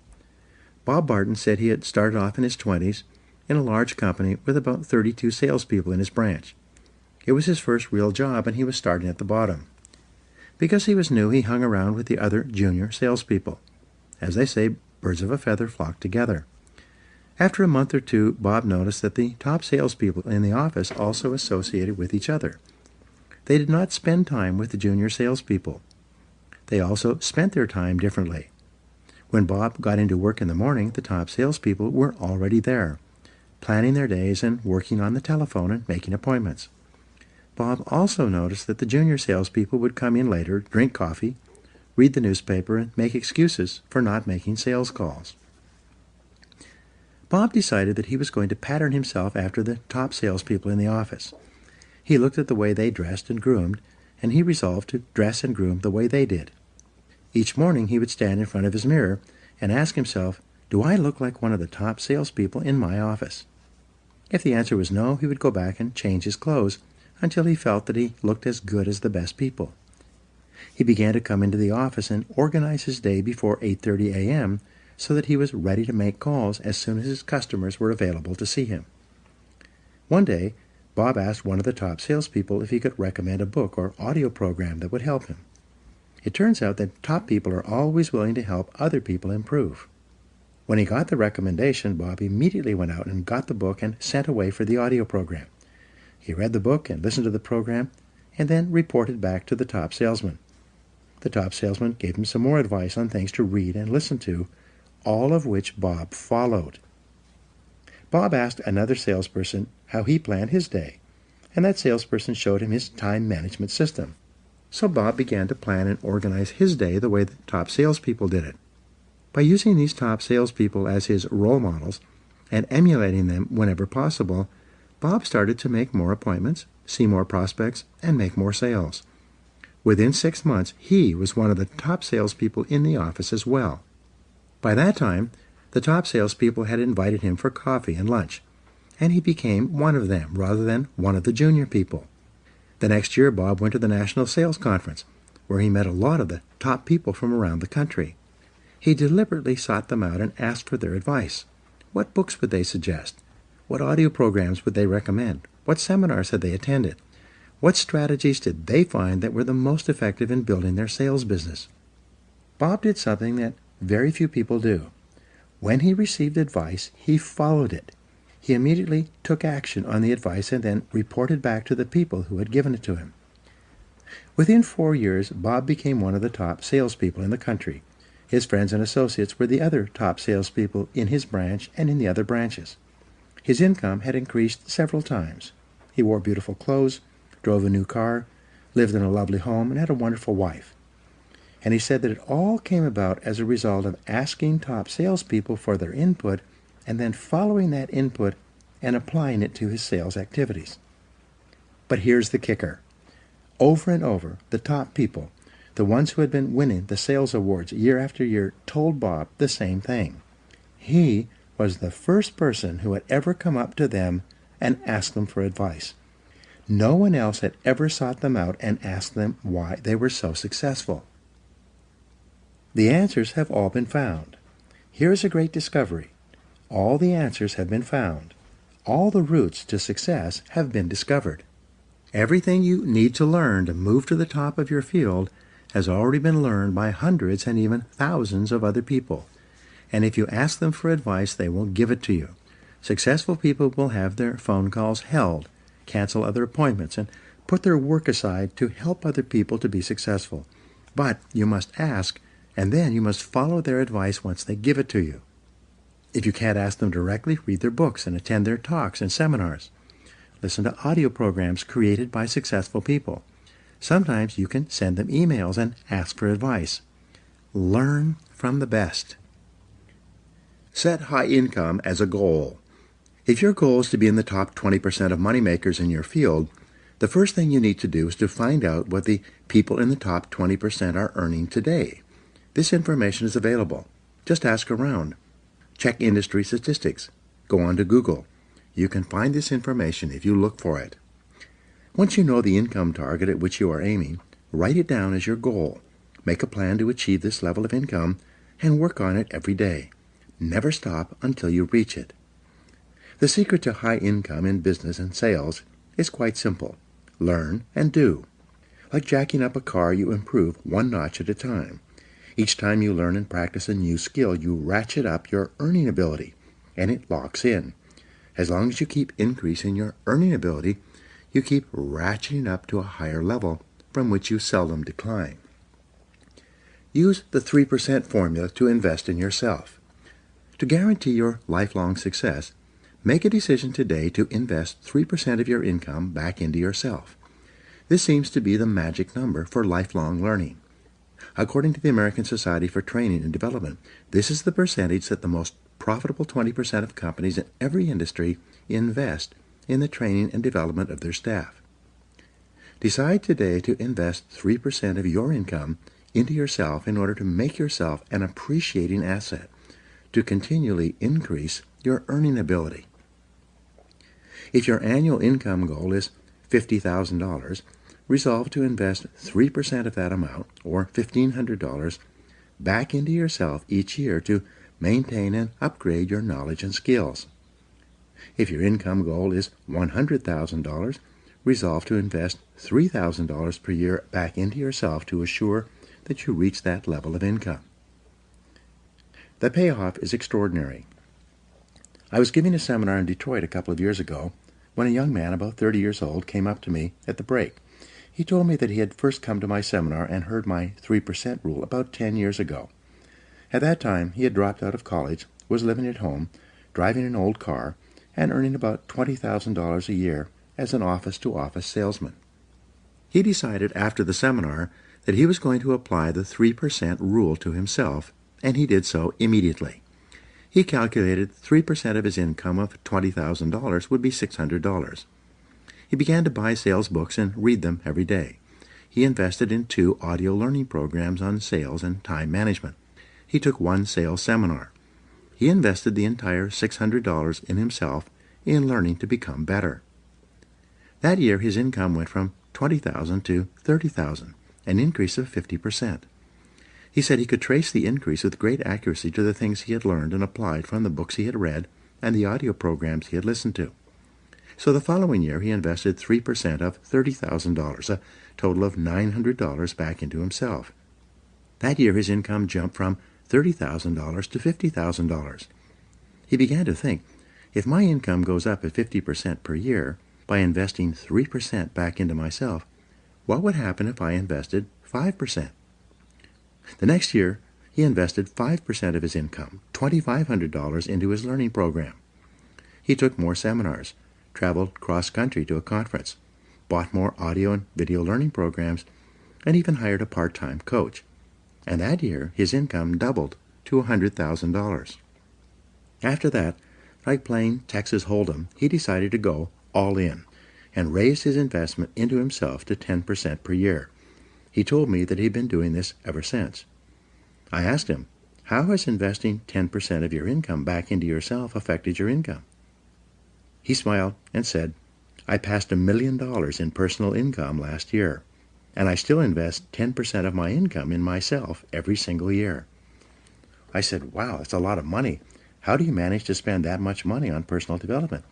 [SPEAKER 2] Bob Barton said he had started off in his 20s in a large company with about 32 salespeople in his branch. It was his first real job, and he was starting at the bottom. Because he was new, he hung around with the other junior salespeople. As they say, birds of a feather flock together. After a month or two, Bob noticed that the top salespeople in the office also associated with each other. They did not spend time with the junior salespeople. They also spent their time differently. When Bob got into work in the morning, the top salespeople were already there, planning their days and working on the telephone and making appointments. Bob also noticed that the junior salespeople would come in later, drink coffee, read the newspaper, and make excuses for not making sales calls. Bob decided that he was going to pattern himself after the top salespeople in the office. He looked at the way they dressed and groomed, and he resolved to dress and groom the way they did. Each morning he would stand in front of his mirror and ask himself, "Do I look like one of the top salespeople in my office?" If the answer was no, he would go back and change his clothes until he felt that he looked as good as the best people. He began to come into the office and organize his day before 8:30 a.m. so that he was ready to make calls as soon as his customers were available to see him. One day, Bob asked one of the top salespeople if he could recommend a book or audio program that would help him. It turns out that top people are always willing to help other people improve. When he got the recommendation, Bob immediately went out and got the book and sent away for the audio program. He read the book and listened to the program, and then reported back to the top salesman. The top salesman gave him some more advice on things to read and listen to, all of which Bob followed. Bob asked another salesperson how he planned his day, and that salesperson showed him his time management system. So Bob began to plan and organize his day the way the top salespeople did it. By using these top salespeople as his role models and emulating them whenever possible, Bob started to make more appointments, see more prospects, and make more sales. Within 6 months, he was one of the top salespeople in the office as well. By that time, the top salespeople had invited him for coffee and lunch, and he became one of them rather than one of the junior people. The next year, Bob went to the National Sales Conference, where he met a lot of the top people from around the country. He deliberately sought them out and asked for their advice. What books would they suggest? What audio programs would they recommend? What seminars had they attended? What strategies did they find that were the most effective in building their sales business? Bob did something that very few people do. When he received advice, he followed it. He immediately took action on the advice and then reported back to the people who had given it to him. Within 4 years, Bob became one of the top salespeople in the country. His friends and associates were the other top salespeople in his branch and in the other branches. His income had increased several times. He wore beautiful clothes, drove a new car, lived in a lovely home, and had a wonderful wife. And he said that it all came about as a result of asking top salespeople for their input and then following that input and applying it to his sales activities. But here's the kicker. Over and over, the top people, the ones who had been winning the sales awards year after year, told Bob the same thing. He was the first person who had ever come up to them and asked them for advice. No one else had ever sought them out and asked them why they were so successful. The answers have all been found. Here's a great discovery. All the answers have been found. All the routes to success have been discovered. Everything you need to learn to move to the top of your field has already been learned by hundreds and even thousands of other people. And if you ask them for advice, they will give it to you. Successful people will have their phone calls held, cancel other appointments, and put their work aside to help other people to be successful. But you must ask, and then you must follow their advice once they give it to you. If you can't ask them directly, read their books and attend their talks and seminars. Listen to audio programs created by successful people. Sometimes you can send them emails and ask for advice. Learn from the best. Set high income as a goal. If your goal is to be in the top 20% of moneymakers in your field, the first thing you need to do is to find out what the people in the top 20% are earning today. This information is available. Just ask around. Check industry statistics. Go on to Google. You can find this information if you look for it. Once you know the income target at which you are aiming, write it down as your goal. Make a plan to achieve this level of income and work on it every day. Never stop until you reach it. The secret to high income in business and sales is quite simple. Learn and do. Like jacking up a car, you improve one notch at a time. Each time you learn and practice a new skill, you ratchet up your earning ability, and it locks in. As long as you keep increasing your earning ability, you keep ratcheting up to a higher level from which you seldom decline. Use the 3% formula to invest in yourself. To guarantee your lifelong success, make a decision today to invest 3% of your income back into yourself. This seems to be the magic number for lifelong learning. According to the American Society for Training and Development, this is the percentage that the most profitable 20% of companies in every industry invest in the training and development of their staff. Decide today to invest 3% of your income into yourself in order to make yourself an appreciating asset, to continually increase your earning ability. If your annual income goal is $50,000, resolve to invest 3% of that amount, or $1,500, back into yourself each year to maintain and upgrade your knowledge and skills. If your income goal is $100,000, resolve to invest $3,000 per year back into yourself to assure that you reach that level of income. The payoff is extraordinary. I was giving a seminar in Detroit a couple of years ago when a young man about 30 years old came up to me at the break. He told me that he had first come to my seminar and heard my 3% rule about 10 years ago. At that time, he had dropped out of college, was living at home, driving an old car, and earning about $20,000 a year as an office-to-office salesman. He decided after the seminar that he was going to apply the 3% rule to himself, and he did so immediately. He calculated 3% of his income of $20,000 would be $600. He began to buy sales books and read them every day. He invested in 2 audio learning programs on sales and time management. He took 1 sales seminar. He invested the entire $600 in himself in learning to become better. That year his income went from $20,000 to $30,000, an increase of 50%. He said he could trace the increase with great accuracy to the things he had learned and applied from the books he had read and the audio programs he had listened to. So the following year he invested 3% of $30,000, a total of $900 back into himself. That year his income jumped from $30,000 to $50,000. He began to think, if my income goes up at 50% per year by investing 3% back into myself, what would happen if I invested 5%? The next year, he invested 5% of his income, $2,500, into his learning program. He took more seminars, traveled cross-country to a conference, bought more audio and video learning programs, and even hired a part-time coach. And that year, his income doubled to $100,000. After that, Like playing Texas Hold'em, he decided to go all in and raised his investment into himself to 10% per year. He told me that he'd been doing this ever since. I asked him, how has investing 10% of your income back into yourself affected your income? He smiled and said, I passed $1 million in personal income last year, and I still invest 10% of my income in myself every single year. I said, wow, that's a lot of money. How do you manage to spend that much money on personal development?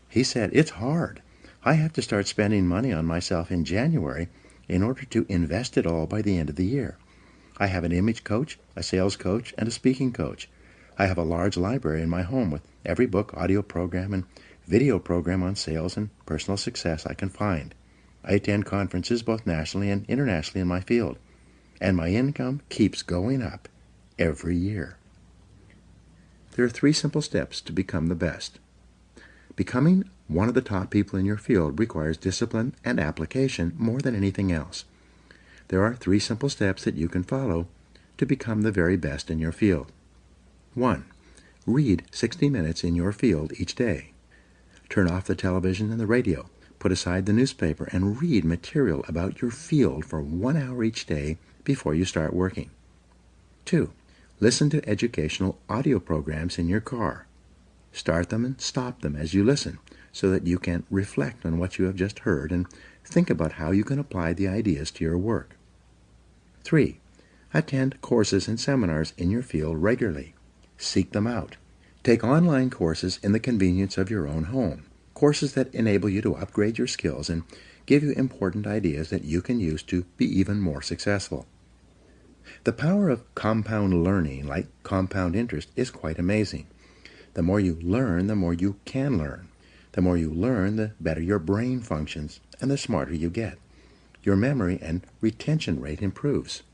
[SPEAKER 2] He said, it's hard. I have to start spending money on myself in January in order to invest it all by the end of the year. I have an image coach, a sales coach, and a speaking coach. I have a large library in my home with every book, audio program, and video program on sales and personal success I can find. I attend conferences both nationally and internationally in my field, and my income keeps going up every year. There are 3 simple steps to become the best. Becoming one of the top people in your field requires discipline and application more than anything else. There are 3 simple steps that you can follow to become the very best in your field. 1. Read 60 minutes in your field each day. Turn off the television and the radio. Put aside the newspaper and read material about your field for 1 hour each day before you start working. 2. Listen to educational audio programs in your car. Start them and stop them as you listen so that you can reflect on what you have just heard and think about how you can apply the ideas to your work. 3. Attend courses and seminars in your field regularly. Seek them out. Take online courses in the convenience of your own home, courses that enable you to upgrade your skills and give you important ideas that you can use to be even more successful. The power of compound learning, like compound interest, is quite amazing. The more you learn, the more you can learn. The more you learn, the better your brain functions, and the smarter you get. Your memory and retention rate improves.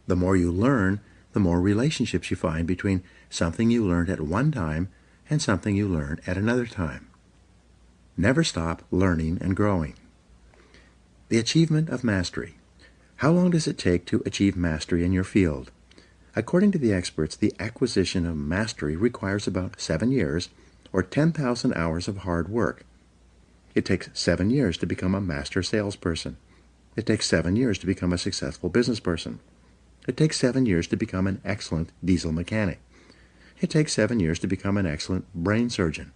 [SPEAKER 2] The more you learn, the more relationships you find between something you learned at one time and something you learn at another time. Never stop learning and growing. The achievement of mastery. How long does it take to achieve mastery in your field? According to the experts, the acquisition of mastery requires about 7 years or 10,000 hours of hard work. It takes 7 years to become a master salesperson. It takes 7 years to become a successful business person. It takes 7 years to become an excellent diesel mechanic. It takes 7 years to become an excellent brain surgeon.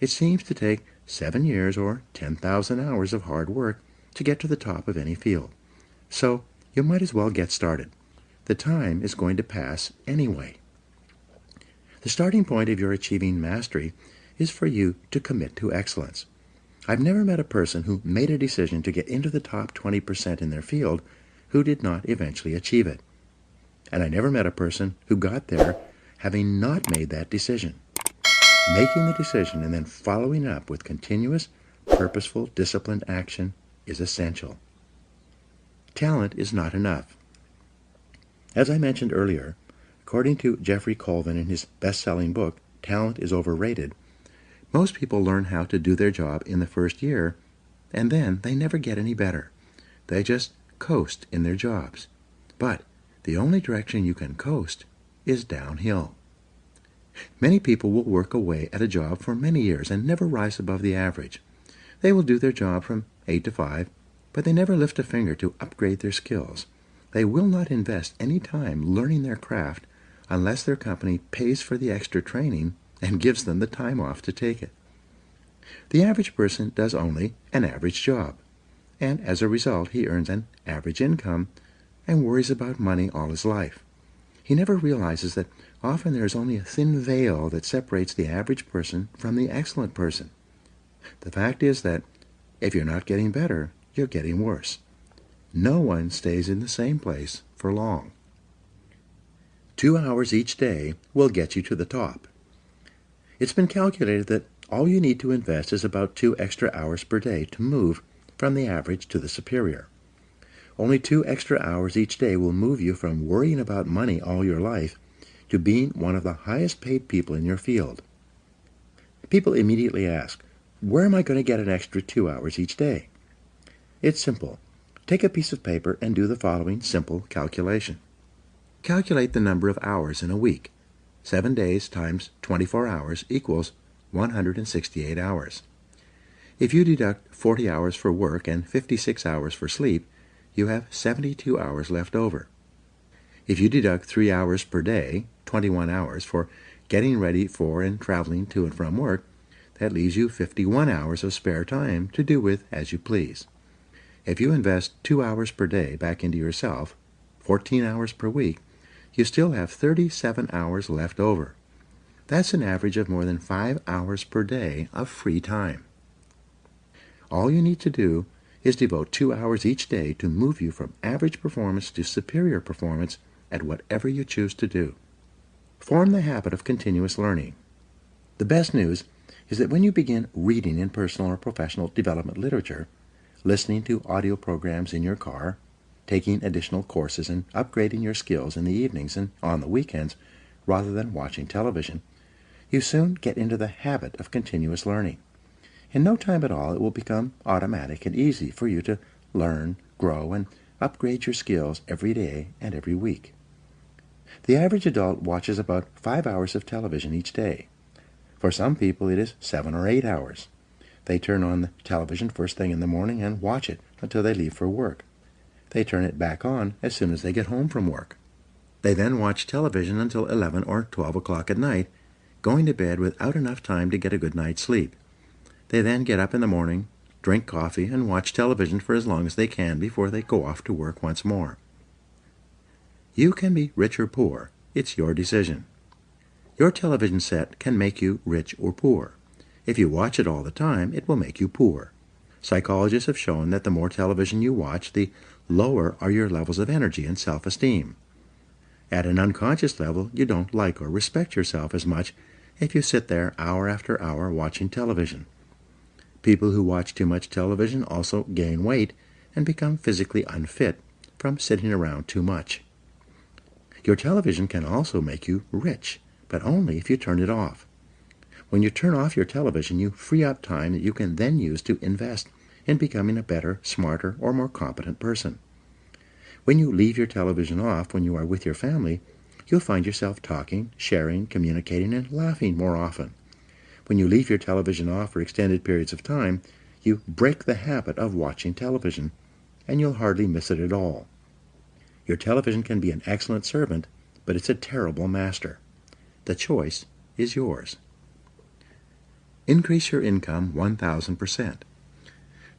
[SPEAKER 2] It seems to take 7 years or 10,000 hours of hard work to get to the top of any field. So you might as well get started. The time is going to pass anyway. The starting point of your achieving mastery is for you to commit to excellence. I've never met a person who made a decision to get into the top 20% in their field who did not eventually achieve it. And I never met a person who got there having not made that decision. Making the decision and then following up with continuous, purposeful, disciplined action is essential. Talent is not enough. As I mentioned earlier, according to Jeffrey Colvin in his best-selling book, Talent is Overrated, most people learn how to do their job in the first year, and then they never get any better. They just coast in their jobs. But the only direction you can coast is downhill. Many people will work away at a job for many years and never rise above the average. They will do their job from 8 to 5, but they never lift a finger to upgrade their skills. They will not invest any time learning their craft unless their company pays for the extra training and gives them the time off to take it. The average person does only an average job, and as a result he earns an average income and worries about money all his life. He never realizes that often there is only a thin veil that separates the average person from the excellent person. The fact is that if you're not getting better, you're getting worse. No one stays in the same place for long. 2 hours each day will get you to the top. It's been calculated that all you need to invest is about 2 extra hours per day to move from the average to the superior. Only 2 extra hours each day will move you from worrying about money all your life to being one of the highest paid people in your field. People immediately ask, where am I going to get an extra 2 hours each day? It's simple. Take a piece of paper and do the following simple calculation. Calculate the number of hours in a week. 7 days times 24 hours equals 168 hours. If you deduct 40 hours for work and 56 hours for sleep, you have 72 hours left over. If you deduct 3 hours per day, 21 hours, for getting ready for and traveling to and from work, that leaves you 51 hours of spare time to do with as you please. If you invest 2 hours per day back into yourself, 14 hours per week, you still have 37 hours left over. That's an average of more than 5 hours per day of free time. All you need to do is devote 2 hours each day to move you from average performance to superior performance at whatever you choose to do. Form the habit of continuous learning. The best news is that when you begin reading in personal or professional development literature, listening to audio programs in your car, taking additional courses, and upgrading your skills in the evenings and on the weekends rather than watching television, you soon get into the habit of continuous learning. In no time at all, it will become automatic and easy for you to learn, grow, and upgrade your skills every day and every week. The average adult watches about 5 hours of television each day. For some people, it is 7 or 8 hours. They turn on the television first thing in the morning and watch it until they leave for work. They turn it back on as soon as they get home from work. They then watch television until 11 or 12 o'clock at night, going to bed without enough time to get a good night's sleep. They then get up in the morning, drink coffee, and watch television for as long as they can before they go off to work once more. You can be rich or poor. It's your decision. Your television set can make you rich or poor. If you watch it all the time, it will make you poor. Psychologists have shown that the more television you watch, the lower are your levels of energy and self-esteem. At an unconscious level, you don't like or respect yourself as much if you sit there hour after hour watching television. People who watch too much television also gain weight and become physically unfit from sitting around too much. Your television can also make you rich, but only if you turn it off. When you turn off your television, you free up time that you can then use to invest in becoming a better, smarter, or more competent person. When you leave your television off when you are with your family, you'll find yourself talking, sharing, communicating, and laughing more often. When you leave your television off for extended periods of time, you break the habit of watching television, and you'll hardly miss it at all. Your television can be an excellent servant, but it's a terrible master. The choice is yours. Increase your income 1,000%.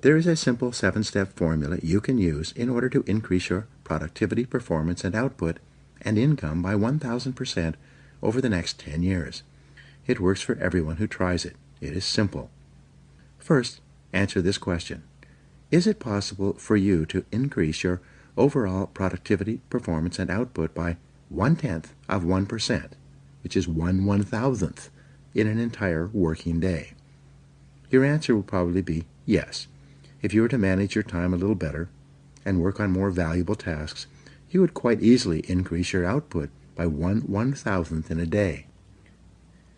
[SPEAKER 2] There is a simple 7-step formula you can use in order to increase your productivity, performance, and output and income by 1,000% over the next 10 years. It works for everyone who tries it. It is simple. First, answer this question. Is it possible for you to increase your overall productivity, performance, and output by 0.1%, which is 1/1000th, in an entire working day? Your answer will probably be yes. If you were to manage your time a little better and work on more valuable tasks, you would quite easily increase your output by 1/1000th in a day.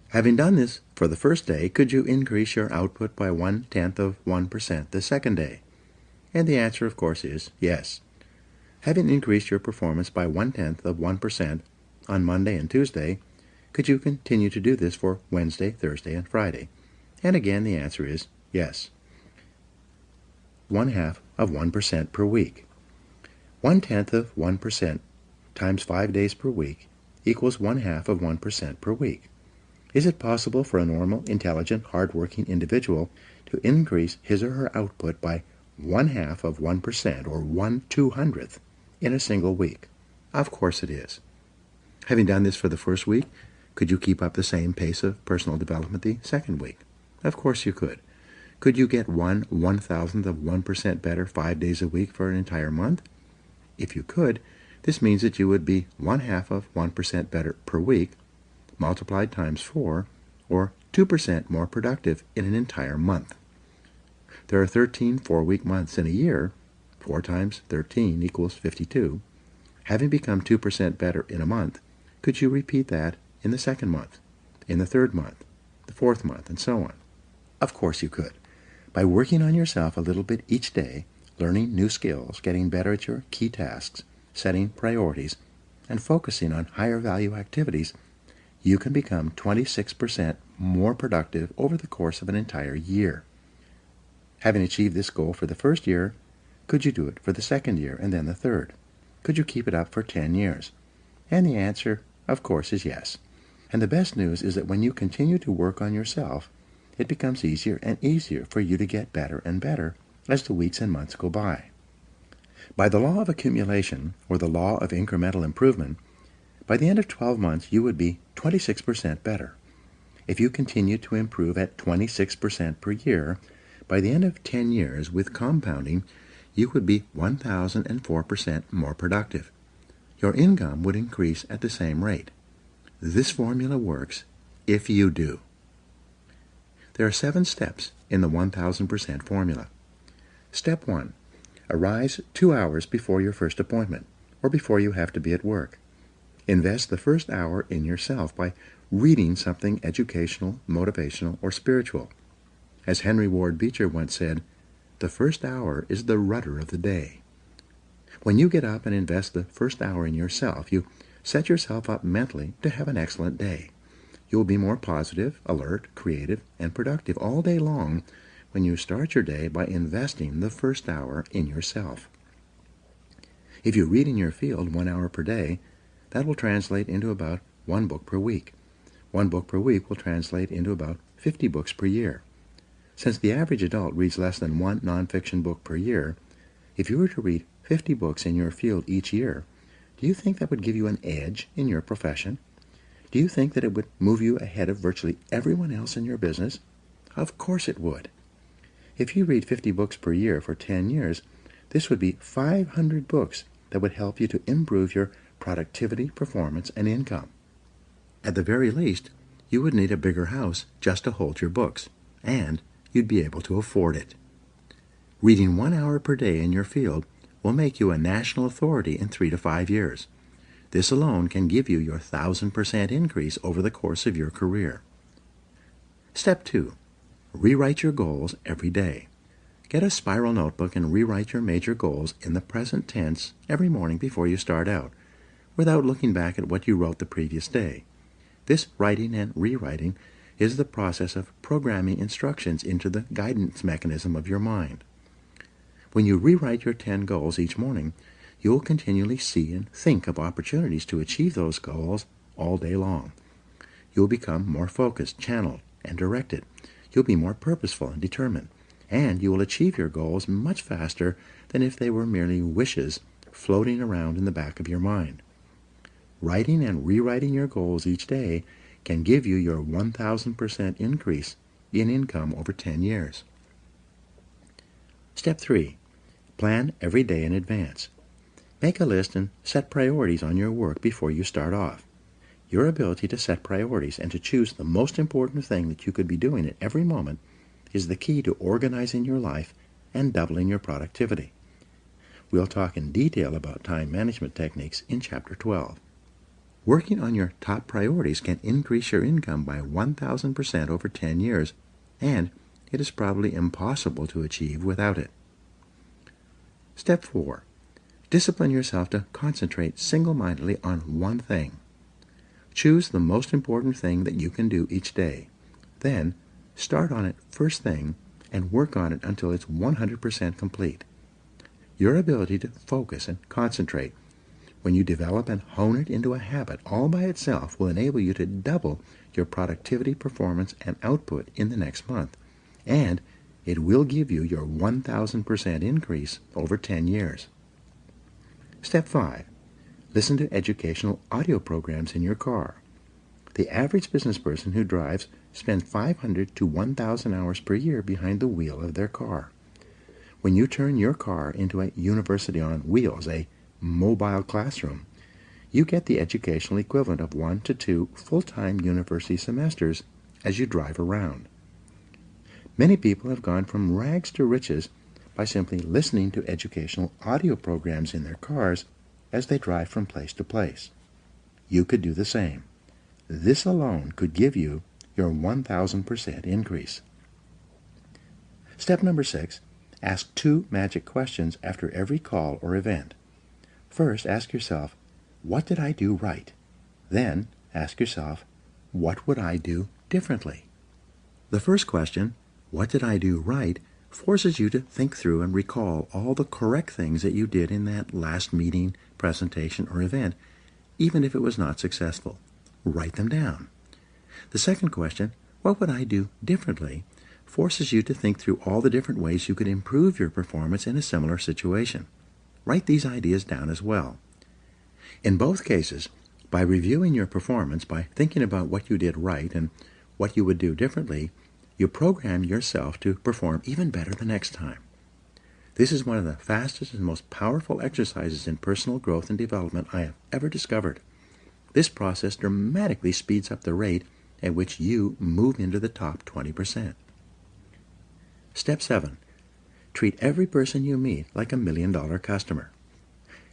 [SPEAKER 2] Having done this for the first day, could you increase your output by 0.1% the second day? And the answer, of course, is yes. Having increased your performance by 0.1% on Monday and Tuesday, could you continue to do this for Wednesday, Thursday, and Friday? And again, the answer is yes. 0.1% per week. 0.1% times 5 days per week equals 0.1% per week. Is it possible for a normal, intelligent, hard-working individual to increase his or her output by 0.1% or 1/200th in a single week? Of course it is. Having done this for the first week, could you keep up the same pace of personal development the second week? Of course you could. Could you get 1/1000th of 1% better 5 days a week for an entire month? If you could, this means that you would be 0.1% better per week, multiplied times 4, or 2% more productive in an entire month. There are 13 4-week months in a year. 4 times 13 equals 52. Having become 2% better in a month, could you repeat that in the second month, in the third month, the fourth month, and so on? Of course you could. By working on yourself a little bit each day, learning new skills, getting better at your key tasks, setting priorities, and focusing on higher value activities, you can become 26% more productive over the course of an entire year. Having achieved this goal for the first year, could you do it for the second year and then the third? Could you keep it up for 10 years? And the answer, of course, is yes. And the best news is that when you continue to work on yourself, it becomes easier and easier for you to get better and better as the weeks and months go by. By the law of accumulation, or the law of incremental improvement, by the end of 12 months you would be 26% better. If you continue to improve at 26% per year, by the end of 10 years with compounding, you would be 1,004% more productive. Your income would increase at the same rate. This formula works if you do. There are 7 steps in the 1,000% formula. Step 1. Arise 2 hours before your first appointment, or before you have to be at work. Invest the first hour in yourself by reading something educational, motivational, or spiritual. As Henry Ward Beecher once said, the first hour is the rudder of the day. When you get up and invest the first hour in yourself, you set yourself up mentally to have an excellent day. You'll be more positive, alert, creative, and productive all day long when you start your day by investing the first hour in yourself. If you read in your field 1 hour per day, that will translate into about 1 book per week. 1 book per week will translate into about 50 books per year. Since the average adult reads less than 1 nonfiction book per year, if you were to read 50 books in your field each year, do you think that would give you an edge in your profession? Do you think that it would move you ahead of virtually everyone else in your business? Of course it would. If you read 50 books per year for 10 years, this would be 500 books that would help you to improve your productivity, performance, and income. At the very least, you would need a bigger house just to hold your books, and you'd be able to afford it. Reading 1 hour per day in your field will make you a national authority in 3 to 5 years. This alone can give you your 1,000% increase over the course of your career. Step 2. Rewrite your goals every day. Get a spiral notebook and rewrite your major goals in the present tense every morning before you start out, without looking back at what you wrote the previous day. This writing and rewriting is the process of programming instructions into the guidance mechanism of your mind. When you rewrite your 10 goals each morning, you will continually see and think of opportunities to achieve those goals all day long. You will become more focused, channeled, and directed. You'll be more purposeful and determined, and you will achieve your goals much faster than if they were merely wishes floating around in the back of your mind. Writing and rewriting your goals each day can give you your 1,000% increase in income over 10 years. Step 3. Plan every day in advance. Make a list and set priorities on your work before you start off. Your ability to set priorities and to choose the most important thing that you could be doing at every moment is the key to organizing your life and doubling your productivity. We'll talk in detail about time management techniques in Chapter 12. Working on your top priorities can increase your income by 1,000% over 10 years, and it is probably impossible to achieve without it. Step 4. Discipline yourself to concentrate single-mindedly on one thing. Choose the most important thing that you can do each day. Then, start on it first thing and work on it until it's 100% complete. Your ability to focus and concentrate, when you develop and hone it into a habit all by itself, will enable you to double your productivity, performance, and output in the next month. And it will give you your 1,000% increase over 10 years. Step 5. Listen to educational audio programs in your car. The average business person who drives spends 500 to 1,000 hours per year behind the wheel of their car. When you turn your car into a university on wheels, a mobile classroom, you get the educational equivalent of 1 to 2 full-time university semesters as you drive around. Many people have gone from rags to riches by simply listening to educational audio programs in their cars as they drive from place to place. You could do the same. This alone could give you your 1,000% increase. Step number 6. Ask 2 magic questions after every call or event. First, ask yourself, what did I do right? Then, ask yourself, what would I do differently? The first question, what did I do right, forces you to think through and recall all the correct things that you did in that last meeting, presentation, or event, even if it was not successful. Write them down. The second question, what would I do differently, forces you to think through all the different ways you could improve your performance in a similar situation. Write these ideas down as well. In both cases, by reviewing your performance, by thinking about what you did right and what you would do differently, you program yourself to perform even better the next time. This is one of the fastest and most powerful exercises in personal growth and development I have ever discovered. This process dramatically speeds up the rate at which you move into the top 20%. Step 7. Treat every person you meet like a million-dollar customer.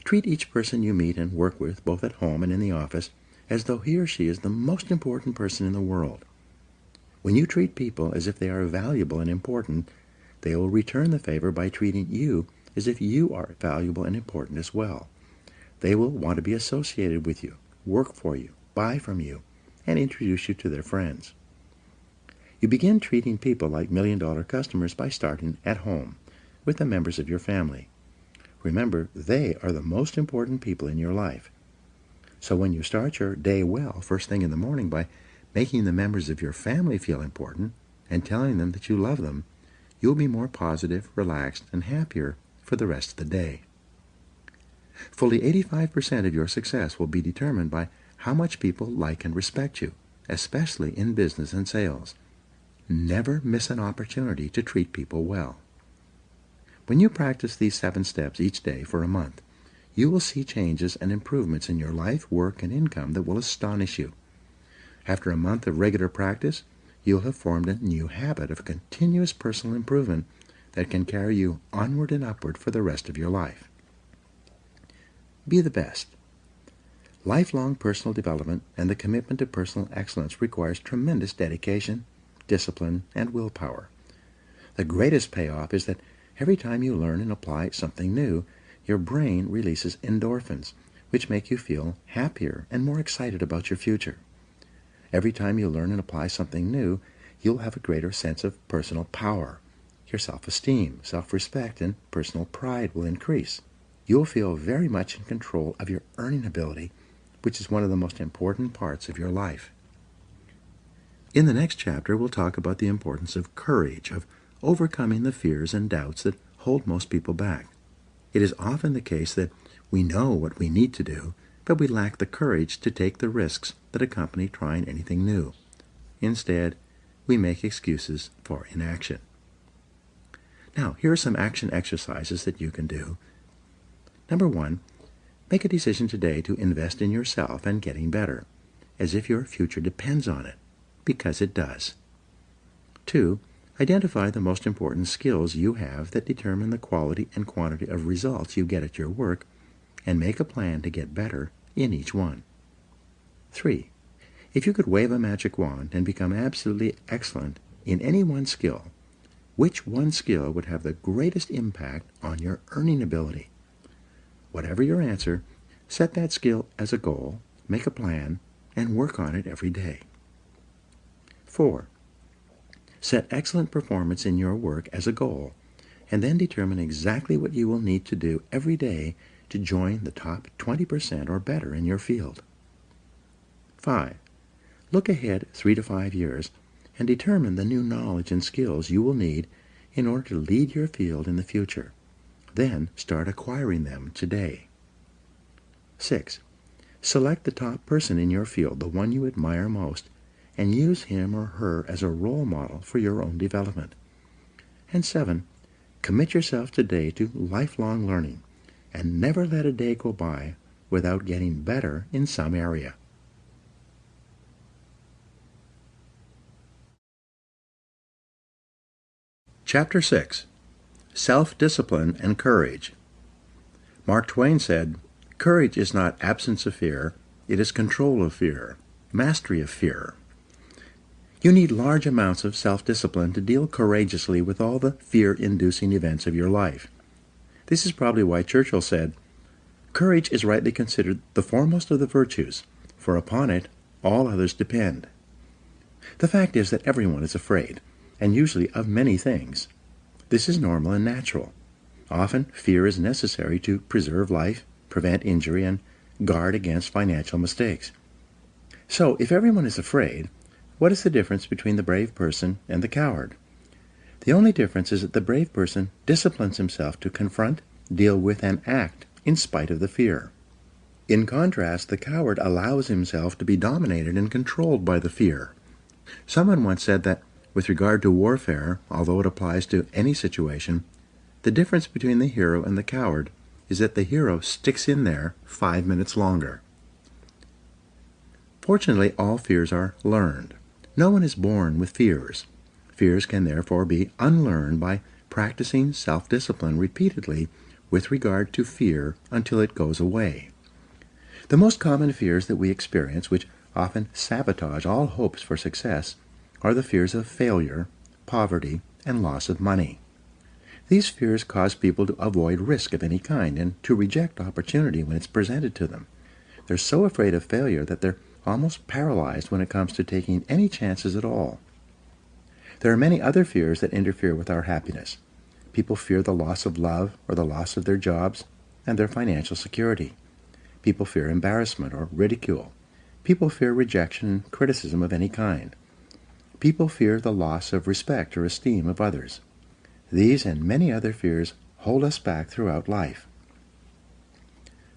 [SPEAKER 2] Treat each person you meet and work with, both at home and in the office, as though he or she is the most important person in the world. When you treat people as if they are valuable and important, they will return the favor by treating you as if you are valuable and important as well. They will want to be associated with you, work for you, buy from you, and introduce you to their friends. You begin treating people like million-dollar customers by starting at home, with the members of your family. Remember, they are the most important people in your life. So when you start your day well, first thing in the morning, by making the members of your family feel important and telling them that you love them, you'll be more positive, relaxed, and happier for the rest of the day. Fully 85% of your success will be determined by how much people like and respect you, especially in business and sales. Never miss an opportunity to treat people well. When you practice these 7 steps each day for a month, you will see changes and improvements in your life, work, and income that will astonish you. After a month of regular practice, you'll have formed a new habit of continuous personal improvement that can carry you onward and upward for the rest of your life. Be the best. Lifelong personal development and the commitment to personal excellence requires tremendous dedication, discipline, and willpower. The greatest payoff is that every time you learn and apply something new, your brain releases endorphins, which make you feel happier and more excited about your future. Every time you learn and apply something new, you'll have a greater sense of personal power. Your self-esteem, self-respect, and personal pride will increase. You'll feel very much in control of your earning ability, which is one of the most important parts of your life. In the next chapter, we'll talk about the importance of courage, of overcoming the fears and doubts that hold most people back. It is often the case that we know what we need to do, but we lack the courage to take the risks that accompany trying anything new. Instead, we make excuses for inaction. Now, here are some action exercises that you can do. Number 1, make a decision today to invest in yourself and getting better, as if your future depends on it, because it does. 2, identify the most important skills you have that determine the quality and quantity of results you get at your work, and make a plan to get better in each one. 3, if you could wave a magic wand and become absolutely excellent in any one skill, which one skill would have the greatest impact on your earning ability? Whatever your answer, set that skill as a goal, make a plan, and work on it every day. 4, set excellent performance in your work as a goal, and then determine exactly what you will need to do every day to join the top 20% or better in your field. 5, look ahead 3 to 5 years and determine the new knowledge and skills you will need in order to lead your field in the future. Then start acquiring them today. 6, select the top person in your field, the one you admire most, and use him or her as a role model for your own development. And 7, commit yourself today to lifelong learning, and never let a day go by without getting better in some area. Chapter 6. Self-Discipline and Courage. Mark Twain said, "Courage is not absence of fear, it is control of fear, mastery of fear." You need large amounts of self-discipline to deal courageously with all the fear-inducing events of your life. This is probably why Churchill said, "Courage is rightly considered the foremost of the virtues, for upon it all others depend." The fact is that everyone is afraid, and usually of many things. This is normal and natural. Often, fear is necessary to preserve life, prevent injury, and guard against financial mistakes. So, if everyone is afraid, what is the difference between the brave person and the coward? The only difference is that the brave person disciplines himself to confront, deal with, and act in spite of the fear. In contrast, the coward allows himself to be dominated and controlled by the fear. Someone once said that, with regard to warfare, although it applies to any situation, the difference between the hero and the coward is that the hero sticks in there 5 minutes longer. Fortunately, all fears are learned. No one is born with fears. Fears can therefore be unlearned by practicing self-discipline repeatedly with regard to fear until it goes away. The most common fears that we experience, which often sabotage all hopes for success, are the fears of failure, poverty, and loss of money. These fears cause people to avoid risk of any kind and to reject opportunity when it's presented to them. They're so afraid of failure that they're almost paralyzed when it comes to taking any chances at all. There are many other fears that interfere with our happiness. People fear the loss of love or the loss of their jobs and their financial security. People fear embarrassment or ridicule. People fear rejection and criticism of any kind. People fear the loss of respect or esteem of others. These and many other fears hold us back throughout life.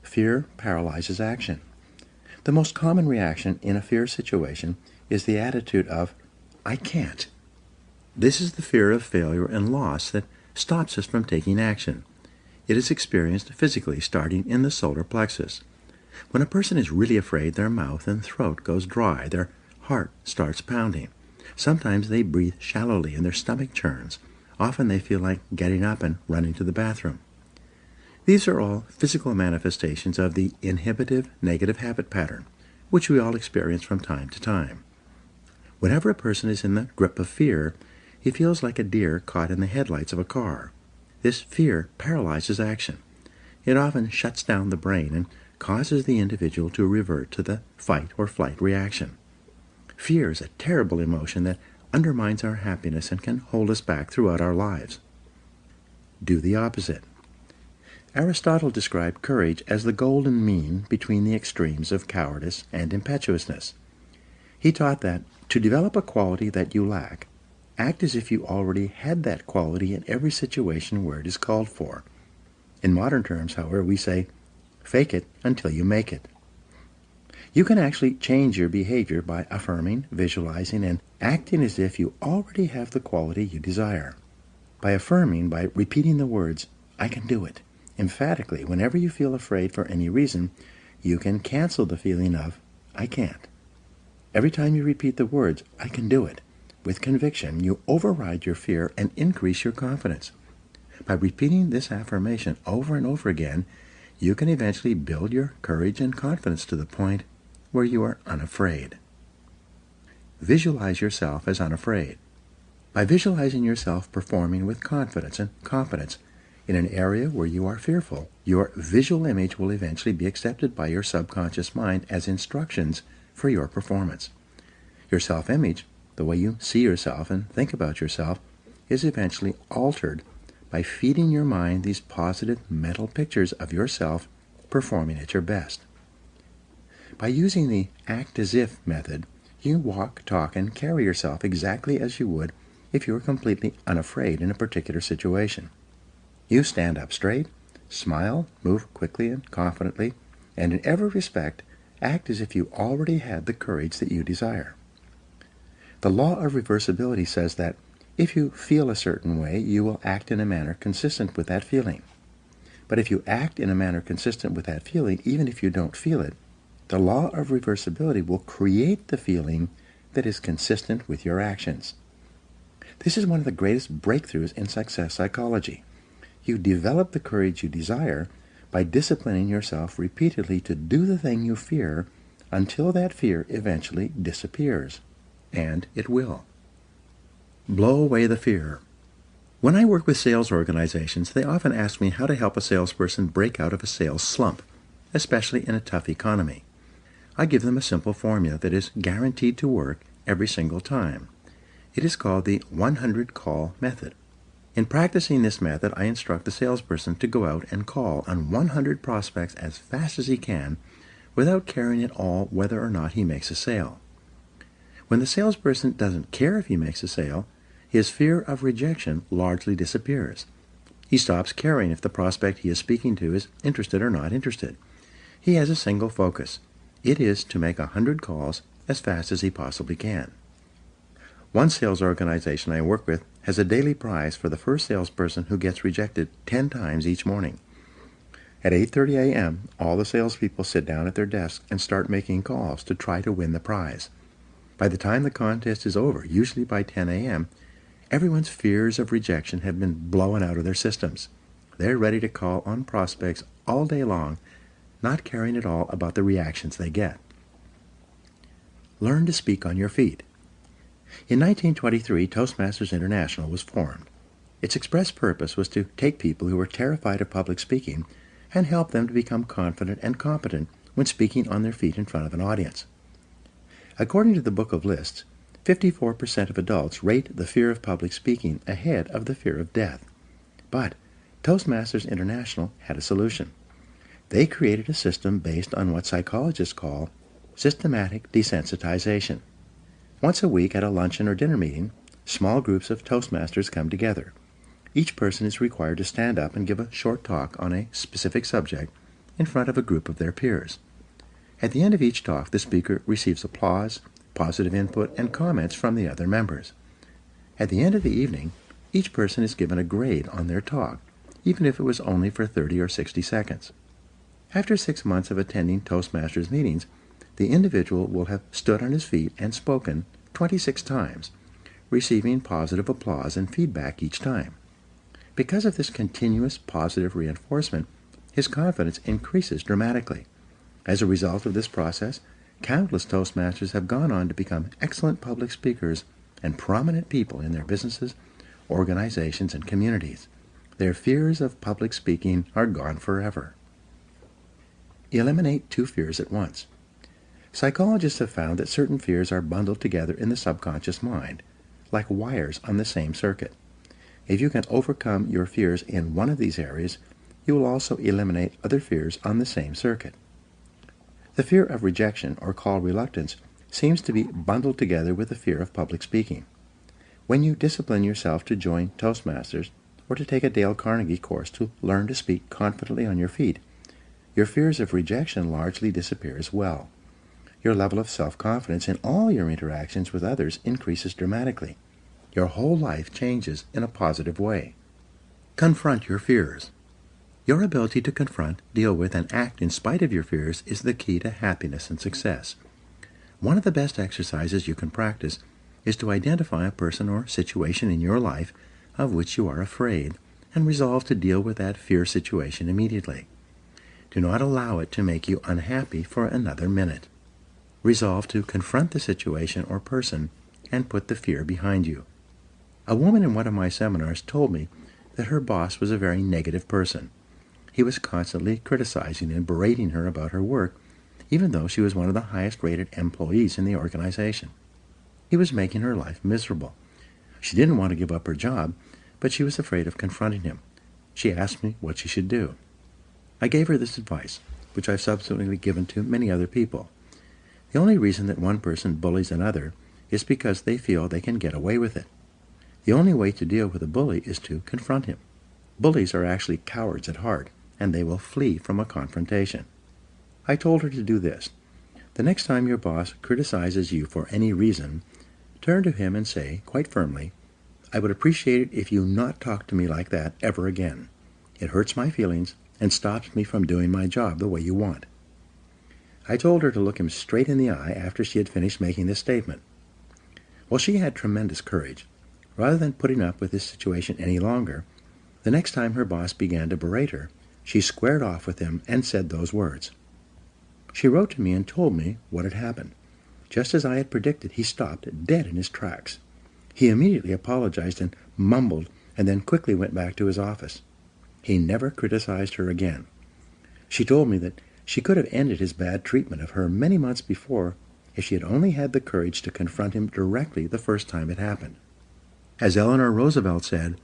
[SPEAKER 2] Fear paralyzes action. The most common reaction in a fear situation is the attitude of, "I can't." This is the fear of failure and loss that stops us from taking action. It is experienced physically, starting in the solar plexus. When a person is really afraid, their mouth and throat goes dry, their heart starts pounding. Sometimes they breathe shallowly and their stomach churns. Often they feel like getting up and running to the bathroom. These are all physical manifestations of the inhibitive negative habit pattern, which we all experience from time to time. Whenever a person is in the grip of fear, he feels like a deer caught in the headlights of a car. This fear paralyzes action. It often shuts down the brain and causes the individual to revert to the fight or flight reaction. Fear is a terrible emotion that undermines our happiness and can hold us back throughout our lives. Do the opposite. Aristotle described courage as the golden mean between the extremes of cowardice and impetuousness. He taught that to develop a quality that you lack, act as if you already had that quality in every situation where it is called for. In modern terms, however, we say, fake it until you make it. You can actually change your behavior by affirming, visualizing, and acting as if you already have the quality you desire. By affirming, by repeating the words, "I can do it," emphatically, whenever you feel afraid for any reason, you can cancel the feeling of, "I can't." Every time you repeat the words, "I can do it," with conviction, you override your fear and increase your confidence. By repeating this affirmation over and over again, you can eventually build your courage and confidence to the point where you are unafraid. Visualize yourself as unafraid. By visualizing yourself performing with confidence and competence in an area where you are fearful, your visual image will eventually be accepted by your subconscious mind as instructions for your performance. Your self-image, the way you see yourself and think about yourself, is eventually altered by feeding your mind these positive mental pictures of yourself performing at your best. By using the act-as-if method, you walk, talk, and carry yourself exactly as you would if you were completely unafraid in a particular situation. You stand up straight, smile, move quickly and confidently, and in every respect, act as if you already had the courage that you desire. The law of reversibility says that if you feel a certain way, you will act in a manner consistent with that feeling. But if you act in a manner consistent with that feeling, even if you don't feel it, the law of reversibility will create the feeling that is consistent with your actions. This is one of the greatest breakthroughs in success psychology. You develop the courage you desire by disciplining yourself repeatedly to do the thing you fear until that fear eventually disappears. And it will. Blow away the fear. When I work with sales organizations, they often ask me how to help a salesperson break out of a sales slump, especially in a tough economy. I give them a simple formula that is guaranteed to work every single time. It is called the 100 call method. In practicing this method, I instruct the salesperson to go out and call on 100 prospects as fast as he can without caring at all whether or not he makes a sale. When the salesperson doesn't care if he makes a sale, his fear of rejection largely disappears. He stops caring if the prospect he is speaking to is interested or not interested. He has a single focus. It is to make 100 calls as fast as he possibly can. One sales organization I work with has a daily prize for the first salesperson who gets rejected 10 times each morning. At 8:30 a.m., all the salespeople sit down at their desks and start making calls to try to win the prize. By the time the contest is over, usually by 10 a.m., everyone's fears of rejection have been blown out of their systems. They're ready to call on prospects all day long, not caring at all about the reactions they get. Learn to speak on your feet. In 1923, Toastmasters International was formed. Its express purpose was to take people who were terrified of public speaking and help them to become confident and competent when speaking on their feet in front of an audience. According to the Book of Lists, 54% of adults rate the fear of public speaking ahead of the fear of death. But Toastmasters International had a solution. They created a system based on what psychologists call systematic desensitization. Once a week at a luncheon or dinner meeting, small groups of Toastmasters come together. Each person is required to stand up and give a short talk on a specific subject in front of a group of their peers. At the end of each talk, the speaker receives applause, positive input, and comments from the other members. At the end of the evening, each person is given a grade on their talk, even if it was only for 30 or 60 seconds. After 6 months of attending Toastmasters meetings, the individual will have stood on his feet and spoken 26 times, receiving positive applause and feedback each time. Because of this continuous positive reinforcement, his confidence increases dramatically. As a result of this process, countless Toastmasters have gone on to become excellent public speakers and prominent people in their businesses, organizations, and communities. Their fears of public speaking are gone forever. Eliminate 2 fears at once. Psychologists have found that certain fears are bundled together in the subconscious mind, like wires on the same circuit. If you can overcome your fears in one of these areas, you will also eliminate other fears on the same circuit. The fear of rejection, or call reluctance, seems to be bundled together with the fear of public speaking. When you discipline yourself to join Toastmasters or to take a Dale Carnegie course to learn to speak confidently on your feet, your fears of rejection largely disappear as well. Your level of self-confidence in all your interactions with others increases dramatically. Your whole life changes in a positive way. Confront your fears. Your ability to confront, deal with, and act in spite of your fears is the key to happiness and success. One of the best exercises you can practice is to identify a person or situation in your life of which you are afraid and resolve to deal with that fear situation immediately. Do not allow it to make you unhappy for another minute. Resolve to confront the situation or person and put the fear behind you. A woman in one of my seminars told me that her boss was a very negative person. He was constantly criticizing and berating her about her work, even though she was one of the highest-rated employees in the organization. He was making her life miserable. She didn't want to give up her job, but she was afraid of confronting him. She asked me what she should do. I gave her this advice, which I've subsequently given to many other people. The only reason that one person bullies another is because they feel they can get away with it. The only way to deal with a bully is to confront him. Bullies are actually cowards at heart, and they will flee from a confrontation. I told her to do this. The next time your boss criticizes you for any reason, turn to him and say, quite firmly, "I would appreciate it if you not talk to me like that ever again. It hurts my feelings and stops me from doing my job the way you want." I told her to look him straight in the eye after she had finished making this statement. Well, she had tremendous courage. Rather than putting up with this situation any longer, the next time her boss began to berate her, she squared off with him and said those words. She wrote to me and told me what had happened. Just as I had predicted, he stopped dead in his tracks. He immediately apologized and mumbled, and then quickly went back to his office. He never criticized her again. She told me that she could have ended his bad treatment of her many months before if she had only had the courage to confront him directly the first time it happened. As Eleanor Roosevelt said,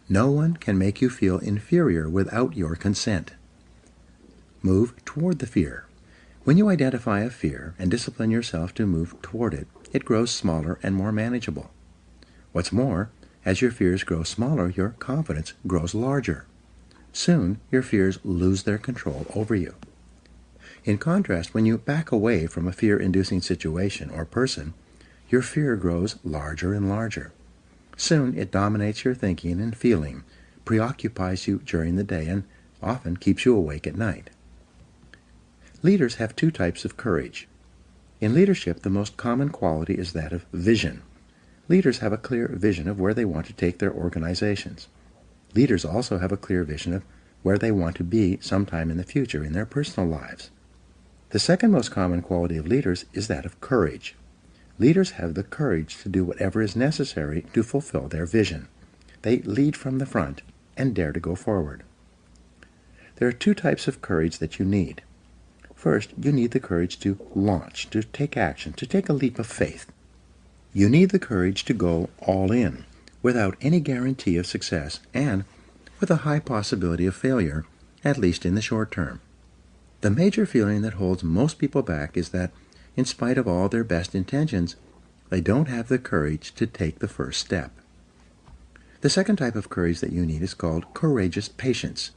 [SPEAKER 2] "No one can make you feel inferior without your consent." Move toward the fear. When you identify a fear and discipline yourself to move toward it, it grows smaller and more manageable. What's more, as your fears grow smaller, your confidence grows larger. Soon, your fears lose their control over you. In contrast, when you back away from a fear-inducing situation or person, your fear grows larger and larger. Soon, it dominates your thinking and feeling, preoccupies you during the day, and often keeps you awake at night. Leaders have two types of courage. In leadership, the most common quality is that of vision. Leaders have a clear vision of where they want to take their organizations. Leaders also have a clear vision of where they want to be sometime in the future in their personal lives. The second most common quality of leaders is that of courage. Leaders have the courage to do whatever is necessary to fulfill their vision. They lead from the front and dare to go forward. There are two types of courage that you need. First, you need the courage to launch, to take action, to take a leap of faith. You need the courage to go all in, without any guarantee of success, and with a high possibility of failure, at least in the short term. The major feeling that holds most people back is that, in spite of all their best intentions, they don't have the courage to take the first step. The second type of courage that you need is called courageous patience.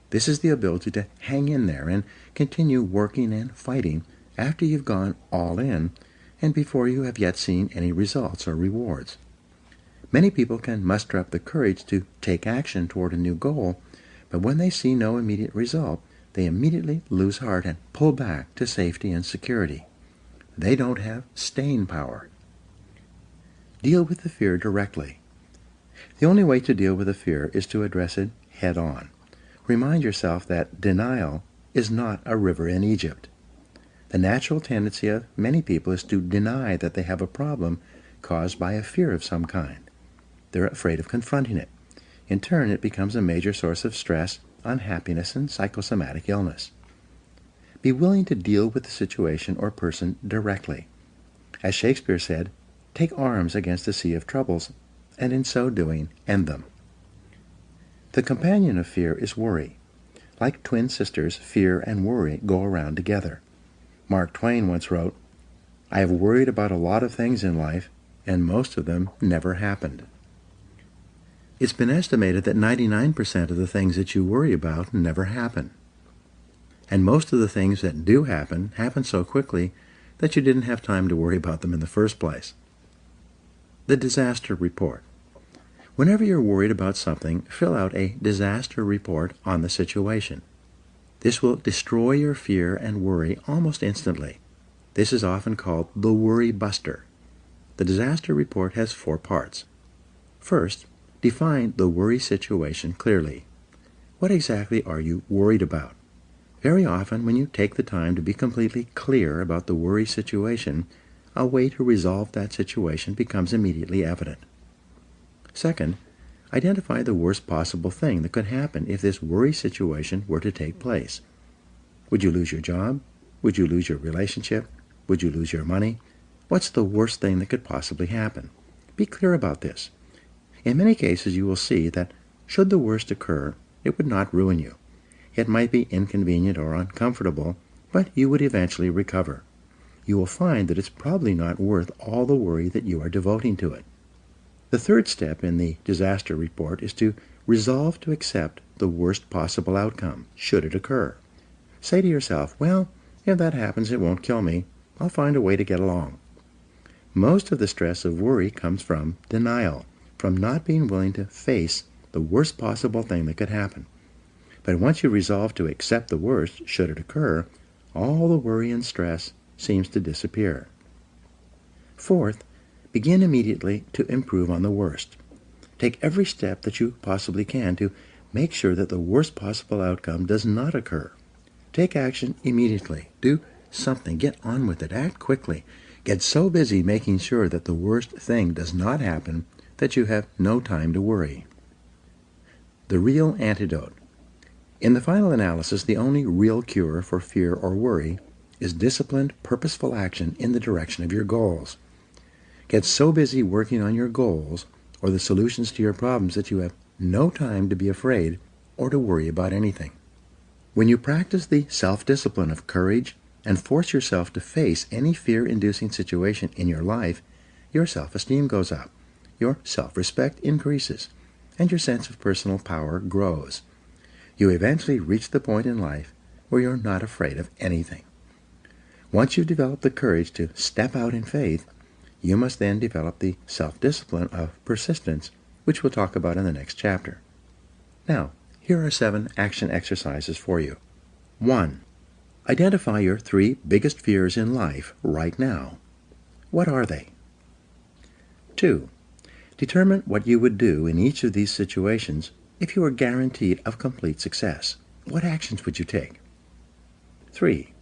[SPEAKER 2] This is the ability to hang in there and continue working and fighting after you've gone all in and before you have yet seen any results or rewards. Many people can muster up the courage to take action toward a new goal, but when they see no immediate result, they immediately lose heart and pull back to safety and security. They don't have staying power. Deal with the fear directly. The only way to deal with a fear is to address it head on. Remind yourself that denial is not a river in Egypt. The natural tendency of many people is to deny that they have a problem caused by a fear of some kind. They're afraid of confronting it. In turn, it becomes a major source of stress, unhappiness, and psychosomatic illness. Be willing to deal with the situation or person directly. As Shakespeare said, "Take arms against a sea of troubles, and in so doing, end them." The companion of fear is worry. Like twin sisters, fear and worry go around together. Mark Twain once wrote, "I have worried about a lot of things in life, and most of them never happened." It's been estimated that 99% of the things that you worry about never happen. And most of the things that do happen so quickly that you didn't have time to worry about them in the first place. The disaster report. Whenever you're worried about something, fill out a disaster report on the situation. This will destroy your fear and worry almost instantly. This is often called the worry buster. The disaster report has 4 parts. First, define the worry situation clearly. What exactly are you worried about? Very often, when you take the time to be completely clear about the worry situation, a way to resolve that situation becomes immediately evident. Second, identify the worst possible thing that could happen if this worry situation were to take place. Would you lose your job? Would you lose your relationship? Would you lose your money? What's the worst thing that could possibly happen? Be clear about this. In many cases, you will see that should the worst occur, it would not ruin you. It might be inconvenient or uncomfortable, but you would eventually recover. You will find that it's probably not worth all the worry that you are devoting to it. The third step in the disaster report is to resolve to accept the worst possible outcome, should it occur. Say to yourself, well, if that happens, it won't kill me. I'll find a way to get along. Most of the stress of worry comes from denial, from not being willing to face the worst possible thing that could happen. But once you resolve to accept the worst, should it occur, all the worry and stress seems to disappear. Fourth, begin immediately to improve on the worst. Take every step that you possibly can to make sure that the worst possible outcome does not occur. Take action immediately. Do something. Get on with it. Act quickly. Get so busy making sure that the worst thing does not happen that you have no time to worry. The real antidote. In the final analysis, the only real cure for fear or worry is disciplined, purposeful action in the direction of your goals. Get so busy working on your goals or the solutions to your problems that you have no time to be afraid or to worry about anything. When you practice the self-discipline of courage and force yourself to face any fear-inducing situation in your life, your self-esteem goes up, your self-respect increases, and your sense of personal power grows. You eventually reach the point in life where you're not afraid of anything. Once you've developed the courage to step out in faith, you must then develop the self-discipline of persistence, which we'll talk about in the next chapter. Now, here are 7 action exercises for you. 1. Identify your 3 biggest fears in life right now. What are they? 2. Determine what you would do in each of these situations if you were guaranteed of complete success. What actions would you take? 3.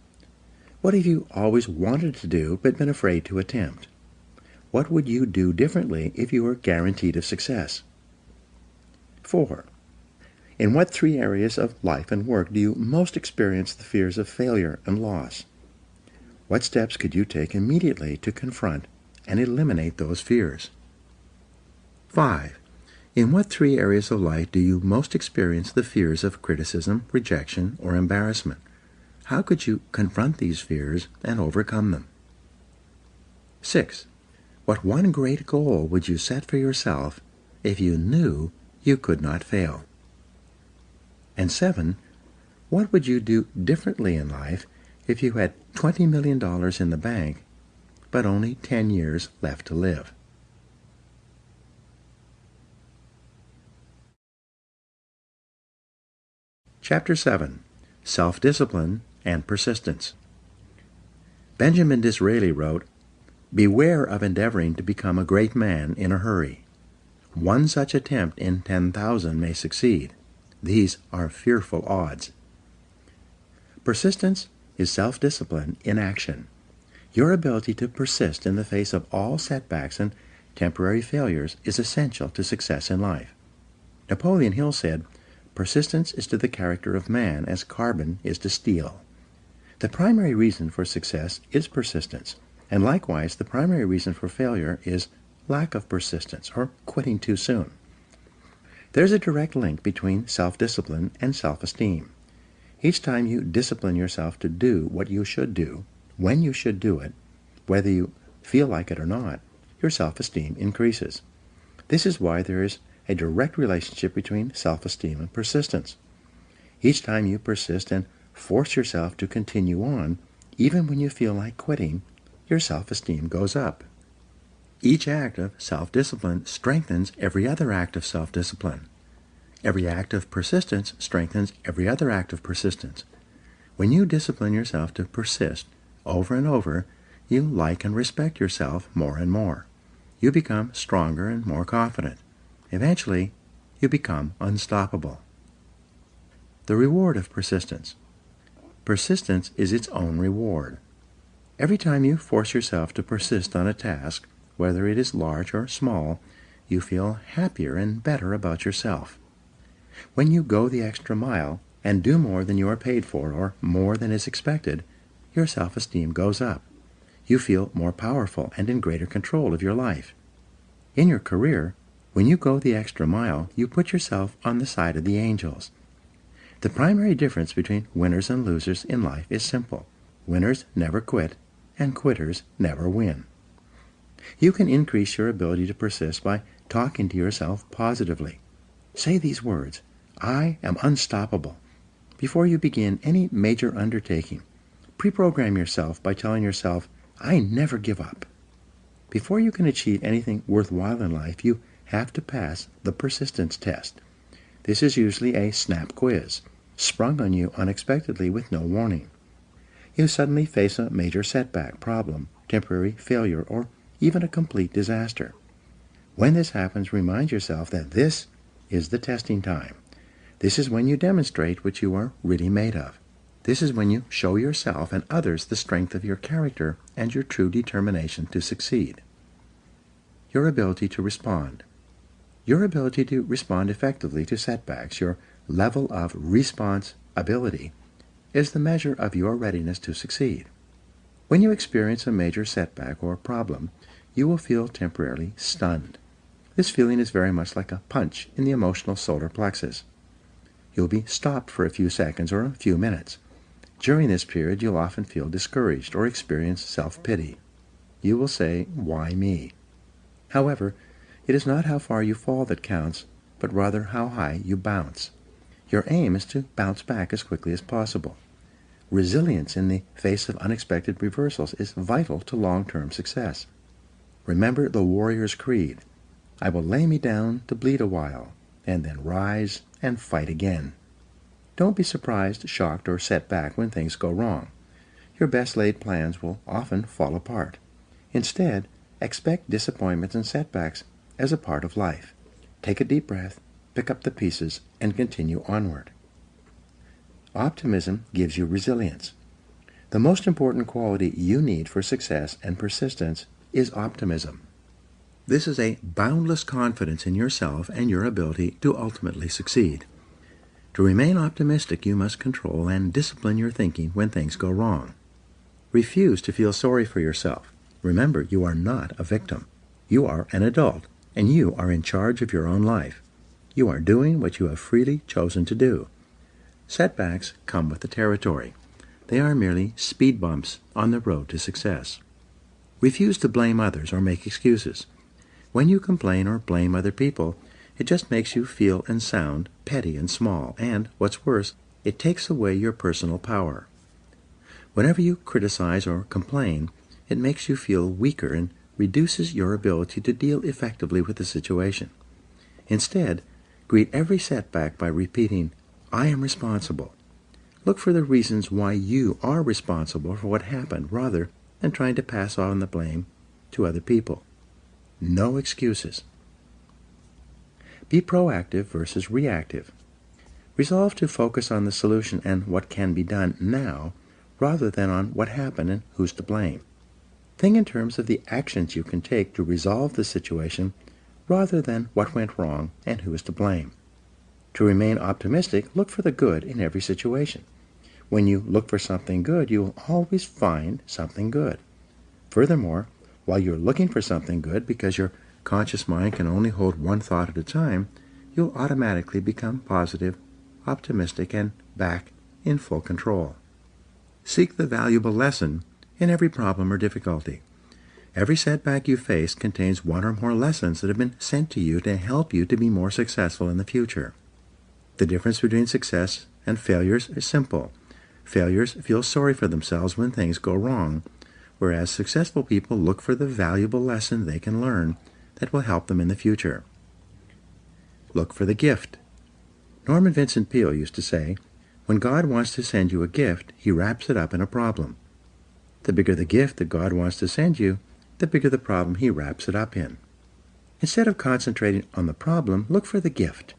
[SPEAKER 2] What have you always wanted to do but been afraid to attempt? What would you do differently if you were guaranteed of success? 4. In what 3 areas of life and work do you most experience the fears of failure and loss? What steps could you take immediately to confront and eliminate those fears? 5. In what 3 areas of life do you most experience the fears of criticism, rejection, or embarrassment? How could you confront these fears and overcome them? 6. What one great goal would you set for yourself if you knew you could not fail? And 7. What would you do differently in life if you had $20 million in the bank, but only 10 years left to live? Chapter 7. Self-Discipline and Persistence. Benjamin Disraeli wrote, "Beware of endeavoring to become a great man in a hurry. One such attempt in 10,000 may succeed. These are fearful odds." Persistence is self-discipline in action. Your ability to persist in the face of all setbacks and temporary failures is essential to success in life. Napoleon Hill said, "Persistence is to the character of man as carbon is to steel." The primary reason for success is persistence, and likewise the primary reason for failure is lack of persistence or quitting too soon. There's a direct link between self-discipline and self-esteem. Each time you discipline yourself to do what you should do, when you should do it, whether you feel like it or not, your self-esteem increases. This is why there is a direct relationship between self-esteem and persistence. Each time you persist and force yourself to continue on, even when you feel like quitting, your self-esteem goes up. Each act of self-discipline strengthens every other act of self-discipline. Every act of persistence strengthens every other act of persistence. When you discipline yourself to persist over and over, you like and respect yourself more and more. You become stronger and more confident. Eventually, you become unstoppable. The reward of persistence. Persistence is its own reward. Every time you force yourself to persist on a task, whether it is large or small, you feel happier and better about yourself. When you go the extra mile and do more than you are paid for or more than is expected, your self-esteem goes up. You feel more powerful and in greater control of your life. In your career, when you go the extra mile, you put yourself on the side of the angels. The primary difference between winners and losers in life is simple. Winners never quit, and quitters never win. You can increase your ability to persist by talking to yourself positively. Say these words, "I am unstoppable." Before you begin any major undertaking, pre-program yourself by telling yourself, "I never give up." Before you can achieve anything worthwhile in life, you have to pass the persistence test. This is usually a snap quiz, sprung on you unexpectedly with no warning. You suddenly face a major setback, problem, temporary failure, or even a complete disaster. When this happens, remind yourself that this is the testing time. This is when you demonstrate what you are really made of. This is when you show yourself and others the strength of your character and your true determination to succeed. Your ability to respond. Your ability to respond effectively to setbacks, your level of response ability, is the measure of your readiness to succeed. When you experience a major setback or problem, you will feel temporarily stunned. This feeling is very much like a punch in the emotional solar plexus. You'll be stopped for a few seconds or a few minutes. During this period, you'll often feel discouraged or experience self-pity. You will say, "Why me?" However, it is not how far you fall that counts, but rather how high you bounce. Your aim is to bounce back as quickly as possible. Resilience in the face of unexpected reversals is vital to long-term success. Remember the warrior's creed: "I will lay me down to bleed a while, and then rise and fight again." Don't be surprised, shocked, or set back when things go wrong. Your best-laid plans will often fall apart. Instead, expect disappointments and setbacks as a part of life. Take a deep breath, pick up the pieces, and continue onward. Optimism gives you resilience. The most important quality you need for success and persistence is optimism. This is a boundless confidence in yourself and your ability to ultimately succeed. To remain optimistic, you must control and discipline your thinking when things go wrong. Refuse to feel sorry for yourself. Remember, you are not a victim. You are an adult, and you are in charge of your own life. You are doing what you have freely chosen to do. Setbacks come with the territory. They are merely speed bumps on the road to success. Refuse to blame others or make excuses. When you complain or blame other people, it just makes you feel and sound petty and small, and, what's worse, it takes away your personal power. Whenever you criticize or complain, it makes you feel weaker and reduces your ability to deal effectively with the situation. Instead, greet every setback by repeating, "I am responsible." Look for the reasons why you are responsible for what happened rather than trying to pass on the blame to other people. No excuses. Be proactive versus reactive. Resolve to focus on the solution and what can be done now rather than on what happened and who's to blame. Think in terms of the actions you can take to resolve the situation rather than what went wrong and who is to blame. To remain optimistic, look for the good in every situation. When you look for something good, you will always find something good. Furthermore, while you're looking for something good, because your conscious mind can only hold one thought at a time, you'll automatically become positive, optimistic, and back in full control. Seek the valuable lesson in every problem or difficulty. Every setback you face contains one or more lessons that have been sent to you to help you to be more successful in the future. The difference between success and failures is simple. Failures feel sorry for themselves when things go wrong, whereas successful people look for the valuable lesson they can learn that will help them in the future. Look for the gift. Norman Vincent Peale used to say, "When God wants to send you a gift, he wraps it up in a problem." The bigger the gift that God wants to send you, the bigger the problem he wraps it up in. Instead of concentrating on the problem, look for the gift.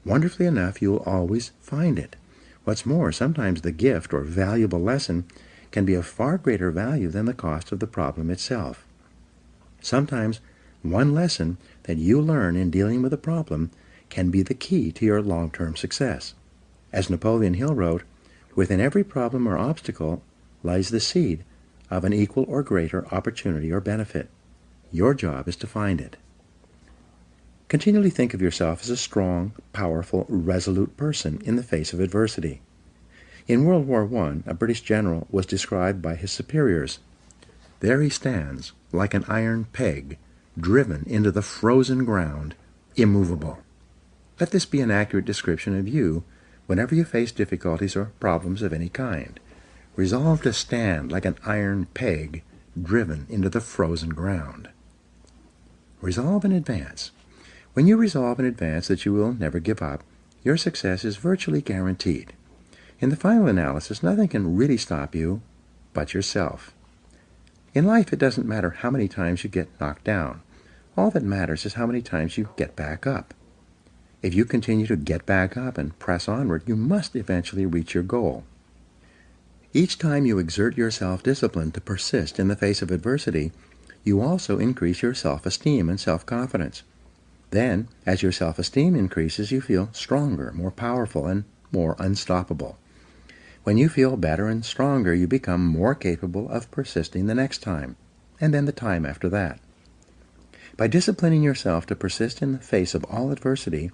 [SPEAKER 2] Wonderfully enough, you will always find it. What's more, sometimes the gift or valuable lesson can be of far greater value than the cost of the problem itself. Sometimes one lesson that you learn in dealing with a problem can be the key to your long-term success. As Napoleon Hill wrote, "Within every problem or obstacle lies the seed of an equal or greater opportunity or benefit. Your job is to find it." Continually think of yourself as a strong, powerful, resolute person in the face of adversity. In World War I, a British general was described by his superiors. "There he stands, like an iron peg, driven into the frozen ground, immovable." Let this be an accurate description of you whenever you face difficulties or problems of any kind. Resolve to stand like an iron peg, driven into the frozen ground. Resolve in advance. When you resolve in advance that you will never give up, your success is virtually guaranteed. In the final analysis, nothing can really stop you but yourself. In life, it doesn't matter how many times you get knocked down. All that matters is how many times you get back up. If you continue to get back up and press onward, you must eventually reach your goal. Each time you exert your self-discipline to persist in the face of adversity, you also increase your self-esteem and self-confidence. Then, as your self-esteem increases, you feel stronger, more powerful, and more unstoppable. When you feel better and stronger, you become more capable of persisting the next time, and then the time after that. By disciplining yourself to persist in the face of all adversity,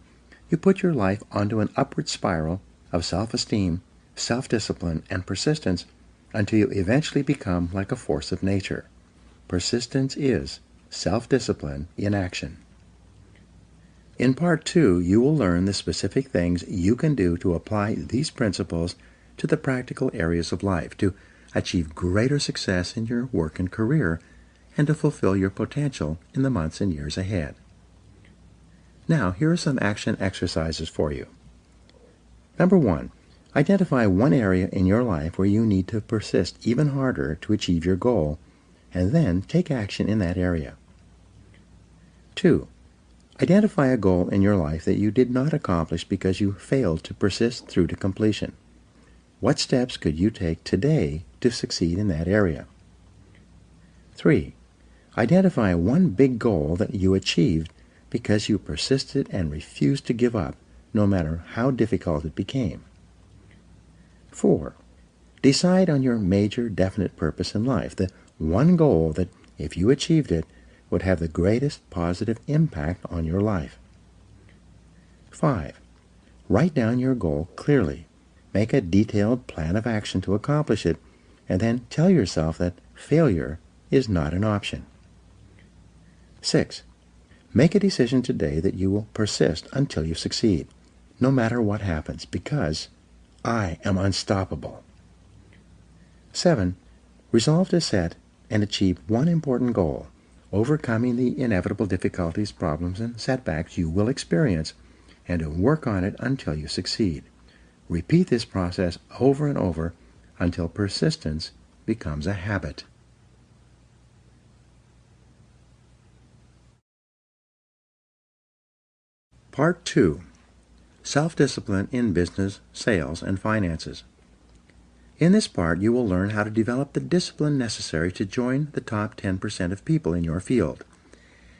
[SPEAKER 2] you put your life onto an upward spiral of self-esteem, self-discipline, and persistence until you eventually become like a force of nature. Persistence is self-discipline in action. In Part 2, you will learn the specific things you can do to apply these principles to the practical areas of life, to achieve greater success in your work and career, and to fulfill your potential in the months and years ahead. Now, here are some action exercises for you. Number 1, identify one area in your life where you need to persist even harder to achieve your goal, and then take action in that area. 2, identify a goal in your life that you did not accomplish because you failed to persist through to completion. What steps could you take today to succeed in that area? 3, identify one big goal that you achieved because you persisted and refused to give up, no matter how difficult it became. 4, decide on your major definite purpose in life, the one goal that, if you achieved it, would have the greatest positive impact on your life. 5, write down your goal clearly. Make a detailed plan of action to accomplish it, and then tell yourself that failure is not an option. 6, make a decision today that you will persist until you succeed, no matter what happens, because I am unstoppable. 7, resolve to set and achieve one important goal, overcoming the inevitable difficulties, problems, and setbacks you will experience, and to work on it until you succeed. Repeat this process over and over until persistence becomes a habit. Part 2. Self-discipline in business, sales, and finances. In this part, you will learn how to develop the discipline necessary to join the top 10% of people in your field.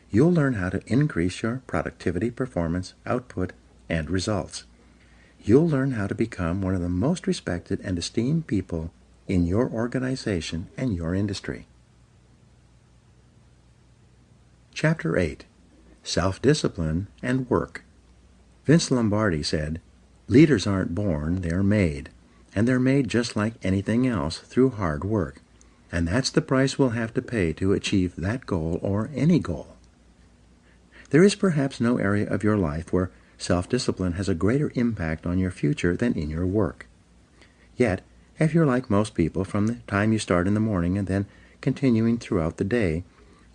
[SPEAKER 2] You'll learn how to increase your productivity, performance, output, and results. You'll learn how to become one of the most respected and esteemed people in your organization and your industry. Chapter 8. Self-discipline and work. Vince Lombardi said, "Leaders aren't born, they're made. And they're made just like anything else through hard work. And that's the price we'll have to pay to achieve that goal or any goal." There is perhaps no area of your life where self-discipline has a greater impact on your future than in your work. Yet, if you're like most people, from the time you start in the morning and then continuing throughout the day,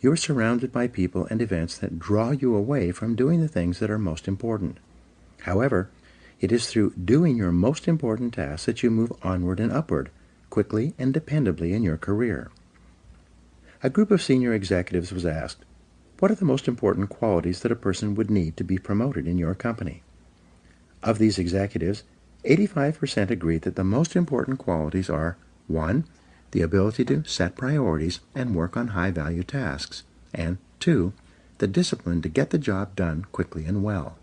[SPEAKER 2] you're surrounded by people and events that draw you away from doing the things that are most important. However, it is through doing your most important tasks that you move onward and upward, quickly and dependably in your career. A group of senior executives was asked, "What are the most important qualities that a person would need to be promoted in your company?" Of these executives, 85% agreed that the most important qualities are 1. The ability to set priorities and work on high-value tasks, and 2. The discipline to get the job done quickly and well.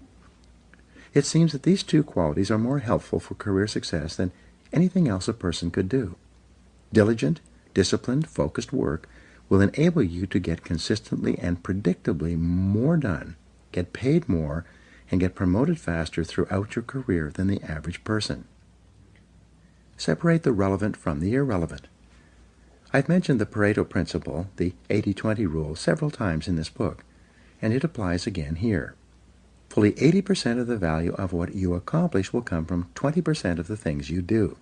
[SPEAKER 2] It seems that these two qualities are more helpful for career success than anything else a person could do. Diligent, disciplined, focused work will enable you to get consistently and predictably more done, get paid more, and get promoted faster throughout your career than the average person. Separate the relevant from the irrelevant. I've mentioned the Pareto principle, the 80-20 rule, several times in this book, and it applies again here. Fully 80% of the value of what you accomplish will come from 20% of the things you do.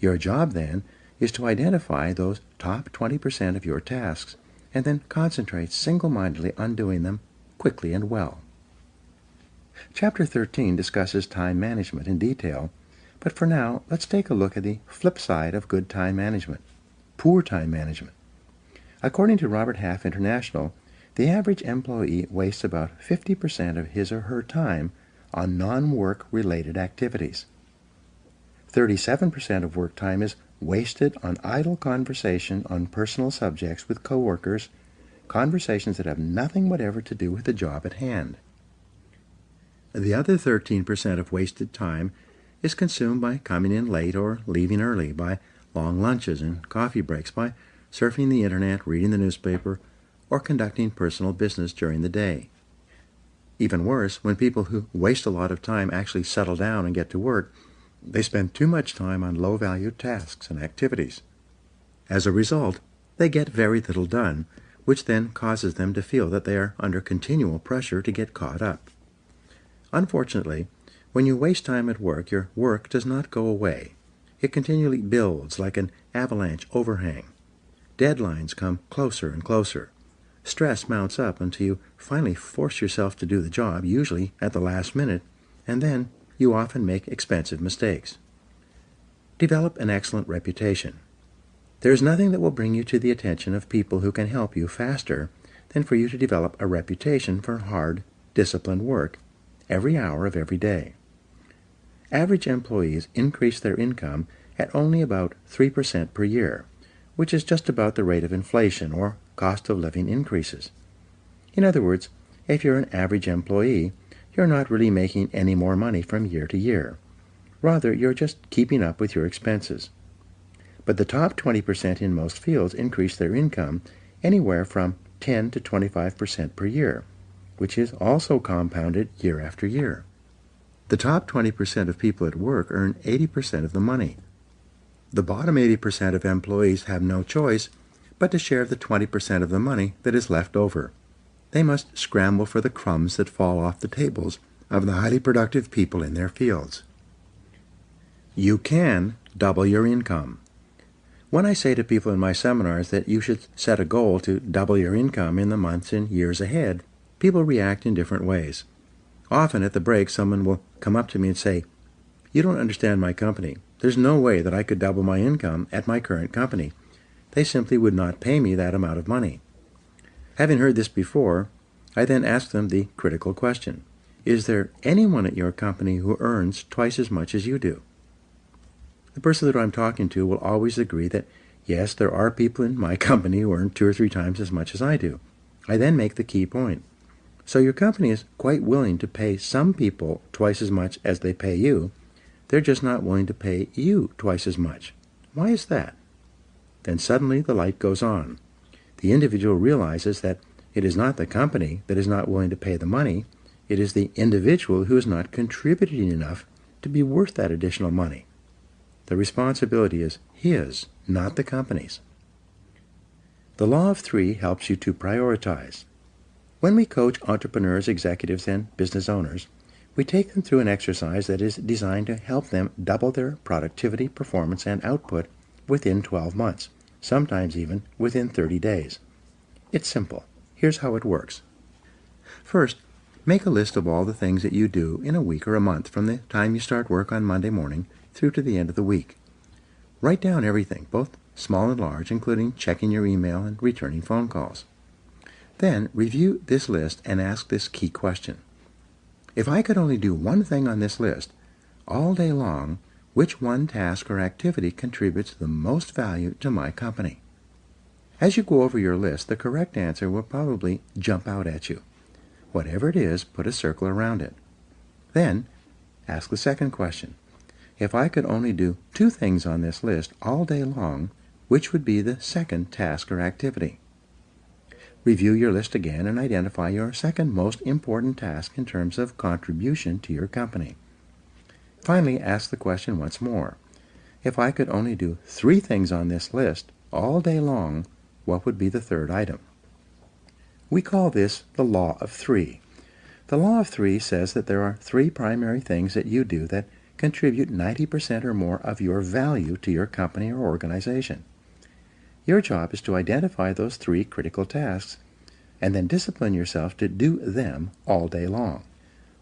[SPEAKER 2] Your job, then, is to identify those top 20% of your tasks and then concentrate single-mindedly on doing them quickly and well. Chapter 13 discusses time management in detail, but for now, let's take a look at the flip side of good time management, poor time management. According to Robert Half International, the average employee wastes about 50% of his or her time on non-work related activities. 37% of work time is wasted on idle conversation on personal subjects with coworkers, conversations that have nothing whatever to do with the job at hand. The other 13% of wasted time is consumed by coming in late or leaving early, by long lunches and coffee breaks, by surfing the internet, reading the newspaper, or conducting personal business during the day. Even worse, when people who waste a lot of time actually settle down and get to work, they spend too much time on low-value tasks and activities. As a result, they get very little done, which then causes them to feel that they are under continual pressure to get caught up. Unfortunately, when you waste time at work, your work does not go away. It continually builds like an avalanche overhang. Deadlines come closer and closer. Stress mounts up until you finally force yourself to do the job, usually at the last minute, and then you often make expensive mistakes. Develop an excellent reputation. There is nothing that will bring you to the attention of people who can help you faster than for you to develop a reputation for hard, disciplined work every hour of every day. Average employees increase their income at only about 3% per year, which is just about the rate of inflation or cost of living increases. In other words, if you're an average employee, you're not really making any more money from year to year. Rather, you're just keeping up with your expenses. But the top 20% in most fields increase their income anywhere from 10 to 25% per year, which is also compounded year after year. The top 20% of people at work earn 80% of the money. The bottom 80% of employees have no choice but to share the 20% of the money that is left over. They must scramble for the crumbs that fall off the tables of the highly productive people in their fields. You can double your income. When I say to people in my seminars that you should set a goal to double your income in the months and years ahead, people react in different ways. Often at the break, someone will come up to me and say, "You don't understand my company. There's no way that I could double my income at my current company. They simply would not pay me that amount of money." Having heard this before, I then ask them the critical question: is there anyone at your company who earns twice as much as you do? The person that I'm talking to will always agree that, yes, there are people in my company who earn 2 or 3 times as much as I do. I then make the key point. So your company is quite willing to pay some people twice as much as they pay you. They're just not willing to pay you twice as much. Why is that? Then suddenly the light goes on. The individual realizes that it is not the company that is not willing to pay the money. It is the individual who is not contributing enough to be worth that additional money. The responsibility is his, not the company's. The law of 3 helps you to prioritize. When we coach entrepreneurs, executives, and business owners, we take them through an exercise that is designed to help them double their productivity, performance, and output within 12 months, sometimes even within 30 days. It's simple. Here's how it works. First, make a list of all the things that you do in a week or a month from the time you start work on Monday morning through to the end of the week. Write down everything, both small and large, including checking your email and returning phone calls. Then review this list and ask this key question. If I could only do one thing on this list all day long, which one task or activity contributes the most value to my company? As you go over your list, the correct answer will probably jump out at you. Whatever it is, put a circle around it. Then ask the second question. If I could only do 2 things on this list all day long, which would be the second task or activity? Review your list again and identify your second most important task in terms of contribution to your company. Finally, ask the question once more. If I could only do 3 things on this list all day long, what would be the third item? We call this the law of 3. The law of 3 says that there are 3 primary things that you do that contribute 90% or more of your value to your company or organization. Your job is to identify those 3 critical tasks and then discipline yourself to do them all day long.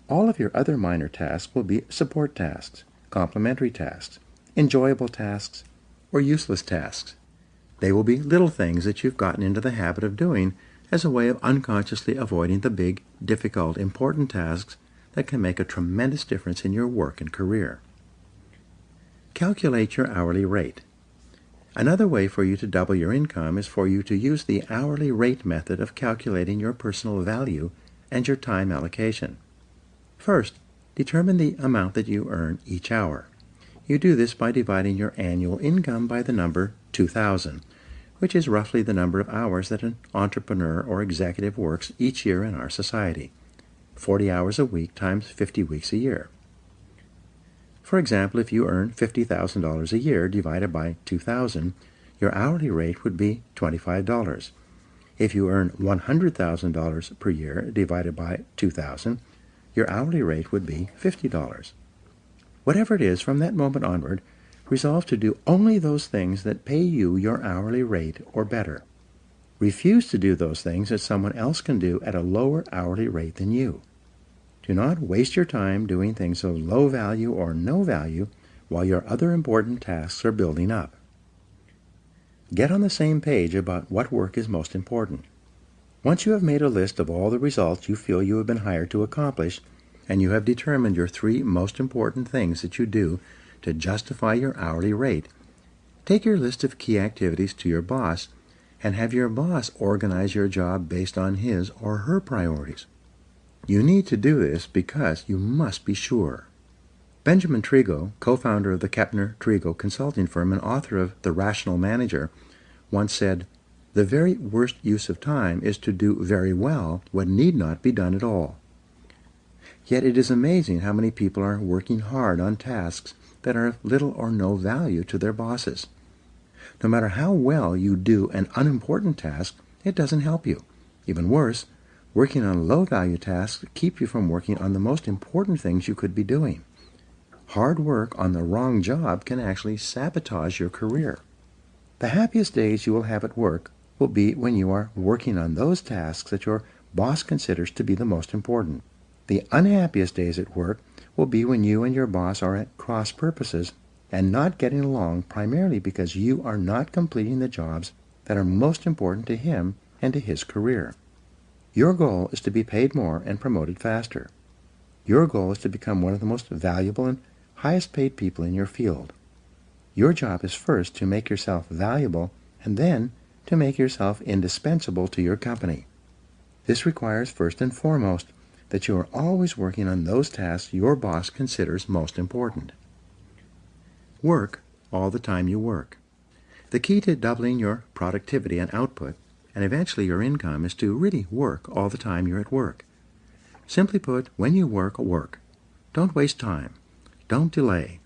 [SPEAKER 2] All of your other minor tasks will be support tasks, complementary tasks, enjoyable tasks, or useless tasks. They will be little things that you've gotten into the habit of doing as a way of unconsciously avoiding the big, difficult, important tasks that can make a tremendous difference in your work and career. Calculate your hourly rate. Another way for you to double your income is for you to use the hourly rate method of calculating your personal value and your time allocation. First, determine the amount that you earn each hour. You do this by dividing your annual income by the number 2,000, which is roughly the number of hours that an entrepreneur or executive works each year in our society. 40 hours a week times 50 weeks a year. For example, if you earn $50,000 a year divided by 2,000, your hourly rate would be $25. If you earn $100,000 per year divided by 2,000, your hourly rate would be $50. Whatever it is, from that moment onward, resolve to do only those things that pay you your hourly rate or better. Refuse to do those things that someone else can do at a lower hourly rate than you. Do not waste your time doing things of low value or no value while your other important tasks are building up. Get on the same page about what work is most important. Once you have made a list of all the results you feel you have been hired to accomplish, and you have determined your 3 most important things that you do to justify your hourly rate, take your list of key activities to your boss and have your boss organize your job based on his or her priorities. You need to do this because you must be sure. Benjamin Trigo, co-founder of the Kepner-Trigo consulting firm and author of The Rational Manager, once said, "The very worst use of time is to do very well what need not be done at all." Yet it is amazing how many people are working hard on tasks that are of little or no value to their bosses. No matter how well you do an unimportant task, it doesn't help you. Even worse, working on low-value tasks keep you from working on the most important things you could be doing. Hard work on the wrong job can actually sabotage your career. The happiest days you will have at work will be when you are working on those tasks that your boss considers to be the most important. The unhappiest days at work will be when you and your boss are at cross purposes and not getting along, primarily because you are not completing the jobs that are most important to him and to his career. Your goal is to be paid more and promoted faster. Your goal is to become one of the most valuable and highest paid people in your field. Your job is first to make yourself valuable and then to make yourself indispensable to your company. This requires first and foremost that you are always working on those tasks your boss considers most important. Work all the time you work. The key to doubling your productivity and output and eventually your income is to really work all the time you're at work. Simply put, when you work, work. Don't waste time. Don't delay.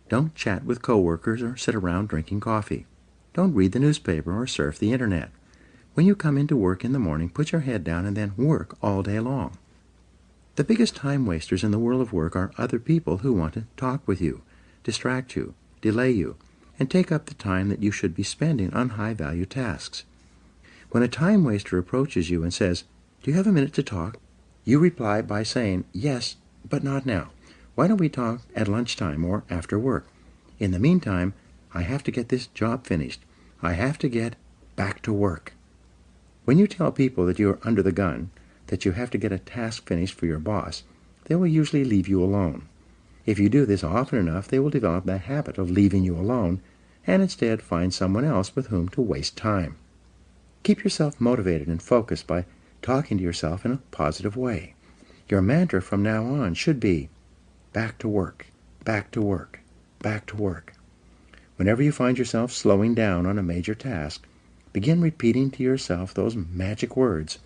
[SPEAKER 2] Don't chat with coworkers or sit around drinking coffee. Don't read the newspaper or surf the internet. When you come into work in the morning, put your head down and then work all day long. The biggest time wasters in the world of work are other people who want to talk with you, distract you, delay you, and take up the time that you should be spending on high-value tasks. When a time waster approaches you and says, "Do you have a minute to talk?" you reply by saying, "Yes, but not now. Why don't we talk at lunchtime or after work? In the meantime, I have to get this job finished. I have to get back to work." When you tell people that you are under the gun, that you have to get a task finished for your boss, they will usually leave you alone. If you do this often enough, they will develop that habit of leaving you alone and instead find someone else with whom to waste time. Keep yourself motivated and focused by talking to yourself in a positive way. Your mantra from now on should be, back to work, back to work, back to work. Whenever you find yourself slowing down on a major task, begin repeating to yourself those magic words,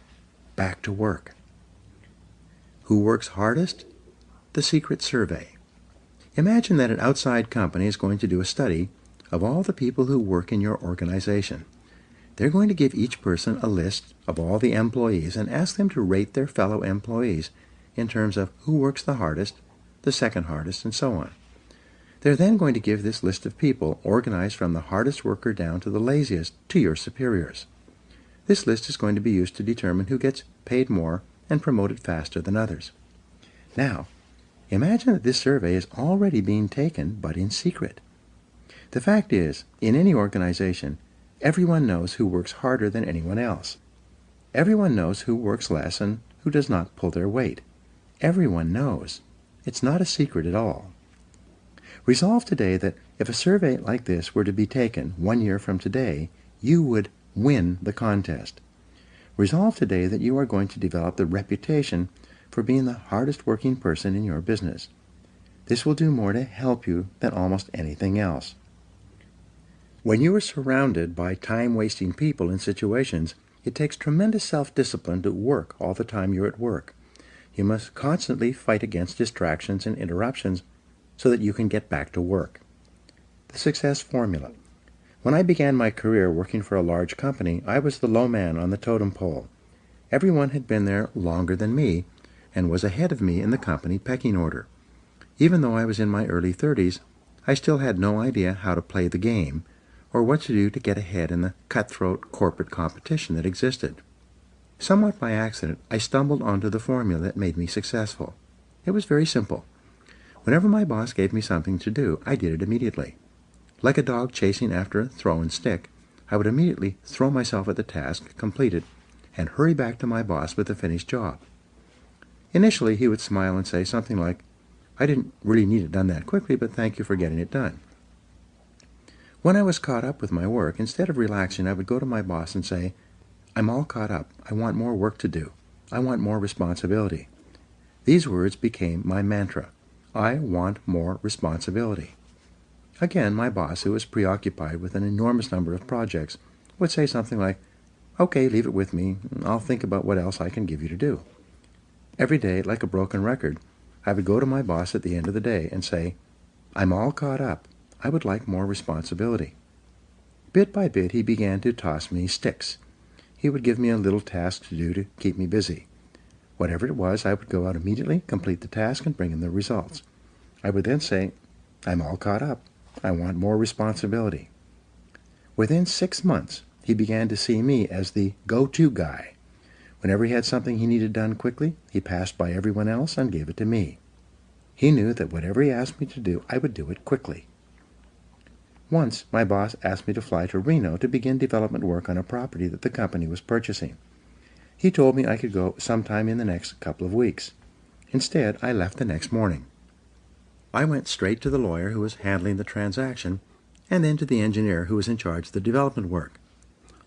[SPEAKER 2] back to work. Who works hardest? The Secret Survey. Imagine that an outside company is going to do a study of all the people who work in your organization. They're going to give each person a list of all the employees and ask them to rate their fellow employees in terms of who works the hardest, the second hardest, and so on. They're then going to give this list of people, organized from the hardest worker down to the laziest, to your superiors. This list is going to be used to determine who gets paid more and promoted faster than others. Now, imagine that this survey is already being taken, but in secret. The fact is, in any organization, everyone knows who works harder than anyone else. Everyone knows who works less and who does not pull their weight. Everyone knows. It's not a secret at all. Resolve today that if a survey like this were to be taken 1 year from today, you would win the contest. Resolve today that you are going to develop the reputation for being the hardest working person in your business. This will do more to help you than almost anything else. When you are surrounded by time-wasting people and situations, it takes tremendous self-discipline to work all the time you're at work. You must constantly fight against distractions and interruptions so that you can get back to work. The success formula. When I began my career working for a large company, I was the low man on the totem pole. Everyone had been there longer than me and was ahead of me in the company pecking order. Even though I was in my early 30s, I still had no idea how to play the game or what to do to get ahead in the cutthroat corporate competition that existed. Somewhat by accident, I stumbled onto the formula that made me successful. It was very simple. Whenever my boss gave me something to do, I did it immediately. Like a dog chasing after a thrown stick, I would immediately throw myself at the task, complete it, and hurry back to my boss with the finished job. Initially, he would smile and say something like, "I didn't really need it done that quickly, but thank you for getting it done." When I was caught up with my work, instead of relaxing, I would go to my boss and say, "I'm all caught up. I want more work to do. I want more responsibility." These words became my mantra. I want more responsibility. Again, my boss, who was preoccupied with an enormous number of projects, would say something like, "Okay, leave it with me. I'll think about what else I can give you to do." Every day, like a broken record, I would go to my boss at the end of the day and say, "I'm all caught up. I would like more responsibility." Bit by bit, he began to toss me sticks. He would give me a little task to do to keep me busy. Whatever it was, I would go out immediately, complete the task, and bring him the results. I would then say, "I'm all caught up. I want more responsibility." Within 6 months, he began to see me as the go-to guy. Whenever he had something he needed done quickly, he passed by everyone else and gave it to me. He knew that whatever he asked me to do, I would do it quickly. Once, my boss asked me to fly to Reno to begin development work on a property that the company was purchasing. He told me I could go sometime in the next couple of weeks. Instead, I left the next morning. I went straight to the lawyer who was handling the transaction, and then to the engineer who was in charge of the development work.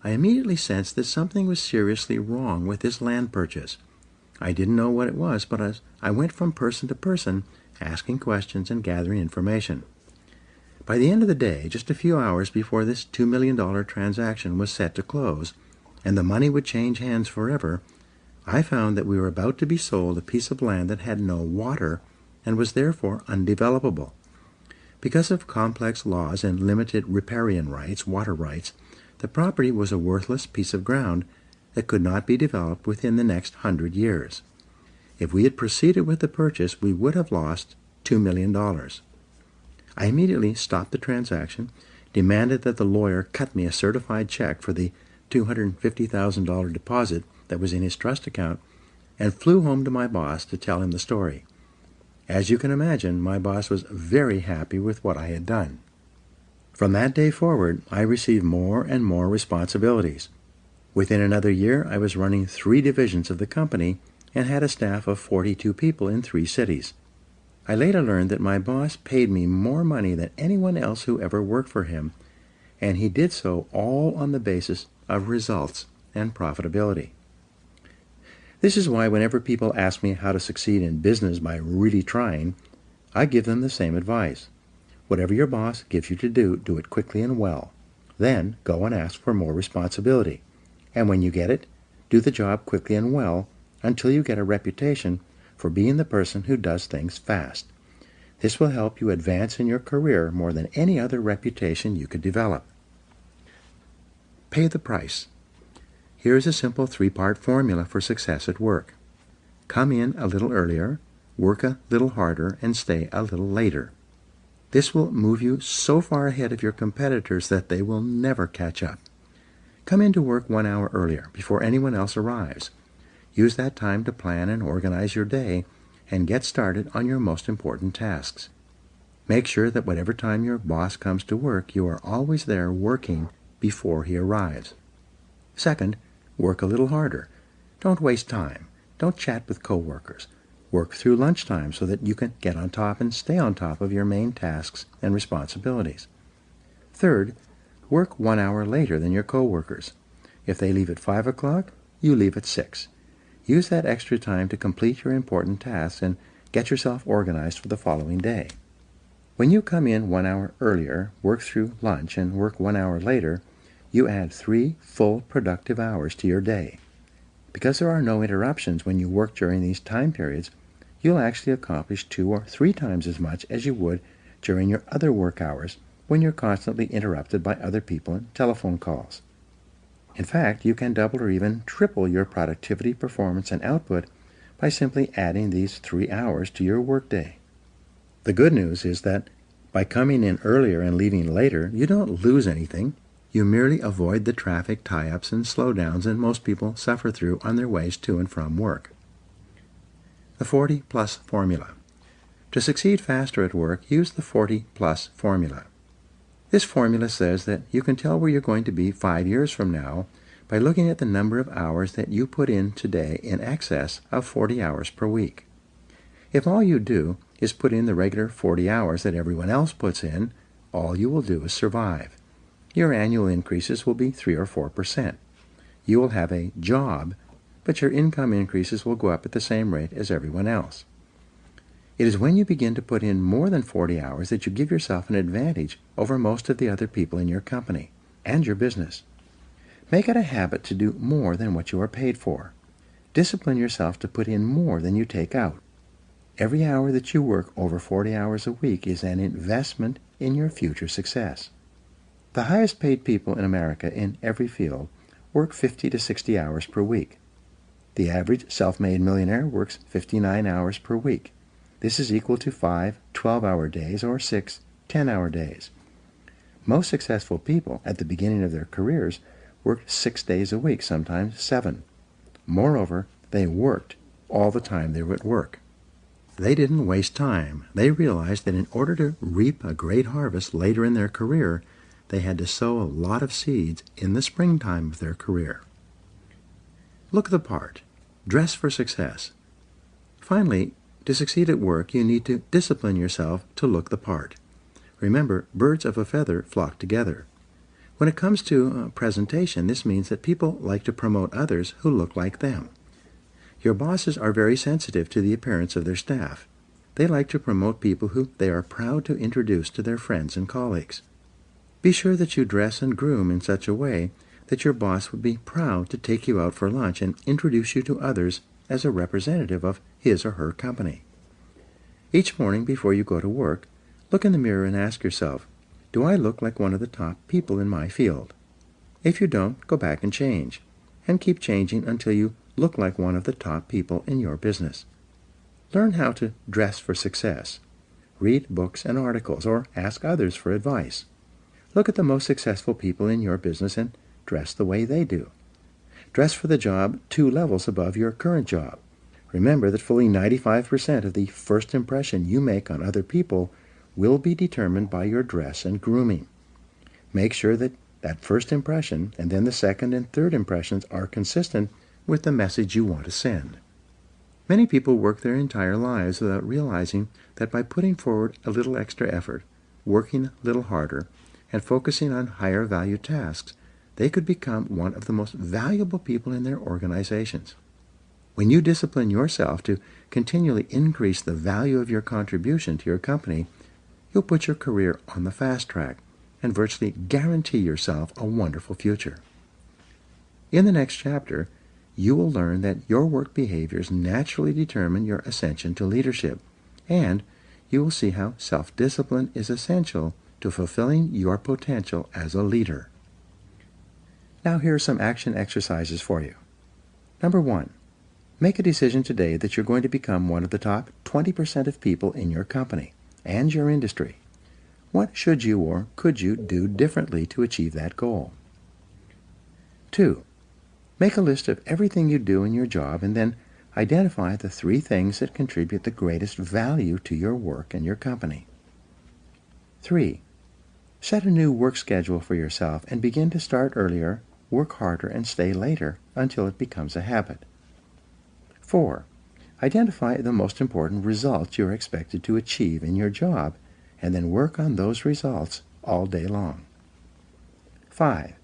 [SPEAKER 2] I immediately sensed that something was seriously wrong with this land purchase. I didn't know what it was, but as I went from person to person, asking questions and gathering information. By the end of the day, just a few hours before this $2 million transaction was set to close, and the money would change hands forever, I found that we were about to be sold a piece of land that had no water and was therefore undevelopable. Because of complex laws and limited riparian rights, water rights, the property was a worthless piece of ground that could not be developed within the next 100 years. If we had proceeded with the purchase, we would have lost $2 million. I immediately stopped the transaction, demanded that the lawyer cut me a certified check for the $250,000 deposit that was in his trust account, and flew home to my boss to tell him the story. As you can imagine, my boss was very happy with what I had done. From that day forward, I received more and more responsibilities. Within another year, I was running 3 divisions of the company and had a staff of 42 people in 3 cities. I later learned that my boss paid me more money than anyone else who ever worked for him, and he did so all on the basis of results and profitability. This is why whenever people ask me how to succeed in business by really trying, I give them the same advice. Whatever your boss gives you to do, do it quickly and well. Then go and ask for more responsibility. And when you get it, do the job quickly and well until you get a reputation for being the person who does things fast. This will help you advance in your career more than any other reputation you could develop. Pay the price. Here is a simple 3-part formula for success at work. Come in a little earlier, work a little harder, and stay a little later. This will move you so far ahead of your competitors that they will never catch up. Come into work 1 hour earlier, before anyone else arrives. Use that time to plan and organize your day and get started on your most important tasks. Make sure that whatever time your boss comes to work, you are always there working before he arrives. Second, work a little harder. Don't waste time. Don't chat with coworkers. Work through lunchtime so that you can get on top and stay on top of your main tasks and responsibilities. Third, work 1 hour later than your coworkers. If they leave at 5 o'clock, you leave at 6. Use that extra time to complete your important tasks and Get yourself organized for the following day. When you come in 1 hour earlier, work through lunch, and work 1 hour later, you add 3 full productive hours to your day. Because there are no interruptions when you work during these time periods, you'll actually accomplish 2 or 3 times as much as you would during your other work hours when you're constantly interrupted by other people and telephone calls. In fact, you can double or even triple your productivity, performance, and output by simply adding these 3 hours to your workday. The good news is that by coming in earlier and leaving later, you don't lose anything. You merely avoid the traffic tie-ups and slowdowns that most people suffer through on their ways to and from work. The 40-plus formula. To succeed faster at work, use the 40-plus formula. This formula says that you can tell where you're going to be 5 years from now by looking at the number of hours that you put in today in excess of 40 hours per week. If all you do is put in the regular 40 hours that everyone else puts in, all you will do is survive. Your annual increases will be 3 or 4%. You will have a job, but your income increases will go up at the same rate as everyone else. It is when you begin to put in more than 40 hours that you give yourself an advantage over most of the other people in your company and your business. Make it a habit to do more than what you are paid for. Discipline yourself to put in more than you take out. Every hour that you work over 40 hours a week is an investment in your future success. The highest paid people in America in every field work 50 to 60 hours per week. The average self-made millionaire works 59 hours per week. This is equal to 5 12-hour days or 6 10-hour days. Most successful people at the beginning of their careers worked 6 days a week, sometimes 7. Moreover, they worked all the time they were at work. They didn't waste time. They realized that in order to reap a great harvest later in their career, they had to sow a lot of seeds in the springtime of their career. Look the part. Dress for success. Finally, to succeed at work, you need to discipline yourself to look the part. Remember, birds of a feather flock together. When it comes to presentation, this means that people like to promote others who look like them. Your bosses are very sensitive to the appearance of their staff. They like to promote people who they are proud to introduce to their friends and colleagues. Be sure that you dress and groom in such a way that your boss would be proud to take you out for lunch and introduce you to others as a representative of his or her company. Each morning before you go to work, look in the mirror and ask yourself, do I look like one of the top people in my field? If you don't, go back and change, and keep changing until you look like one of the top people in your business. Learn how to dress for success. Read books and articles, or ask others for advice. Look at the most successful people in your business and dress the way they do. Dress for the job 2 levels above your current job. Remember that fully 95% of the first impression you make on other people will be determined by your dress and grooming. Make sure that that first impression and then the second and third impressions are consistent with the message you want to send. Many people work their entire lives without realizing that by putting forward a little extra effort, working a little harder, and focusing on higher value tasks, they could become one of the most valuable people in their organizations. When you discipline yourself to continually increase the value of your contribution to your company, you'll put your career on the fast track and virtually guarantee yourself a wonderful future. In the next chapter, you will learn that your work behaviors naturally determine your ascension to leadership, and you will see how self-discipline is essential to fulfilling your potential as a leader. Now here are some action exercises for you. Number 1, make a decision today that you're going to become one of the top 20% of people in your company and your industry. What should you or could you do differently to achieve that goal? 2, make a list of everything you do in your job and then identify the 3 things that contribute the greatest value to your work and your company. 3, set a new work schedule for yourself and begin to start earlier, work harder, and stay later until it becomes a habit. 4, identify the most important results you're expected to achieve in your job and then work on those results all day long. 5,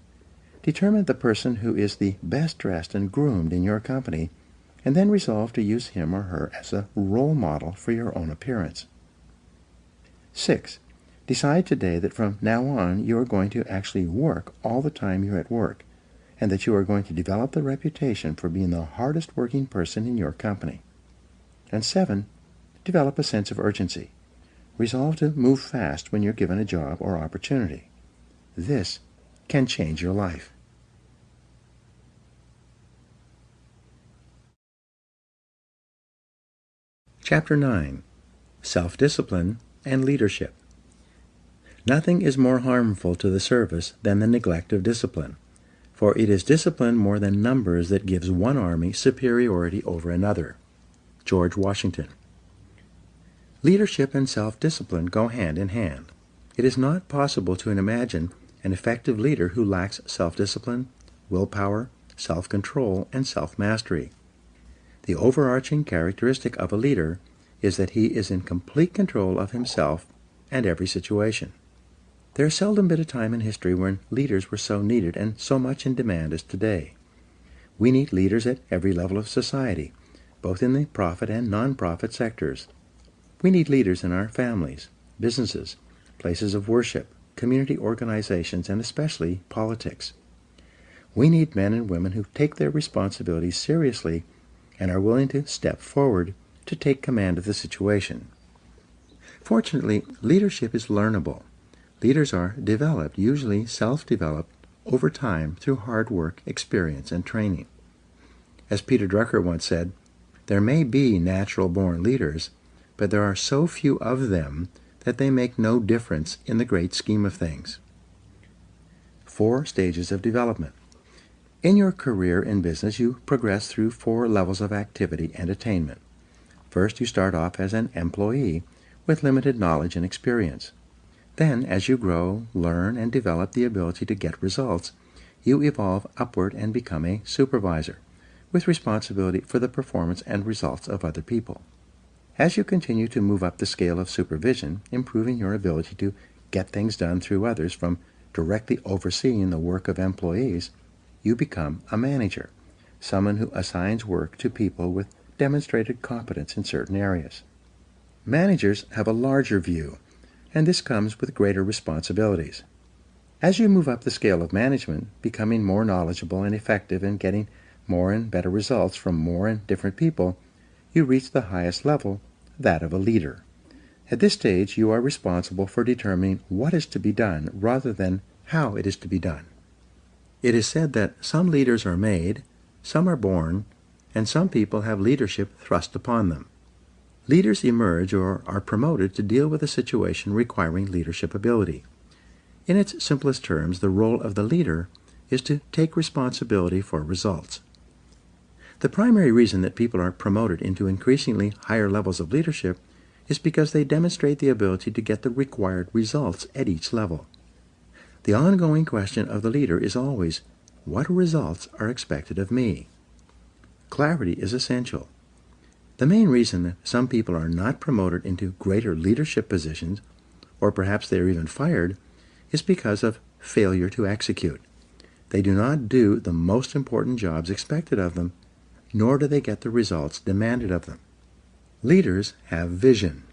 [SPEAKER 2] determine the person who is the best dressed and groomed in your company and then resolve to use him or her as a role model for your own appearance. 6. Decide today that from now on you are going to actually work all the time you're at work, and that you are going to develop the reputation for being the hardest working person in your company. And 7. Develop a sense of urgency. Resolve to move fast when you're given a job or opportunity. This can change your life. Chapter 9. Self-Discipline and Leadership. Nothing is more harmful to the service than the neglect of discipline, for it is discipline more than numbers that gives one army superiority over another. George Washington. Leadership and self-discipline go hand in hand. It is not possible to imagine an effective leader who lacks self-discipline, willpower, self-control, and self-mastery. The overarching characteristic of a leader is that he is in complete control of himself and every situation. There has seldom been a time in history when leaders were so needed and so much in demand as today. We need leaders at every level of society, both in the profit and non-profit sectors. We need leaders in our families, businesses, places of worship, community organizations, and especially politics. We need men and women who take their responsibilities seriously and are willing to step forward to take command of the situation. Fortunately, leadership is learnable. Leaders are developed, usually self-developed, over time through hard work, experience, and training. As Peter Drucker once said, there may be natural-born leaders, but there are so few of them that they make no difference in the great scheme of things. 4 stages of development. In your career in business, you progress through 4 levels of activity and attainment. First, you start off as an employee with limited knowledge and experience. Then, as you grow, learn, and develop the ability to get results, you evolve upward and become a supervisor, with responsibility for the performance and results of other people. As you continue to move up the scale of supervision, improving your ability to get things done through others from directly overseeing the work of employees, you become a manager, someone who assigns work to people with demonstrated competence in certain areas. Managers have a larger view, and this comes with greater responsibilities. As you move up the scale of management, becoming more knowledgeable and effective and getting more and better results from more and different people, you reach the highest level, that of a leader. At this stage, you are responsible for determining what is to be done rather than how it is to be done. It is said that some leaders are made, some are born, and some people have leadership thrust upon them. Leaders emerge or are promoted to deal with a situation requiring leadership ability. In its simplest terms, the role of the leader is to take responsibility for results. The primary reason that people are promoted into increasingly higher levels of leadership is because they demonstrate the ability to get the required results at each level. The ongoing question of the leader is always, what results are expected of me? Clarity is essential. The main reason that some people are not promoted into greater leadership positions, or perhaps they are even fired, is because of failure to execute. They do not do the most important jobs expected of them, nor do they get the results demanded of them. Leaders have vision.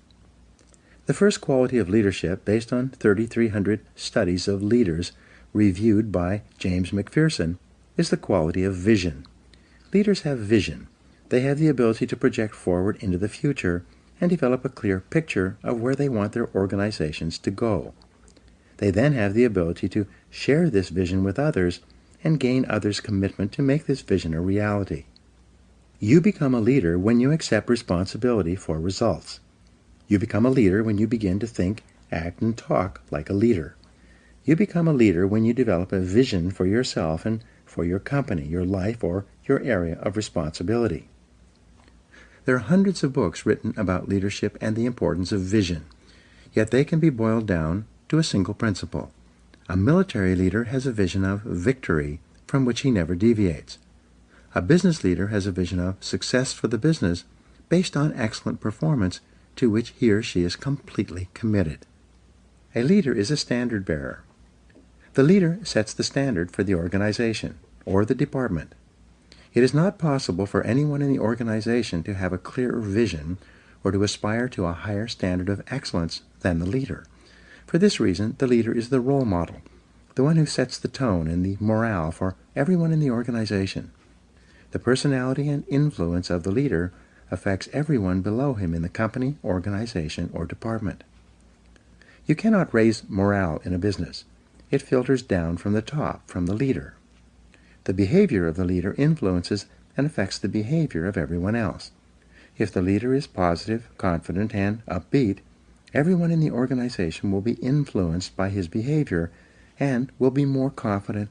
[SPEAKER 2] The first quality of leadership, based on 3,300 studies of leaders reviewed by James McPherson, is the quality of vision. Leaders have vision. They have the ability to project forward into the future and develop a clear picture of where they want their organizations to go. They then have the ability to share this vision with others and gain others' commitment to make this vision a reality. You become a leader when you accept responsibility for results. You become a leader when you begin to think, act, and talk like a leader. You become a leader when you develop a vision for yourself and for your company, your life, or your area of responsibility. There are hundreds of books written about leadership and the importance of vision, yet they can be boiled down to a single principle. A military leader has a vision of victory from which he never deviates. A business leader has a vision of success for the business based on excellent performance to which he or she is completely committed. A leader is a standard bearer. The leader sets the standard for the organization or the department. It is not possible for anyone in the organization to have a clearer vision or to aspire to a higher standard of excellence than the leader. For this reason, the leader is the role model, the one who sets the tone and the morale for everyone in the organization. The personality and influence of the leader affects everyone below him in the company, organization, or department. You cannot raise morale in a business. It filters down from the top, from the leader. The behavior of the leader influences and affects the behavior of everyone else. If the leader is positive, confident, and upbeat, everyone in the organization will be influenced by his behavior and will be more confident,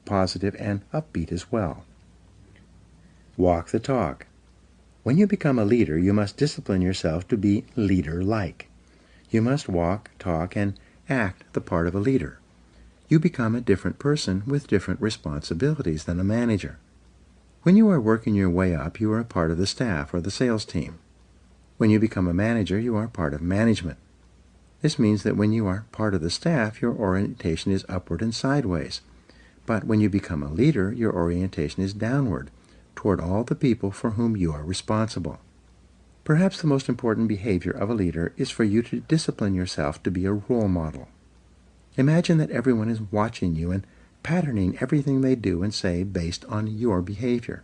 [SPEAKER 2] positive, and upbeat as well. Walk the talk. When you become a leader, you must discipline yourself to be leader-like. You must walk, talk, and act the part of a leader. You become a different person with different responsibilities than a manager. When you are working your way up, you are a part of the staff or the sales team. When you become a manager, you are part of management. This means that when you are part of the staff, your orientation is upward and sideways. But when you become a leader, your orientation is downward, toward all the people for whom you are responsible. Perhaps the most important behavior of a leader is for you to discipline yourself to be a role model. Imagine that everyone is watching you and patterning everything they do and say based on your behavior.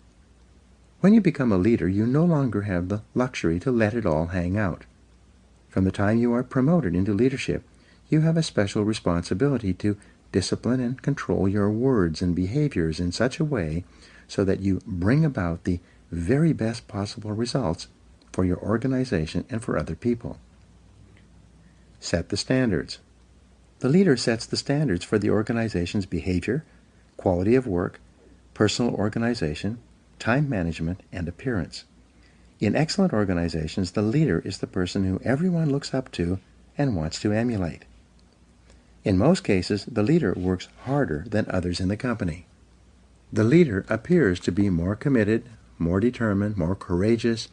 [SPEAKER 2] When you become a leader, you no longer have the luxury to let it all hang out. From the time you are promoted into leadership, you have a special responsibility to discipline and control your words and behaviors in such a way so that you bring about the very best possible results for your organization and for other people. Set the standards. The leader sets the standards for the organization's behavior, quality of work, personal organization, time management, and appearance. In excellent organizations, the leader is the person who everyone looks up to and wants to emulate. In most cases, the leader works harder than others in the company. The leader appears to be more committed, more determined, more courageous,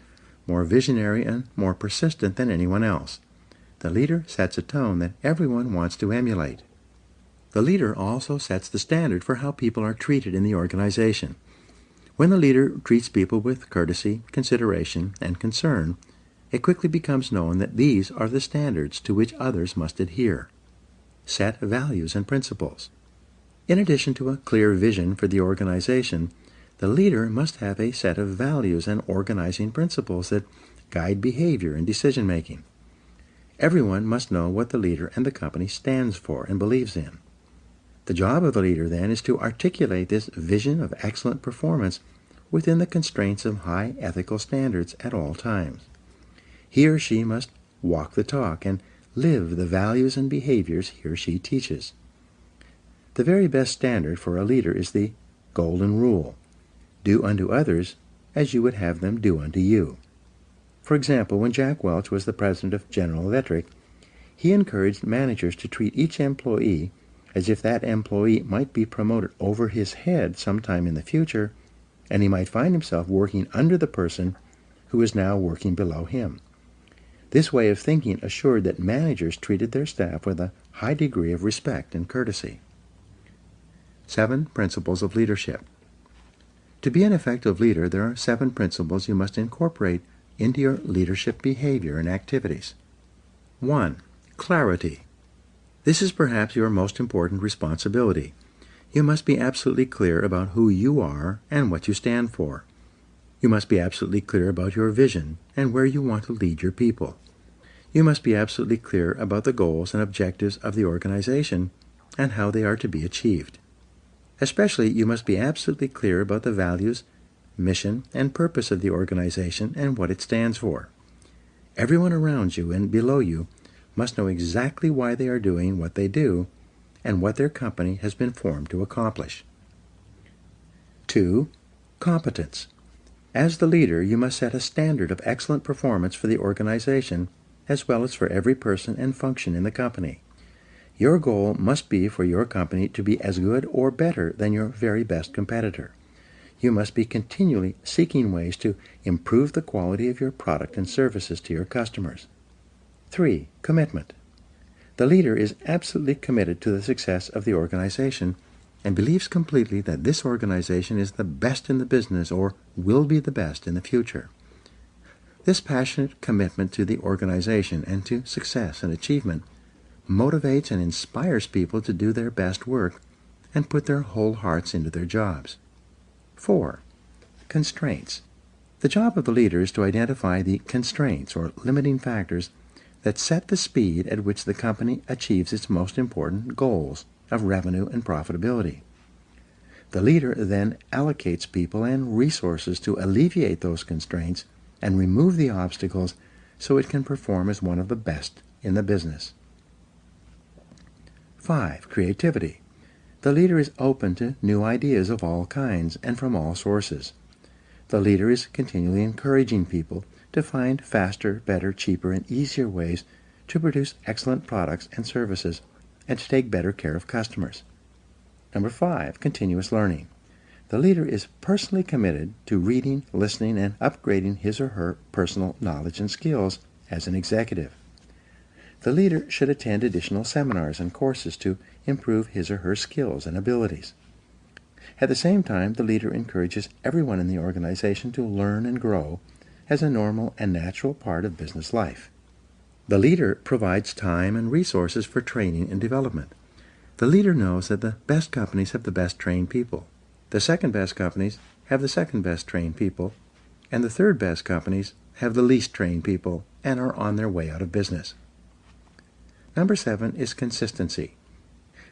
[SPEAKER 2] more visionary, and more persistent than anyone else. The leader sets a tone that everyone wants to emulate. The leader also sets the standard for how people are treated in the organization. When the leader treats people with courtesy, consideration, and concern, it quickly becomes known that these are the standards to which others must adhere. Set values and principles. In addition to a clear vision for the organization, the leader must have a set of values and organizing principles that guide behavior and decision-making. Everyone must know what the leader and the company stands for and believes in. The job of the leader, then, is to articulate this vision of excellent performance within the constraints of high ethical standards at all times. He or she must walk the talk and live the values and behaviors he or she teaches. The very best standard for a leader is the golden rule: do unto others as you would have them do unto you. For example, when Jack Welch was the president of General Electric, he encouraged managers to treat each employee as if that employee might be promoted over his head sometime in the future, and he might find himself working under the person who is now working below him. This way of thinking assured that managers treated their staff with a high degree of respect and courtesy. 7 Principles of Leadership. To be an effective leader, there are 7 principles you must incorporate into your leadership behavior and activities. 1. Clarity. This is perhaps your most important responsibility. You must be absolutely clear about who you are and what you stand for. You must be absolutely clear about your vision and where you want to lead your people. You must be absolutely clear about the goals and objectives of the organization and how they are to be achieved. Especially, you must be absolutely clear about the values, mission, and purpose of the organization and what it stands for. Everyone around you and below you must know exactly why they are doing what they do and what their company has been formed to accomplish. 2. Competence. As the leader, you must set a standard of excellent performance for the organization as well as for every person and function in the company. Your goal must be for your company to be as good or better than your very best competitor. You must be continually seeking ways to improve the quality of your product and services to your customers. 3. Commitment. The leader is absolutely committed to the success of the organization and believes completely that this organization is the best in the business or will be the best in the future. This passionate commitment to the organization and to success and achievement motivates and inspires people to do their best work and put their whole hearts into their jobs. 4. Constraints. The job of the leader is to identify the constraints or limiting factors that set the speed at which the company achieves its most important goals of revenue and profitability. The leader then allocates people and resources to alleviate those constraints and remove the obstacles so it can perform as one of the best in the business. 5. Creativity. The leader is open to new ideas of all kinds and from all sources. The leader is continually encouraging people to find faster, better, cheaper, and easier ways to produce excellent products and services and to take better care of customers. Number 5, continuous learning. The leader is personally committed to reading, listening, and upgrading his or her personal knowledge and skills as an executive. The leader should attend additional seminars and courses to improve his or her skills and abilities. At the same time, the leader encourages everyone in the organization to learn and grow as a normal and natural part of business life. The leader provides time and resources for training and development. The leader knows that the best companies have the best trained people. The second best companies have the second best trained people, and the third best companies have the least trained people and are on their way out of business. Number 7 is consistency.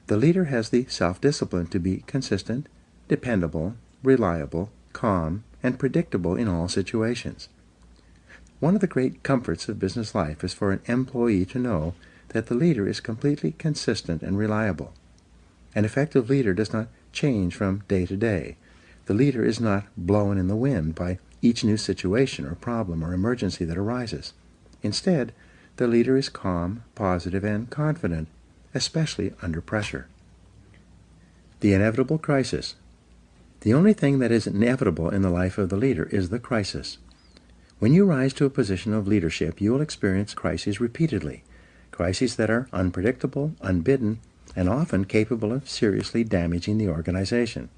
[SPEAKER 2] The leader has the self-discipline to be consistent, dependable, reliable, calm, and predictable in all situations. One of the great comforts of business life is for an employee to know that the leader is completely consistent and reliable. An effective leader does not change from day to day. The leader is not blown in the wind by each new situation or problem or emergency that arises. Instead, the leader is calm, positive, and confident, especially under pressure. The inevitable crisis. The only thing that is inevitable in the life of the leader is the crisis. When you rise to a position of leadership, you will experience crises repeatedly, crises that are unpredictable, unbidden, and often capable of seriously damaging the organization.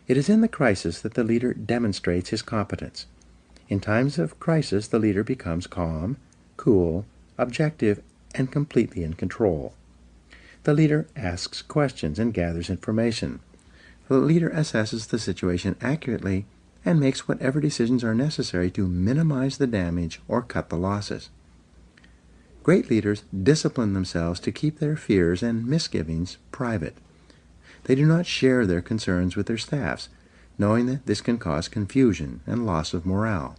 [SPEAKER 2] It is in the crisis that the leader demonstrates his competence. In times of crisis, the leader becomes calm, cool, objective, and completely in control. The leader asks questions and gathers information. The leader assesses the situation accurately and makes whatever decisions are necessary to minimize the damage or cut the losses. Great leaders discipline themselves to keep their fears and misgivings private. They do not share their concerns with their staffs, knowing that this can cause confusion and loss of morale.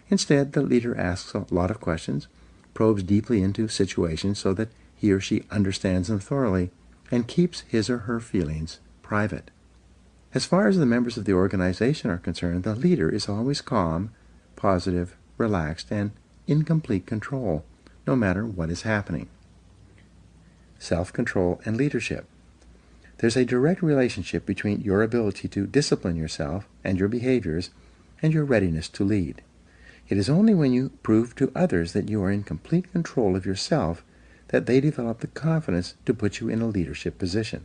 [SPEAKER 2] Instead, the leader asks a lot of questions, probes deeply into situations so that he or she understands them thoroughly, and keeps his or her feelings private. As far as the members of the organization are concerned, the leader is always calm, positive, relaxed, and in complete control, no matter what is happening. Self-control and leadership. There's a direct relationship between your ability to discipline yourself and your behaviors and your readiness to lead. It is only when you prove to others that you are in complete control of yourself that they develop the confidence to put you in a leadership position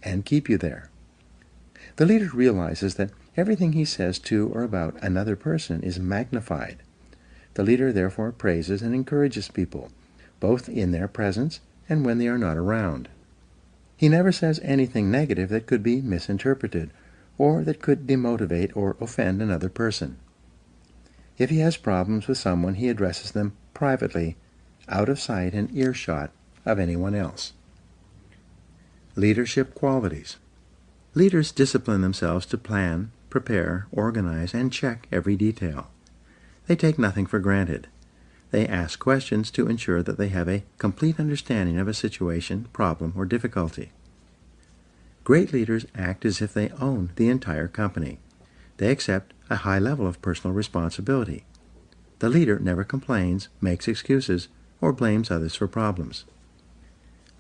[SPEAKER 2] and keep you there. The leader realizes that everything he says to or about another person is magnified. The leader therefore praises and encourages people, both in their presence and when they are not around. He never says anything negative that could be misinterpreted or that could demotivate or offend another person. If he has problems with someone, he addresses them privately, out of sight and earshot of anyone else. Leadership qualities. Leaders discipline themselves to plan, prepare, organize, and check every detail. They take nothing for granted. They ask questions to ensure that they have a complete understanding of a situation, problem, or difficulty. Great leaders act as if they own the entire company. They accept a high level of personal responsibility. The leader never complains, makes excuses, or blames others for problems.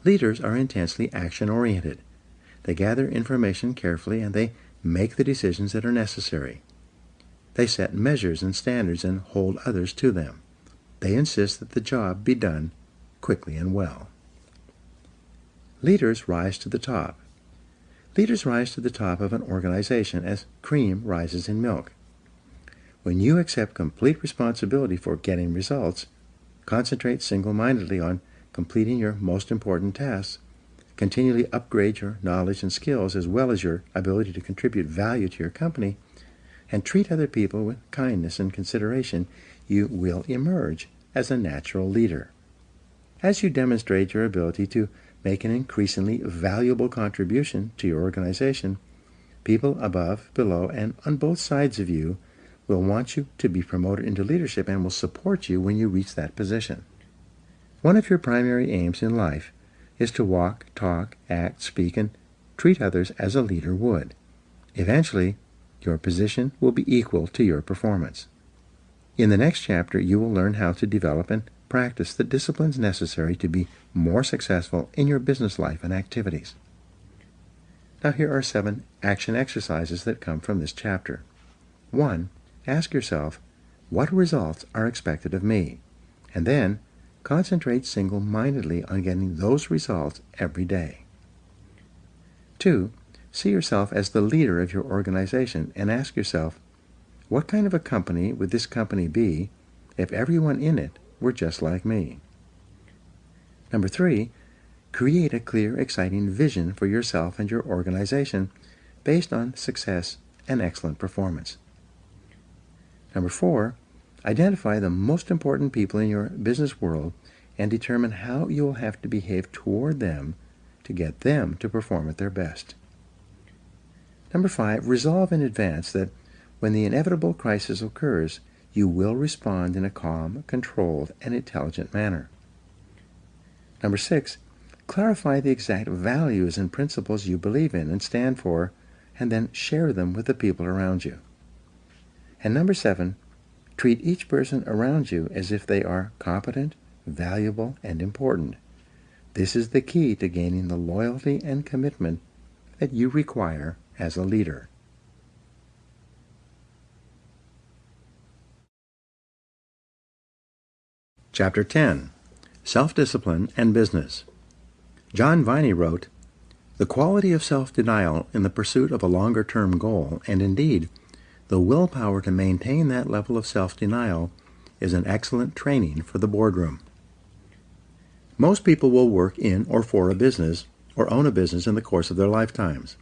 [SPEAKER 2] Leaders are intensely action-oriented. They gather information carefully and they make the decisions that are necessary. They set measures and standards and hold others to them. They insist that the job be done quickly and well. Leaders rise to the top. Leaders rise to the top of an organization as cream rises in milk. When you accept complete responsibility for getting results, concentrate single-mindedly on completing your most important tasks, continually upgrade your knowledge and skills as well as your ability to contribute value to your company, and treat other people with kindness and consideration, you will emerge as a natural leader. As you demonstrate your ability to make an increasingly valuable contribution to your organization, people above, below, and on both sides of you will want you to be promoted into leadership and will support you when you reach that position. One of your primary aims in life is to walk, talk, act, speak, and treat others as a leader would. Eventually, your position will be equal to your performance. In the next chapter, you will learn how to develop and practice the disciplines necessary to be more successful in your business life and activities. Now here are 7 action exercises that come from this chapter. 1. Ask yourself, what results are expected of me? And then, concentrate single-mindedly on getting those results every day. 2. See yourself as the leader of your organization and ask yourself, what kind of a company would this company be if everyone in it were just like me? Number 3, create a clear, exciting vision for yourself and your organization based on success and excellent performance. Number 4, identify the most important people in your business world and determine how you will have to behave toward them to get them to perform at their best. Number 5, resolve in advance that when the inevitable crisis occurs, you will respond in a calm, controlled, and intelligent manner. Number 6, clarify the exact values and principles you believe in and stand for, and then share them with the people around you. And number 7, treat each person around you as if they are competent, valuable, and important. This is the key to gaining the loyalty and commitment that you require as a leader. Chapter 10. Self-Discipline and Business. John Viney wrote, "The quality of self-denial in the pursuit of a longer-term goal, and indeed, the willpower to maintain that level of self-denial, is an excellent training for the boardroom." Most people will work in or for a business or own a business in the course of their lifetimes.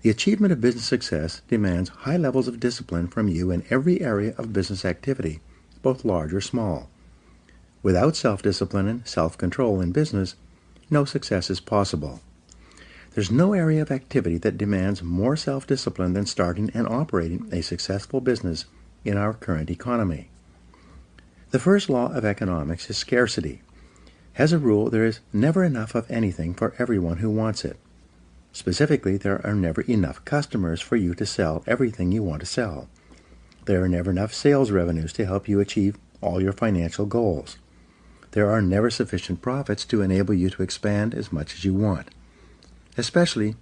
[SPEAKER 2] The achievement of business success demands high levels of discipline from you in every area of business activity, both large or small. Without self-discipline and self-control in business, no success is possible. There's no area of activity that demands more self-discipline than starting and operating a successful business in our current economy. The first law of economics is scarcity. As a rule, there is never enough of anything for everyone who wants it. Specifically, there are never enough customers for you to sell everything you want to sell. There are never enough sales revenues to help you achieve all your financial goals. There are never sufficient profits to enable you to expand as much as you want. Especially,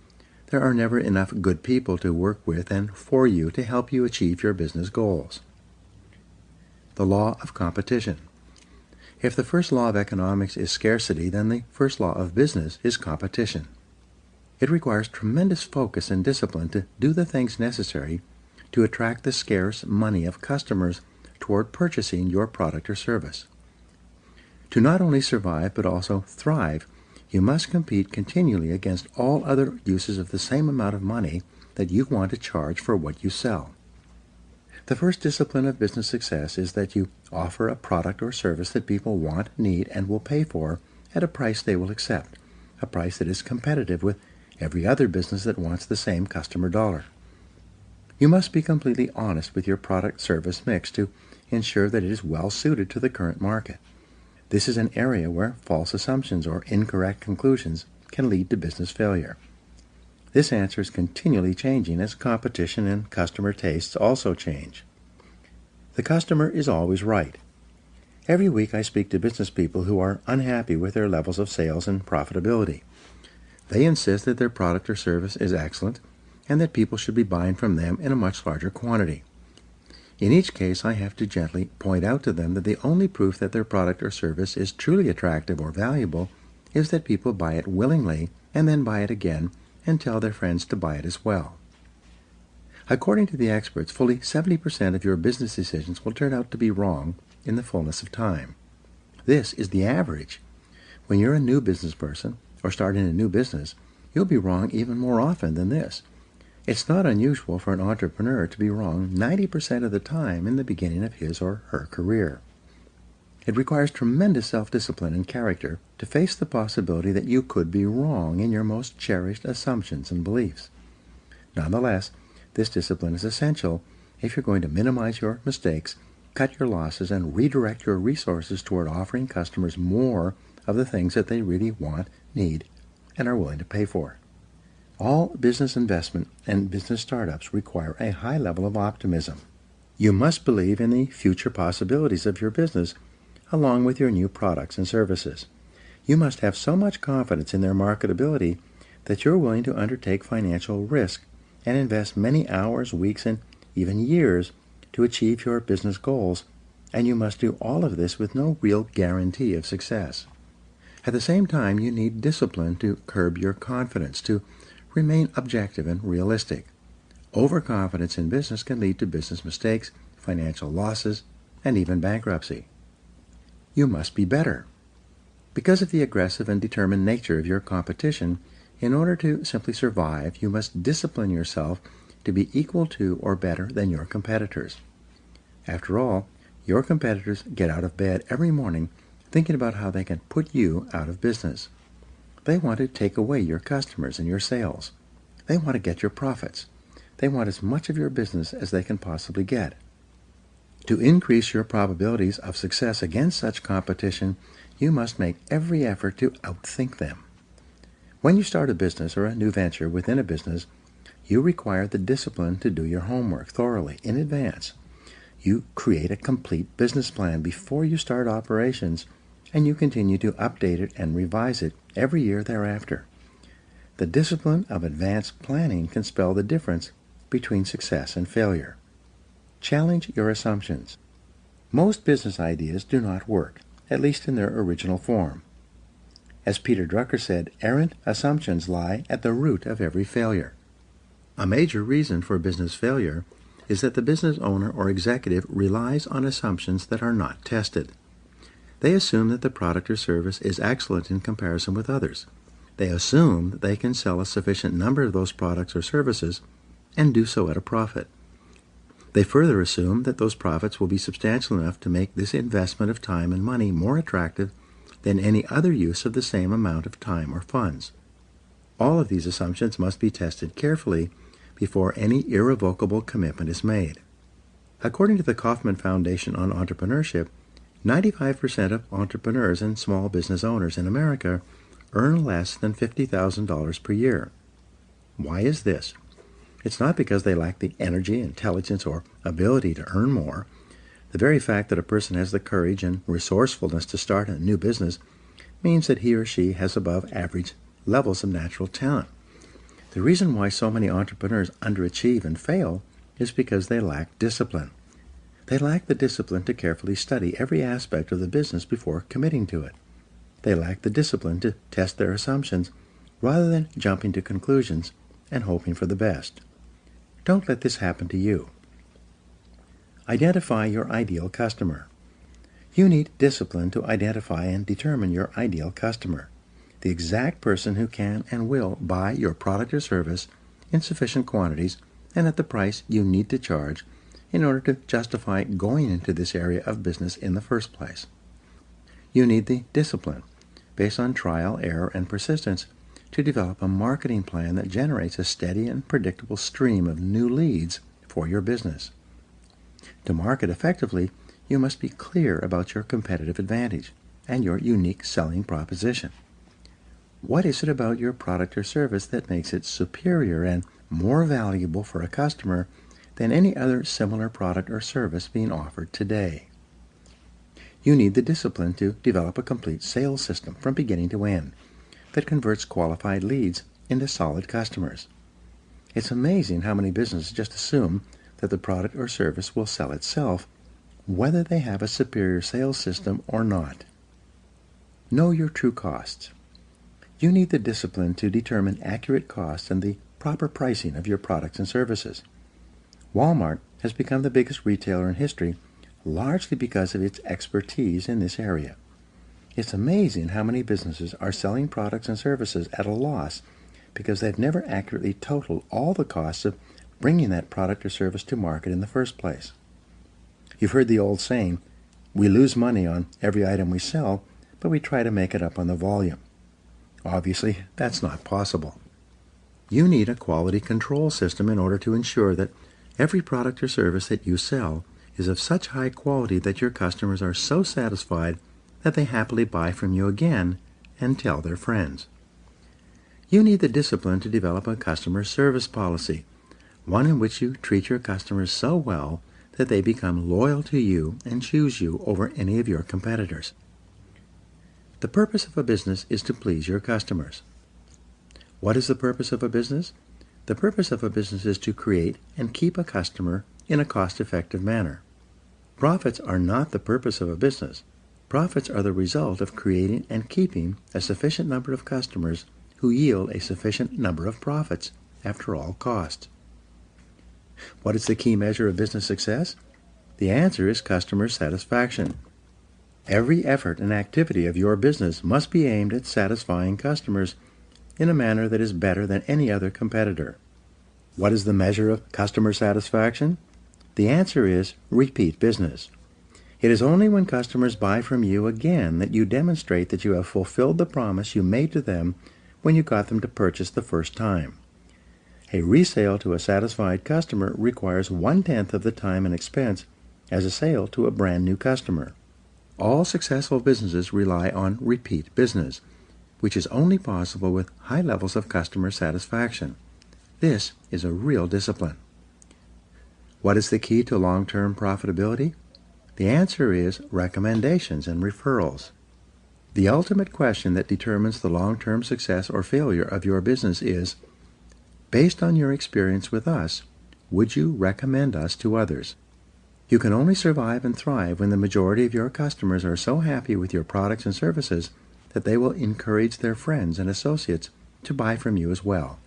[SPEAKER 2] there are never enough good people to work with and for you to help you achieve your business goals. The law of competition. If the first law of economics is scarcity, then the first law of business is competition. It requires tremendous focus and discipline to do the things necessary to attract the scarce money of customers toward purchasing your product or service. To not only survive but also thrive, you must compete continually against all other uses of the same amount of money that you want to charge for what you sell. The first discipline of business success is that you offer a product or service that people want, need, and will pay for at a price they will accept, a price that is competitive with every other business that wants the same customer dollar. You must be completely honest with your product-service mix to ensure that it is well suited to the current market. This is an area where false assumptions or incorrect conclusions can lead to business failure. This answer is continually changing as competition and customer tastes also change. The customer is always right. Every week I speak to business people who are unhappy with their levels of sales and profitability. They insist that their product or service is excellent and that people should be buying from them in a much larger quantity. In each case, I have to gently point out to them that the only proof that their product or service is truly attractive or valuable is that people buy it willingly and then buy it again and tell their friends to buy it as well. According to the experts, fully 70% of your business decisions will turn out to be wrong in the fullness of time. This is the average. When you're a new business person or starting a new business, you'll be wrong even more often than this. It's not unusual for an entrepreneur to be wrong 90% of the time in the beginning of his or her career. It requires tremendous self-discipline and character to face the possibility that you could be wrong in your most cherished assumptions and beliefs. Nonetheless, this discipline is essential if you're going to minimize your mistakes, cut your losses, and redirect your resources toward offering customers more of the things that they really want, need, and are willing to pay for. All business investment and business startups require a high level of optimism. You must believe in the future possibilities of your business along with your new products and services. You must have so much confidence in their marketability that you're willing to undertake financial risk and invest many hours, weeks, and even years to achieve your business goals, and you must do all of this with no real guarantee of success. At the same time, you need discipline to curb your confidence, to remain objective and realistic. Overconfidence in business can lead to business mistakes, financial losses, and even bankruptcy. You must be better. Because of the aggressive and determined nature of your competition, in order to simply survive, you must discipline yourself to be equal to or better than your competitors. After all, your competitors get out of bed every morning thinking about how they can put you out of business. They want to take away your customers and your sales. They want to get your profits. They want as much of your business as they can possibly get. To increase your probabilities of success against such competition, you must make every effort to outthink them. When you start a business or a new venture within a business, you require the discipline to do your homework thoroughly in advance. You create a complete business plan before you start operations, and you continue to update it and revise it every year thereafter. The discipline of advanced planning can spell the difference between success and failure. Challenge your assumptions. Most business ideas do not work, at least in their original form. As Peter Drucker said, errant assumptions lie at the root of every failure. A major reason for business failure is that the business owner or executive relies on assumptions that are not tested. They assume that the product or service is excellent in comparison with others. They assume that they can sell a sufficient number of those products or services and do so at a profit. They further assume that those profits will be substantial enough to make this investment of time and money more attractive than any other use of the same amount of time or funds. All of these assumptions must be tested carefully before any irrevocable commitment is made. According to the Kauffman Foundation on Entrepreneurship, 95% of entrepreneurs and small business owners in America earn less than $50,000 per year. Why is this? It's not because they lack the energy, intelligence, or ability to earn more. The very fact that a person has the courage and resourcefulness to start a new business means that he or she has above average levels of natural talent. The reason why so many entrepreneurs underachieve and fail is because they lack discipline. They lack the discipline to carefully study every aspect of the business before committing to it. They lack the discipline to test their assumptions rather than jumping to conclusions and hoping for the best. Don't let this happen to you. Identify your ideal customer. You need discipline to identify and determine your ideal customer, the exact person who can and will buy your product or service in sufficient quantities and at the price you need to charge in order to justify going into this area of business in the first place. You need the discipline, based on trial, error, and persistence, to develop a marketing plan that generates a steady and predictable stream of new leads for your business. To market effectively, you must be clear about your competitive advantage and your unique selling proposition. What is it about your product or service that makes it superior and more valuable for a customer than any other similar product or service being offered today? You need the discipline to develop a complete sales system from beginning to end that converts qualified leads into solid customers. It's amazing how many businesses just assume that the product or service will sell itself, whether they have a superior sales system or not. Know your true costs. You need the discipline to determine accurate costs and the proper pricing of your products and services. Walmart has become the biggest retailer in history largely because of its expertise in this area. It's amazing how many businesses are selling products and services at a loss because they've never accurately totaled all the costs of bringing that product or service to market in the first place. You've heard the old saying, we lose money on every item we sell, but we try to make it up on the volume. Obviously, that's not possible. You need a quality control system in order to ensure that every product or service that you sell is of such high quality that your customers are so satisfied that they happily buy from you again and tell their friends. You need the discipline to develop a customer service policy, one in which you treat your customers so well that they become loyal to you and choose you over any of your competitors. The purpose of a business is to please your customers. What is the purpose of a business? The purpose of a business is to create and keep a customer in a cost-effective manner. Profits are not the purpose of a business. Profits are the result of creating and keeping a sufficient number of customers who yield a sufficient number of profits after all costs. What is the key measure of business success? The answer is customer satisfaction. Every effort and activity of your business must be aimed at satisfying customers in a manner that is better than any other competitor. What is the measure of customer satisfaction? The answer is repeat business. It is only when customers buy from you again that you demonstrate that you have fulfilled the promise you made to them when you got them to purchase the first time. A resale to a satisfied customer requires 1/10 of the time and expense as a sale to a brand new customer. All successful businesses rely on repeat business, which is only possible with high levels of customer satisfaction. This is a real discipline. What is the key to long-term profitability? The answer is recommendations and referrals. The ultimate question that determines the long-term success or failure of your business is, based on your experience with us, would you recommend us to others? You can only survive and thrive when the majority of your customers are so happy with your products and services that they will encourage their friends and associates to buy from you as well.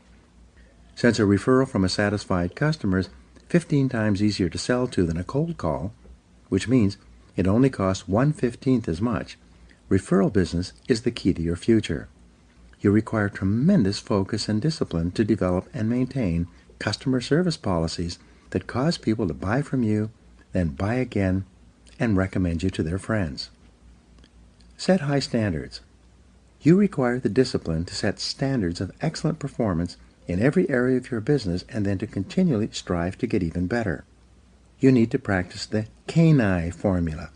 [SPEAKER 2] Since a referral from a satisfied customer is 15 times easier to sell to than a cold call, which means it only costs 1/15 as much, referral business is the key to your future. You require tremendous focus and discipline to develop and maintain customer service policies that cause people to buy from you, then buy again, and recommend you to their friends. Set high standards. You require the discipline to set standards of excellent performance in every area of your business and then to continually strive to get even better. You need to practice the CANI formula,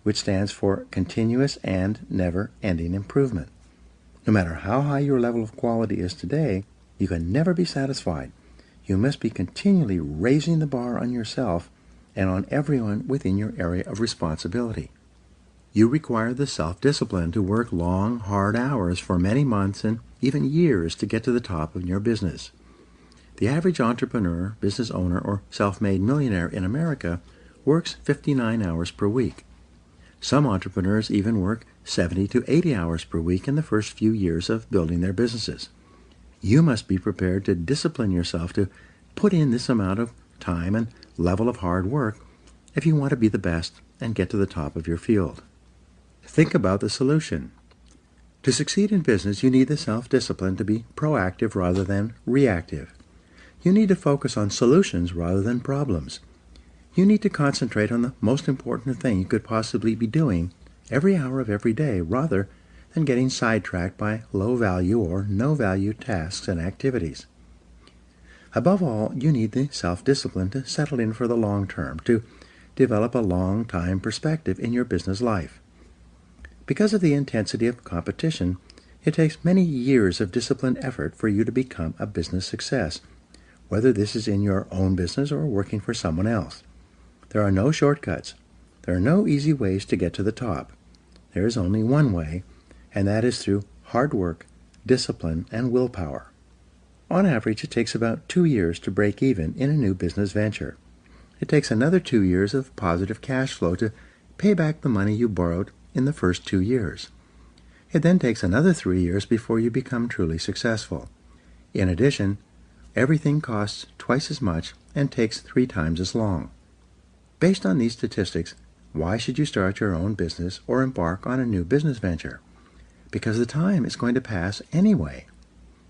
[SPEAKER 2] which stands for continuous and never-ending improvement. No matter how high your level of quality is today, you can never be satisfied. You must be continually raising the bar on yourself and on everyone within your area of responsibility. You require the self-discipline to work long, hard hours for many months and even years to get to the top of your business. The average entrepreneur, business owner, or self-made millionaire in America works 59 hours per week. Some entrepreneurs even work 70 to 80 hours per week in the first few years of building their businesses. You must be prepared to discipline yourself to put in this amount of time and level of hard work if you want to be the best and get to the top of your field. Think about the solution. To succeed in business, you need the self-discipline to be proactive rather than reactive. You need to focus on solutions rather than problems. You need to concentrate on the most important thing you could possibly be doing every hour of every day rather than getting sidetracked by low-value or no-value tasks and activities. Above all, you need the self-discipline to settle in for the long term, to develop a long-time perspective in your business life. Because of the intensity of competition, it takes many years of disciplined effort for you to become a business success, whether this is in your own business or working for someone else. There are no shortcuts. There are no easy ways to get to the top. There is only one way, and that is through hard work, discipline, and willpower. On average, it takes about 2 years to break even in a new business venture. It takes another 2 years of positive cash flow to pay back the money you borrowed in the first 2 years. It then takes another 3 years before you become truly successful. In addition, everything costs twice as much and takes 3 times as long. Based on these statistics, why should you start your own business or embark on a new business venture? Because the time is going to pass anyway.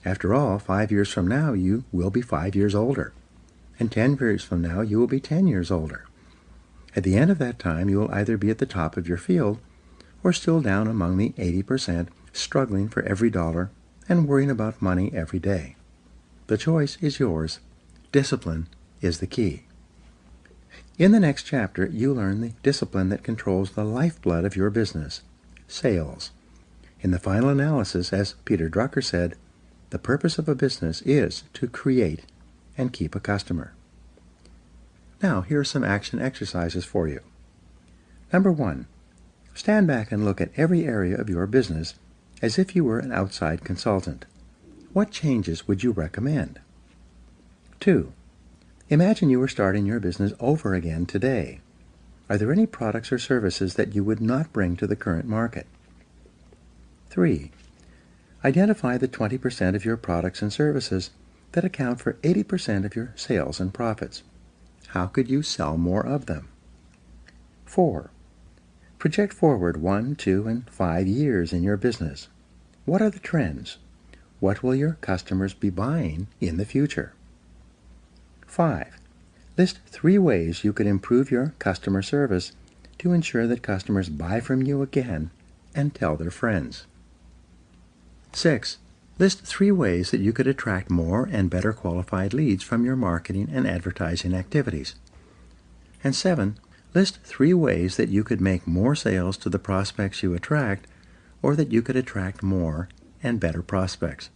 [SPEAKER 2] After all, 5 years from now, you will be 5 years older. And 10 years from now, you will be 10 years older. At the end of that time, you will either be at the top of your field or still down among the 80%, struggling for every dollar and worrying about money every day. The choice is yours. Discipline is the key. In the next chapter, you learn the discipline that controls the lifeblood of your business, sales. In the final analysis, as Peter Drucker said, the purpose of a business is to create and keep a customer. Now, here are some action exercises for you. Number 1, stand back and look at every area of your business as if you were an outside consultant. What changes would you recommend? 2, imagine you were starting your business over again today. Are there any products or services that you would not bring to the current market? 3, identify the 20% of your products and services that account for 80% of your sales and profits. How could you sell more of them? 4, project forward 1, 2, and 5 years in your business. What are the trends? What will your customers be buying in the future? 5, list 3 ways you could improve your customer service to ensure that customers buy from you again and tell their friends. 6, list 3 ways that you could attract more and better qualified leads from your marketing and advertising activities. And 7, list 3 ways that you could make more sales to the prospects you attract, or that you could attract more and better prospects.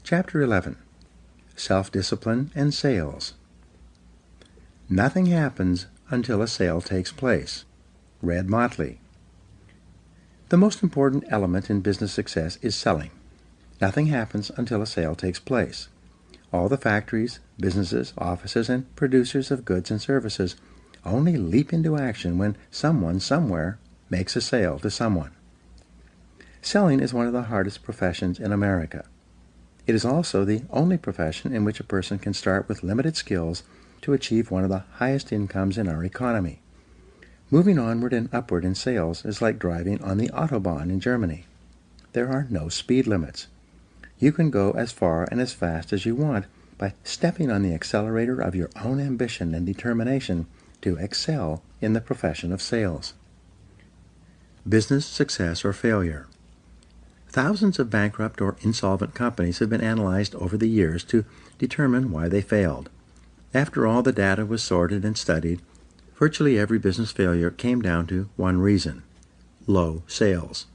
[SPEAKER 2] Chapter 11, Self-Discipline and Sales. Nothing happens until a sale takes place. Red Motley. The most important element in business success is selling. Nothing happens until a sale takes place. All the factories, businesses, offices, and producers of goods and services only leap into action when someone somewhere makes a sale to someone. Selling is one of the hardest professions in America. It is also the only profession in which a person can start with limited skills to achieve one of the highest incomes in our economy. Moving onward and upward in sales is like driving on the Autobahn in Germany. There are no speed limits. You can go as far and as fast as you want by stepping on the accelerator of your own ambition and determination to excel in the profession of sales. Business success or failure. Thousands of bankrupt or insolvent companies have been analyzed over the years to determine why they failed. After all the data was sorted and studied, virtually every business failure came down to one reason: low sales.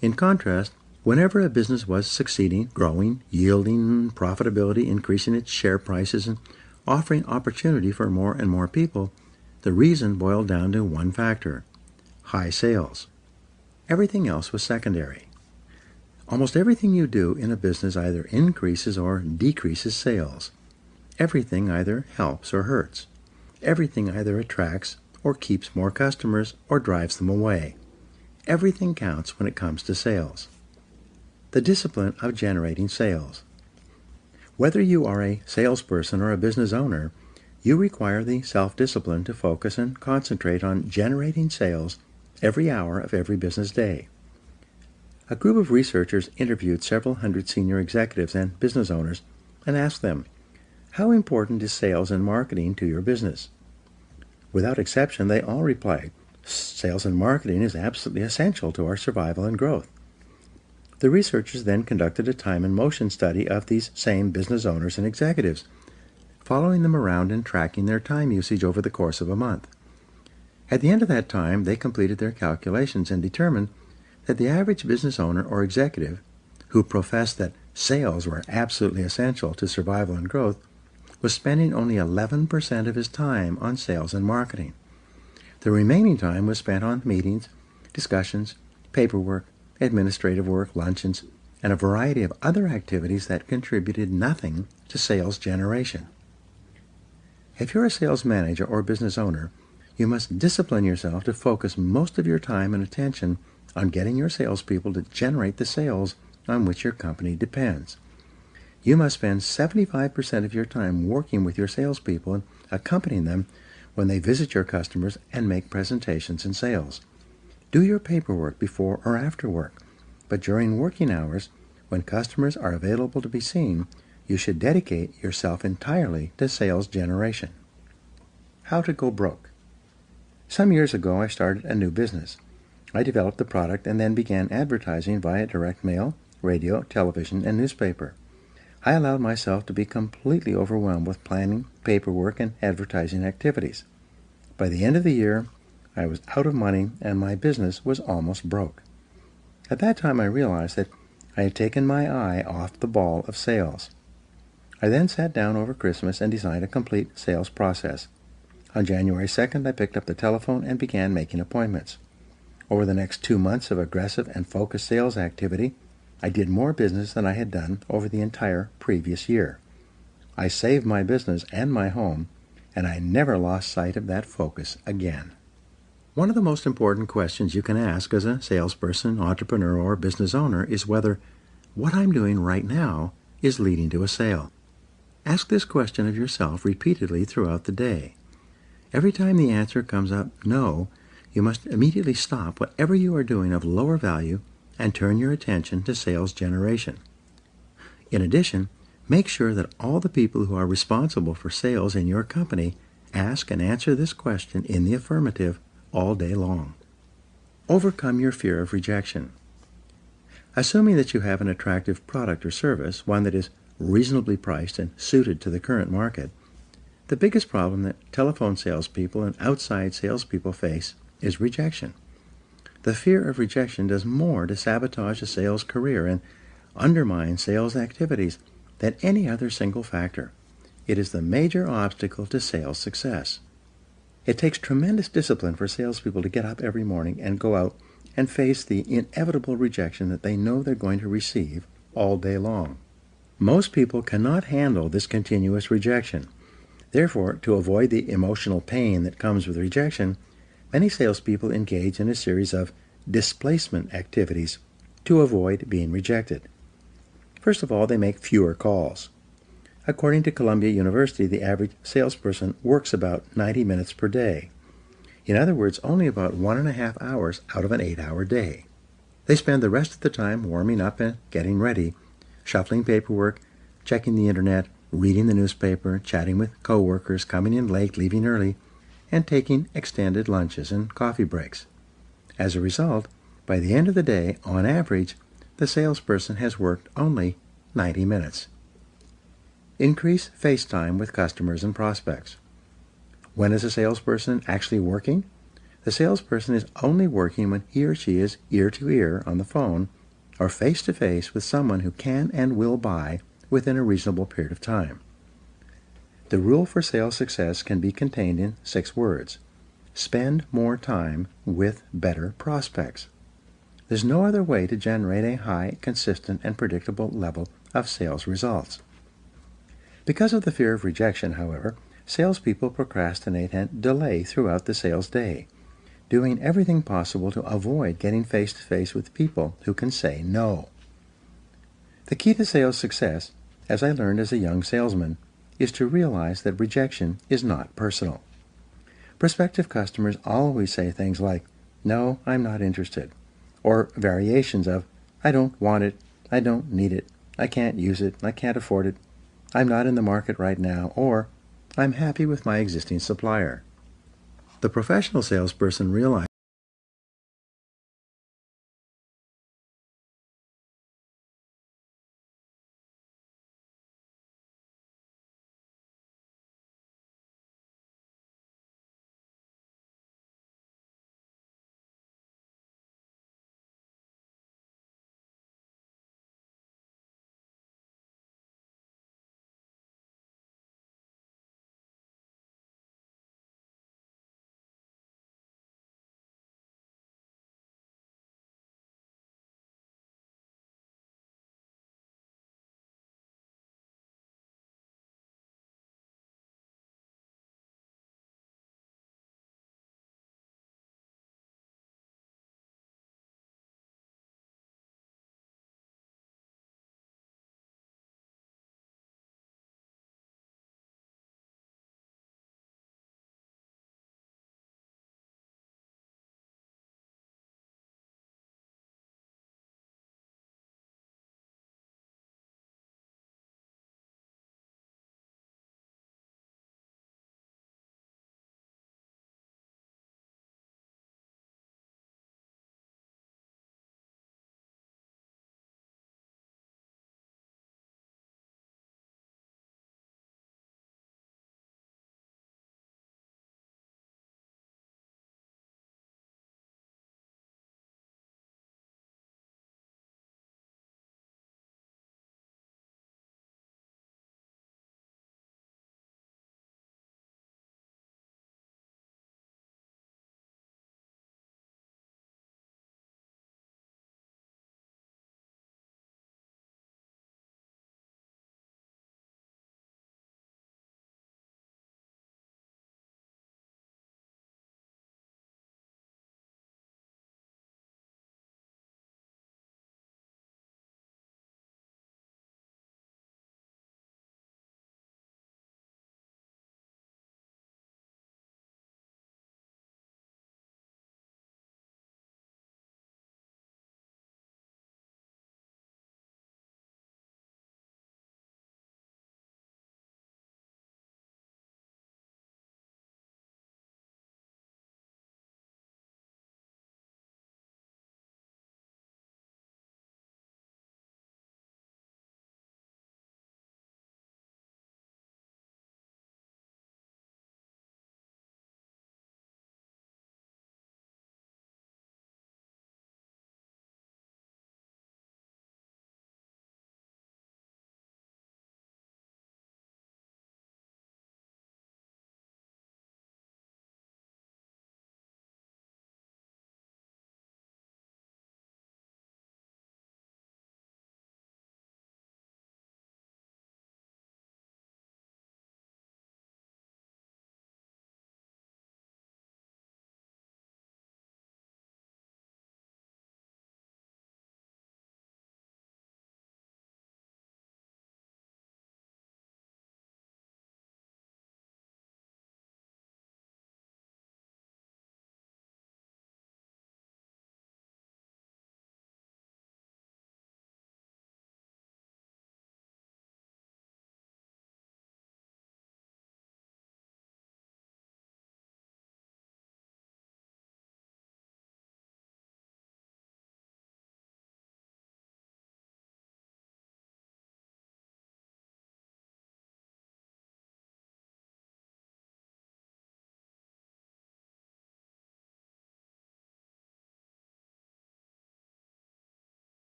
[SPEAKER 2] In contrast, whenever a business was succeeding, growing, yielding profitability, increasing its share prices, and offering opportunity for more and more people, the reason boiled down to one factor: high sales. Everything else was secondary. Almost everything you do in a business either increases or decreases sales. Everything either helps or hurts. Everything either attracts or keeps more customers or drives them away. Everything counts when it comes to sales. The discipline of generating sales. Whether you are a salesperson or a business owner, you require the self-discipline to focus and concentrate on generating sales every hour of every business day. A group of researchers interviewed several hundred senior executives and business owners and asked them, "How important is sales and marketing to your business?" Without exception, they all replied, "Sales and marketing is absolutely essential to our survival and growth." The researchers then conducted a time and motion study of these same business owners and executives, following them around and tracking their time usage over the course of a month. At the end of that time, they completed their calculations and determined that the average business owner or executive who professed that sales were absolutely essential to survival and growth was spending only 11% of his time on sales and marketing. The remaining time was spent on meetings, discussions, paperwork, administrative work, luncheons, and a variety of other activities that contributed nothing to sales generation. If you're a sales manager or business owner, you must discipline yourself to focus most of your time and attention on getting your salespeople to generate the sales on which your company depends. You must spend 75% of your time working with your salespeople and accompanying them when they visit your customers and make presentations and sales. Do your paperwork before or after work, but during working hours, when customers are available to be seen, you should dedicate yourself entirely to sales generation. How to go broke. Some years ago, I started a new business. I developed the product and then began advertising via direct mail, radio, television, and newspaper. I allowed myself to be completely overwhelmed with planning, paperwork, and advertising activities. By the end of the year, I was out of money and my business was almost broke. At that time, I realized that I had taken my eye off the ball of sales. I then sat down over Christmas and designed a complete sales process. On January 2nd, I picked up the telephone and began making appointments. Over the next 2 months of aggressive and focused sales activity, I did more business than I had done over the entire previous year. I saved my business and my home, and I never lost sight of that focus again. One of the most important questions you can ask as a salesperson, entrepreneur, or business owner is whether what I'm doing right now is leading to a sale. Ask this question of yourself repeatedly throughout the day. Every time the answer comes up no, you must immediately stop whatever you are doing of lower value and turn your attention to sales generation. In addition, make sure that all the people who are responsible for sales in your company ask and answer this question in the affirmative all day long. Overcome your fear of rejection. Assuming that you have an attractive product or service, one that is reasonably priced and suited to the current market, the biggest problem that telephone salespeople and outside salespeople face is rejection. The fear of rejection does more to sabotage a sales career and undermine sales activities than any other single factor. It is the major obstacle to sales success. It takes tremendous discipline for salespeople to get up every morning and go out and face the inevitable rejection that they know they're going to receive all day long. Most people cannot handle this continuous rejection. Therefore, to avoid the emotional pain that comes with rejection, many salespeople engage in a series of displacement activities to avoid being rejected. First of all, they make fewer calls. According to Columbia University, the average salesperson works about 90 minutes per day. In other words, only about 1.5 hours out of an 8-hour day. They spend the rest of the time warming up and getting ready, shuffling paperwork, checking the internet, reading the newspaper, chatting with coworkers, coming in late, leaving early, and taking extended lunches and coffee breaks. As a result, by the end of the day, on average, the salesperson has worked only 90 minutes. Increase face time with customers and prospects. When is a salesperson actually working? The salesperson is only working when he or she is ear to ear on the phone or face to face with someone who can and will buy within a reasonable period of time. The rule for sales success can be contained in 6 words. Spend more time with better prospects. There's no other way to generate a high, consistent, and predictable level of sales results. Because of the fear of rejection, however, salespeople procrastinate and delay throughout the sales day, doing everything possible to avoid getting face-to-face with people who can say no. The key to sales success, as I learned as a young salesman, is to realize that rejection is not personal. Prospective customers always say things like, "No, I'm not interested," or variations of, "I don't want it, I don't need it, I can't use it, I can't afford it, I'm not in the market right now," or "I'm happy with my existing supplier." The professional salesperson realizes